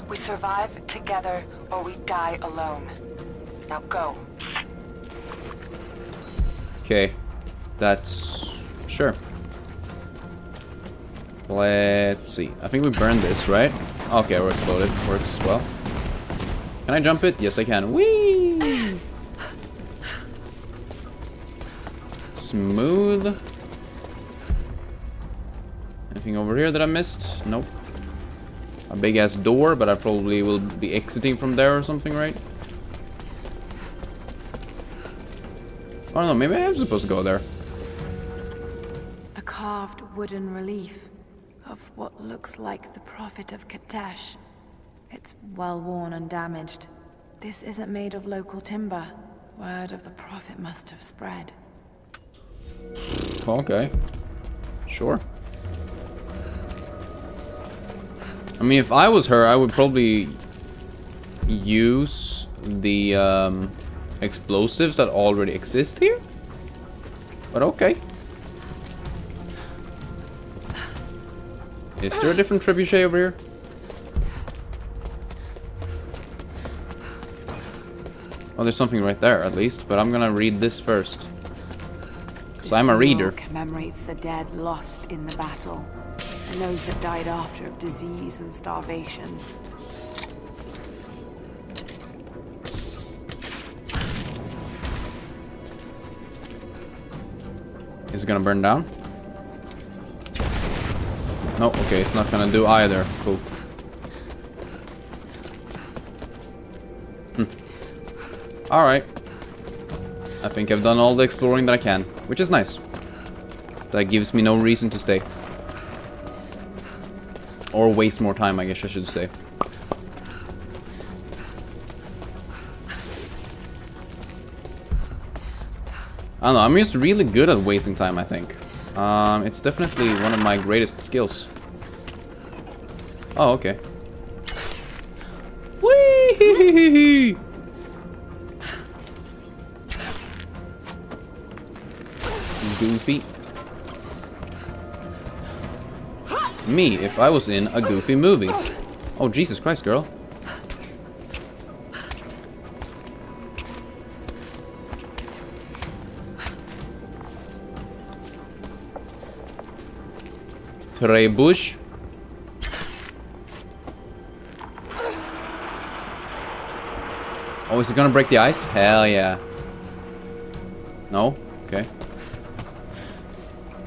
L: We survive together or we die alone. Now go.
A: Okay. That's... Sure. Let's see. I think we burned this, right? Okay, we're exploded. Works as well. Can I jump it? Yes, I can. Whee! Smooth. Anything over here that I missed? Nope. A big ass door, but I probably will be exiting from there or something, right? I don't know, maybe I am supposed to go there.
E: A carved wooden relief of what looks like the Prophet of Katash. It's well worn and damaged. This isn't made of local timber. Word of the Prophet must have spread.
A: Okay. Sure. I mean, if I was her, I would probably use the explosives that already exist here. But okay. Is there a different trebuchet over here? Oh, there's something right there, at least. But I'm gonna read this first. Because I'm a reader.
E: Commemorates the dead lost in the battle, and those that died after of disease and starvation.
A: Is it gonna burn down? No, okay, it's not gonna do either. Cool. Alright. I think I've done all the exploring that I can, which is nice. That gives me no reason to stay. Or waste more time, I guess I should say. I don't know, I'm just really good at wasting time, I think. It's definitely one of my greatest skills. Oh, okay. Whee! Goofy. Me, if I was in a Goofy movie. Oh, Jesus Christ, girl. Trebush. Oh, is it gonna break the ice? Hell yeah. No? Okay.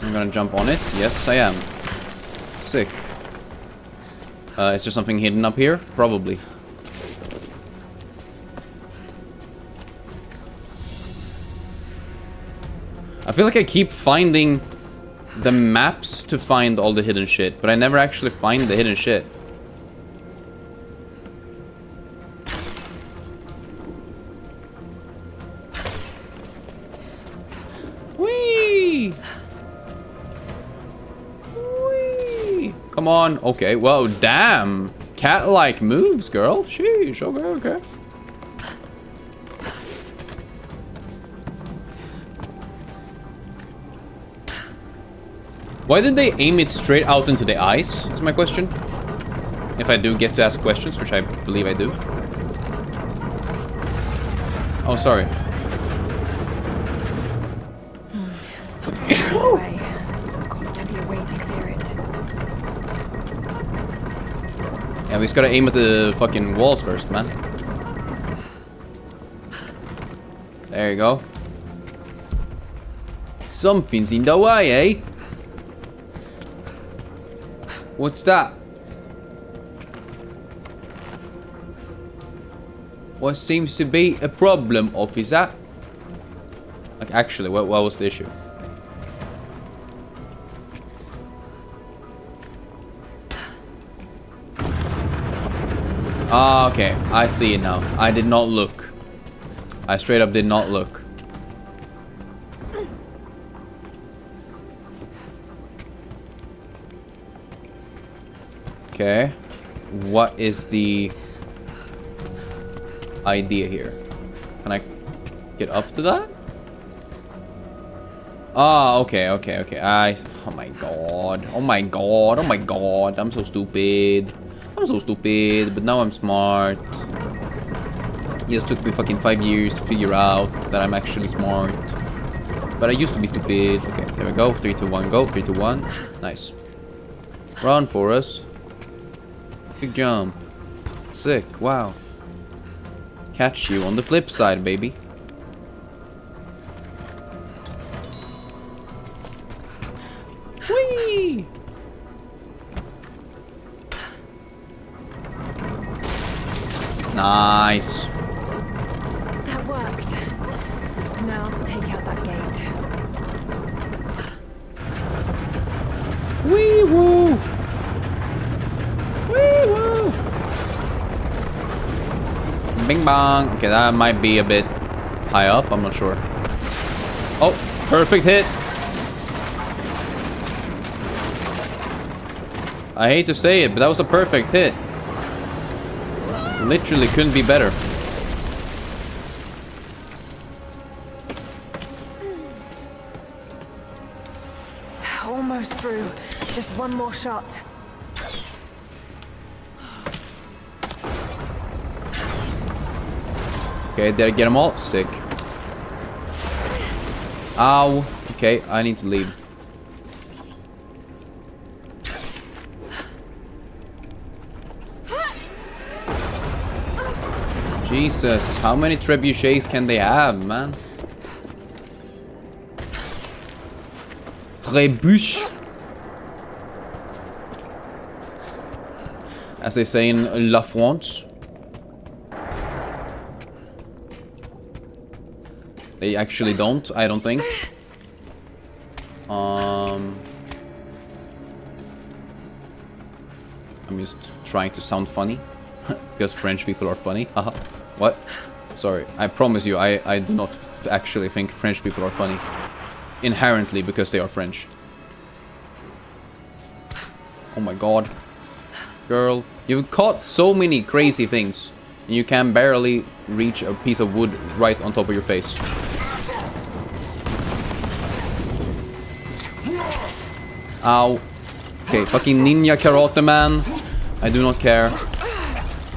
A: I'm gonna jump on it. Yes, I am. Sick. Is there something hidden up here? Probably. I feel like I keep finding the maps to find all the hidden shit, but I never actually find the hidden shit. Whee! Whee! Come on. Okay, well, damn. Cat-like moves, girl. Sheesh, okay, okay. Why did they aim it straight out into the ice, is my question. If I do get to ask questions, which I believe I do. Oh, sorry.
E: Got to be a way to clear it.
A: Yeah, we just gotta aim at the fucking walls first, man. There you go. Something's in the way, eh? What's that? What seems to be a problem, officer? Like, actually, what was the issue? Ah, okay. I see it now. I did not look. I straight up did not look. Okay. What is the idea here? Can I get up to that? Ah, okay, okay, okay. Oh my god. Oh my god. Oh my god. I'm so stupid. I'm so stupid, but now I'm smart. It just took me fucking 5 years to figure out that I'm actually smart. But I used to be stupid. Okay, there we go. 3, 2, 1, go. 3, 2, 1. Nice. Run for us. Big jump. Sick. Wow. Catch you on the flip side, baby. Whee! Nice.
E: That worked. Now to take out that gate.
A: Wee woo! Wee woo! Bing bong. Okay, that might be a bit high up. I'm not sure. Oh, perfect hit. I hate to say it, but that was a perfect hit. Literally couldn't be better.
E: Almost through. Just one more shot.
A: Okay, did I get them all? Sick. Ow. Okay, I need to leave. Jesus, how many trebuchets can they have, man? Trebuch. As they say in La France. They actually don't, I don't think. I'm just trying to sound funny. Because French people are funny. Haha. What? Sorry, I promise you, I do not actually think French people are funny. Inherently, because they are French. Oh my god. Girl, you've caught so many crazy things. And you can barely reach a piece of wood right on top of your face. Ow. Okay, fucking ninja karate man. I do not care.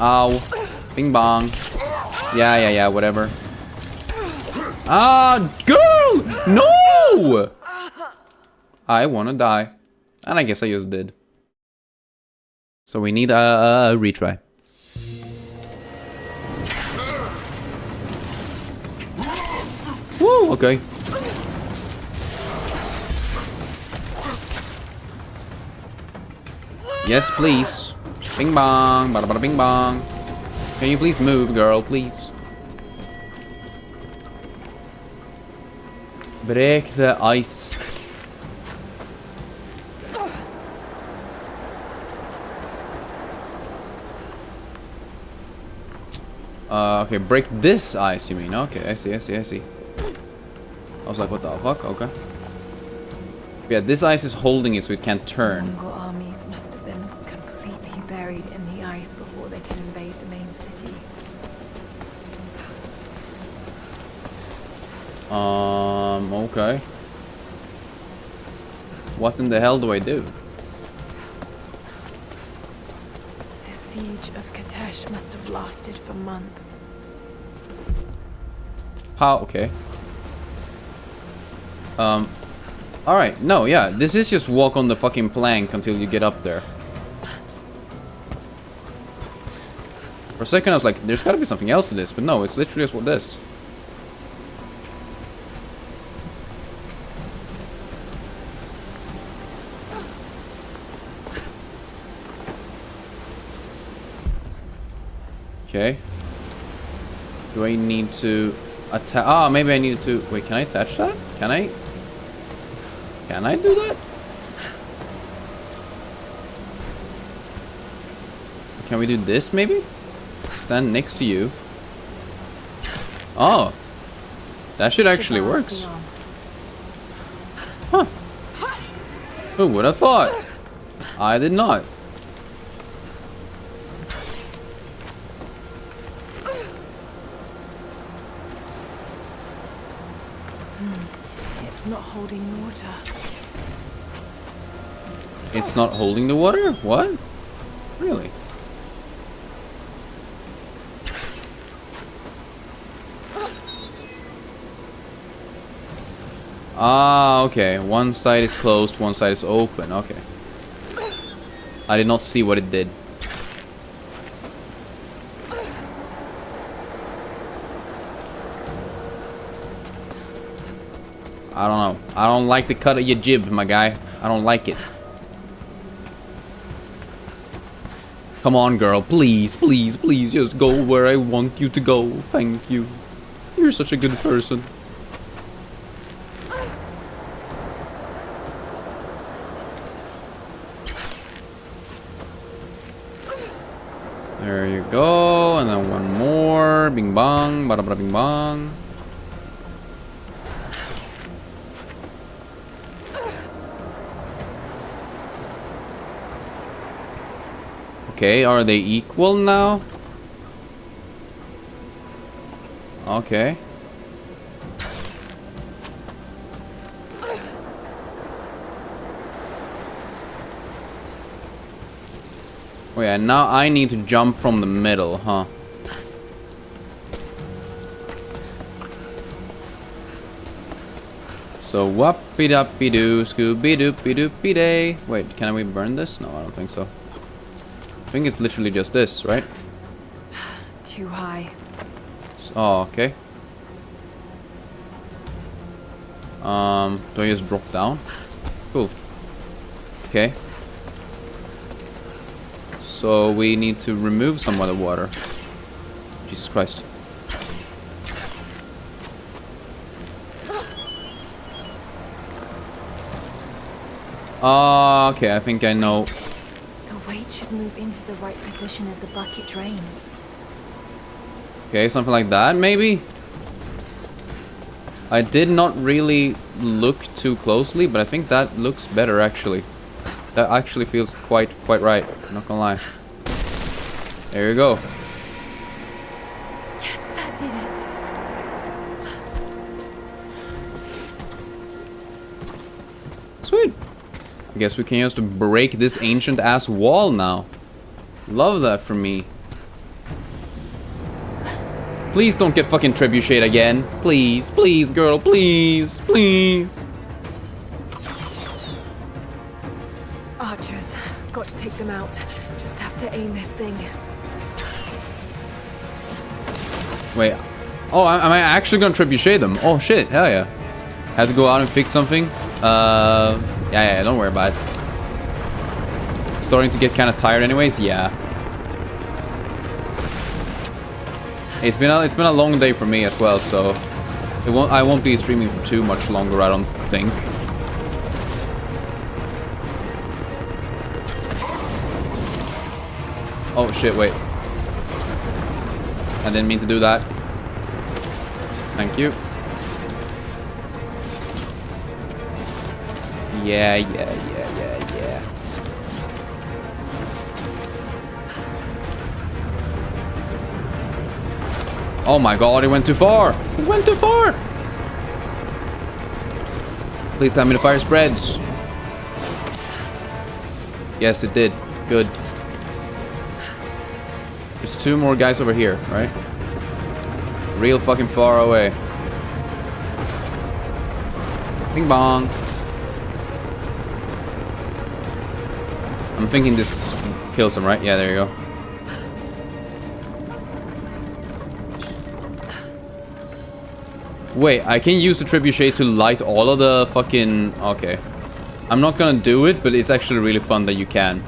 A: Ow. Bing bong. Yeah, whatever. Ah, girl! No! I wanna die. And I guess I just did. So we need a retry. Woo, okay. Yes, please. Bing bong, bada bada bing bong. Can you please move, girl, please? Break the ice. Okay, break this ice, you mean? Okay, I see. I was like, what the fuck? Okay. Yeah, this ice is holding it so it can't turn.
E: Mongol armies must have been completely buried in the ice before they can invade the main city.
A: Okay. What in the hell do I do?
E: The siege of Kitesh must have lasted for months.
A: How? Okay. Alright, no, yeah, this is just walk on the fucking plank until you get up there. For a second I was like, there's gotta be something else to this, but no, it's literally just what this. Okay. Do I need to attach? Ah, maybe I needed to. Wait, can I attach that? Can I? Can I do that? Can we do this maybe? Stand next to you. Oh. That shit actually works. Huh. Who would have thought? I did not.
E: It's not holding water.
A: It's not holding the water? What? Really? Ah, okay. One side is closed, one side is open. Okay. I did not see what it did. I don't know. I don't like the cut of your jib, my guy. I don't like it. Come on, girl. Please, please, please just go where I want you to go. Thank you. You're such a good person. There you go. And then one more. Bing bong. Bada bada bing bong. Okay, are they equal now? Okay. Oh yeah, now I need to jump from the middle, huh? So whoopie doopie doo, scooby doopie doopie day. Wait, can we burn this? No, I don't think so. I think it's literally just this, right?
E: Too high.
A: Oh, okay. Do I just drop down? Cool. Okay. So we need to remove some of the water. Jesus Christ. Okay, I think I know.
K: The weight should move into the right position as the bucket drains.
A: Okay, something like that, maybe? I did not really look too closely, but I think that looks better, actually. That actually feels quite right, not gonna lie. There you go.
K: Yes, that did it.
A: Sweet. I guess we can just break this ancient-ass wall now. Love that for me. Please don't get fucking trebuchet again. Please, please, girl, please, please.
E: Archers. Got to take them out. Just have to aim this thing.
A: Wait. Oh, am I actually gonna trebuchet them? Oh shit, hell yeah. Had to go out and fix something. Yeah, don't worry about it. Starting to get kind of tired anyways, yeah. It's been a long day for me as well, so I won't be streaming for too much longer, I don't think. Oh shit, wait. I didn't mean to do that. Thank you. Yeah. Oh my god, it went too far! It went too far! Please tell me the fire spreads. Yes, it did. Good. There's 2 more guys over here, right? Real fucking far away. Bing bong. I'm thinking this kills him, right? Yeah, there you go. Wait, I can use the trebuchet to light all of the fucking... Okay. I'm not gonna do it, but it's actually really fun that you can.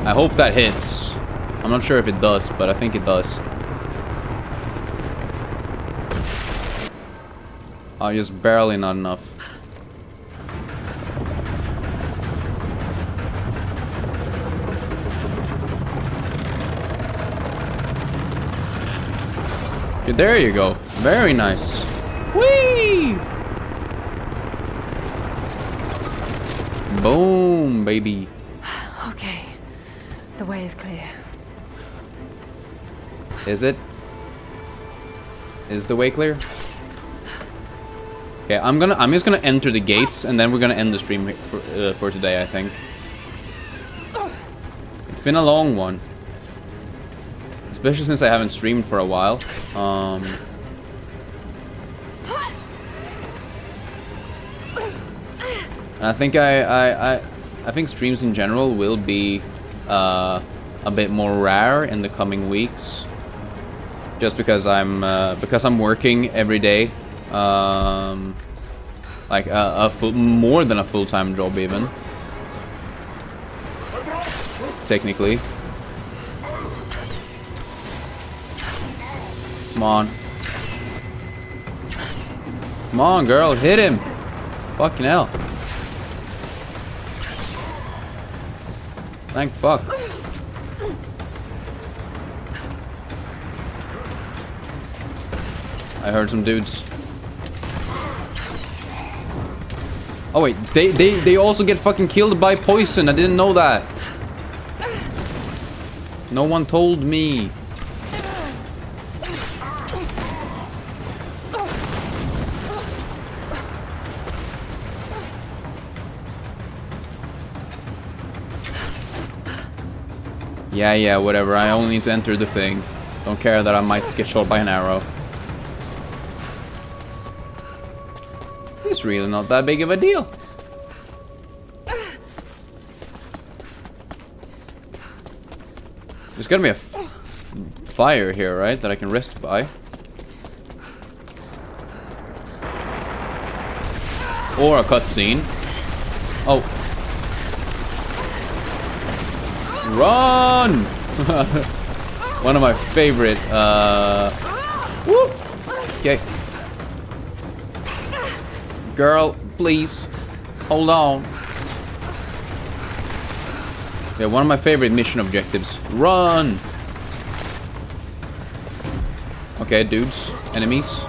A: I hope that hits. I'm not sure if it does, but I think it does. Oh, just barely not enough. Okay, there you go. Very nice. Whee! Boom, baby.
E: Okay. The way is clear.
A: Is it? Is the way clear? Okay, I'm just gonna enter the gates and then we're gonna end the stream for today, I think. It's been a long one, especially since I haven't streamed for a while. And I think I think streams in general will be a bit more rare in the coming weeks, just because I'm working every day. Like more than a full-time job even, technically. Come on, girl, hit him! Fucking hell! Thank fuck. I heard some dudes. Oh wait, they also get fucking killed by poison. I didn't know that. No one told me. Yeah, whatever. I only need to enter the thing. Don't care that I might get shot by an arrow. It's really not that big of a deal. There's gotta be a fire here, right? That I can rest by. Or a cutscene. Oh. Run! One of my favorite, whoop! Okay. Girl, please. Hold on. Yeah, one of my favorite mission objectives. Run! Okay, dudes. Enemies.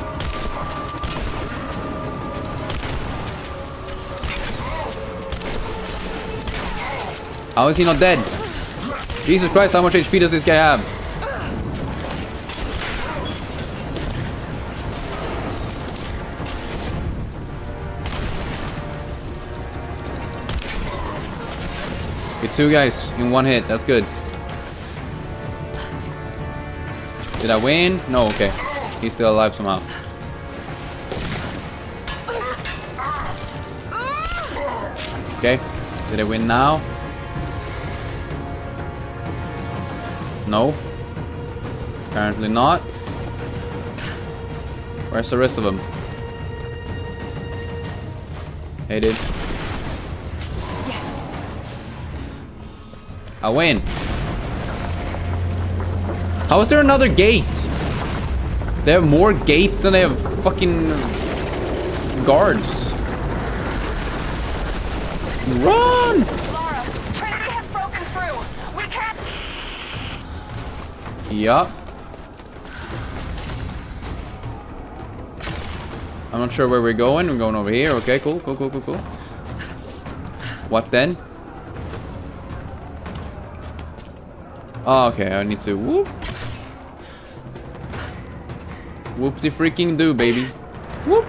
A: How is he not dead? Jesus Christ, how much HP does this guy have? Get 2 guys in 1 hit, that's good. Did I win? No, okay. He's still alive somehow. Okay, did I win now? No. Apparently not. Where's the rest of them? Hey, dude.
E: Yes.
A: I win. How is there another gate? They have more gates than they have fucking guards. Run!
L: Lara, Trinity has broken through. We can't.
A: Yup. I'm not sure where we're going. We're going over here. Okay, cool. What then? Oh, okay, I need to whoop. Whoop the freaking do, baby. Whoop.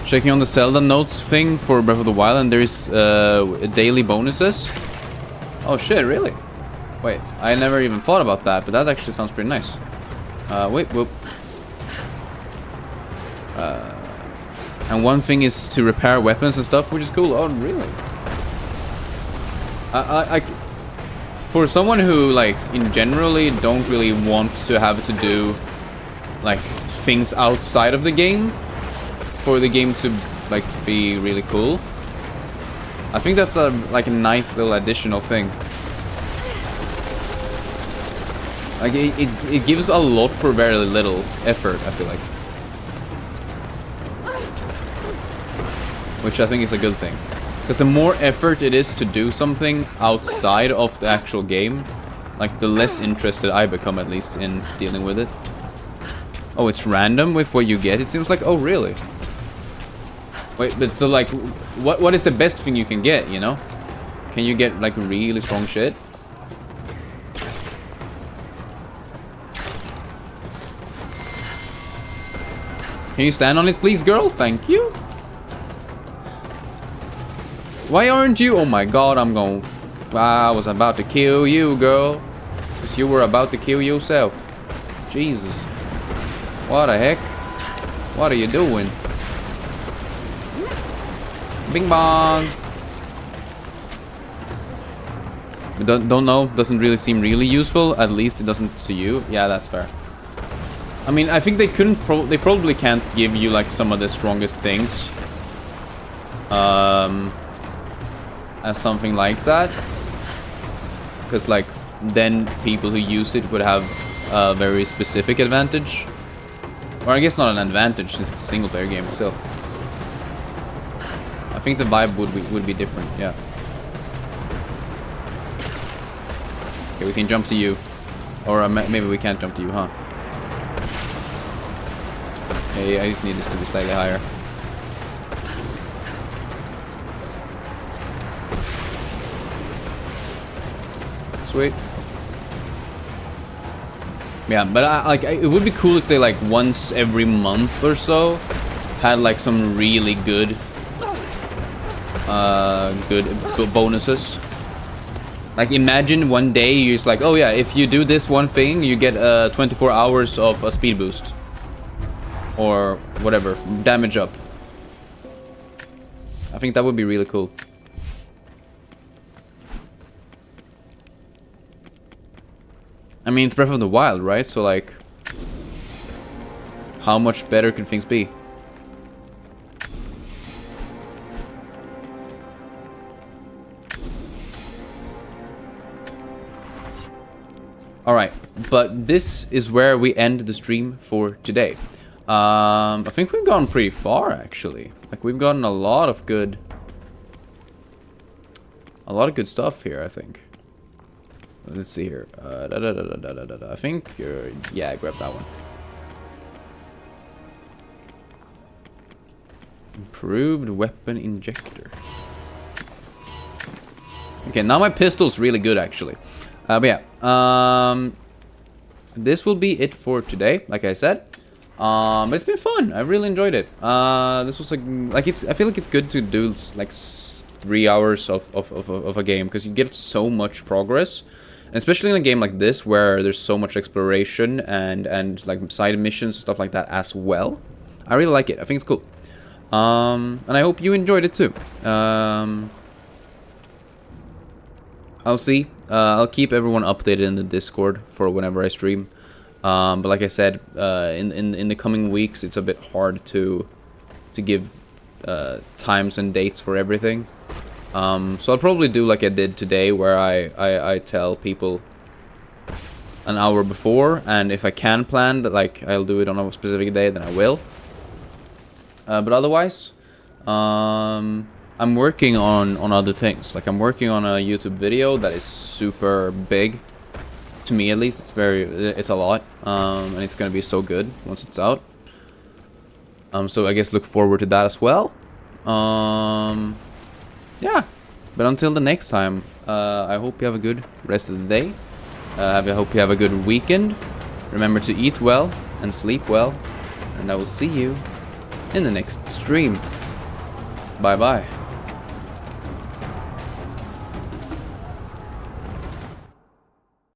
A: Checking on the Zelda notes thing for Breath of the Wild, and there's daily bonuses. Oh shit, really? Wait, I never even thought about that, but that actually sounds pretty nice. Wait, whoop. And one thing is to repair weapons and stuff, which is cool. Oh, really? For someone who, like, in generally don't really want to have to do, like, things outside of the game, for the game to, like, be really cool, I think that's a, like, a nice little additional thing. Like, it gives a lot for very little effort, I feel like. Which I think is a good thing. Because the more effort it is to do something outside of the actual game, like, the less interested I become, at least, in dealing with it. Oh, it's random with what you get? It seems like, oh, really? Wait, but so, like, what is the best thing you can get, you know? Can you get, like, really strong shit? Can you stand on it, please, girl? Thank you. Why aren't you? Oh my god, I'm going... I was about to kill you, girl. Because you were about to kill yourself. Jesus. What the heck? What are you doing? Bing bong. Don't know. Doesn't really seem really useful. At least it doesn't to you. Yeah, that's fair. I mean, I think they couldn't. They probably can't give you like some of the strongest things. As something like that. Because like then people who use it would have a very specific advantage. Or I guess not an advantage since it's a single player game still. I think the vibe would be different, yeah. Okay, we can jump to you. Or maybe we can't jump to you, huh? Hey, I just need this to be slightly higher. Sweet. Yeah, but it would be cool if they like once every month or so had like some really good good bonuses. Like imagine one day you're just like, oh yeah, if you do this one thing, you get 24 hours of a speed boost. Or whatever, damage up. I think that would be really cool. I mean, it's Breath of the Wild, right? So like, how much better could things be? Alright, but this is where we end the stream for today. I think we've gone pretty far, actually. Like, we've gotten a lot of good stuff here, I think. Let's see here. I think, yeah, grab that one. Improved weapon injector. Okay, now my pistol's really good, actually. But yeah, this will be it for today, like I said. But it's been fun. I really enjoyed it. This was like it's. I feel like it's good to do like 3 hours of a game because you get so much progress, and especially in a game like this where there's so much exploration and like side missions and stuff like that as well. I really like it. I think it's cool. And I hope you enjoyed it too. I'll see. I'll keep everyone updated in the Discord for whenever I stream. But like I said, in the coming weeks, it's a bit hard to give times and dates for everything. So I'll probably do like I did today, where I tell people an hour before, and if I can plan that, like I'll do it on a specific day, then I will. But otherwise, I'm working on other things. Like I'm working on a YouTube video that is super big. To me, at least, it's a lot, and it's gonna be so good once it's out. So I guess look forward to that as well. Yeah, but until the next time, I hope you have a good rest of the day. I hope you have a good weekend. Remember to eat well and sleep well, and I will see you in the next stream. Bye bye.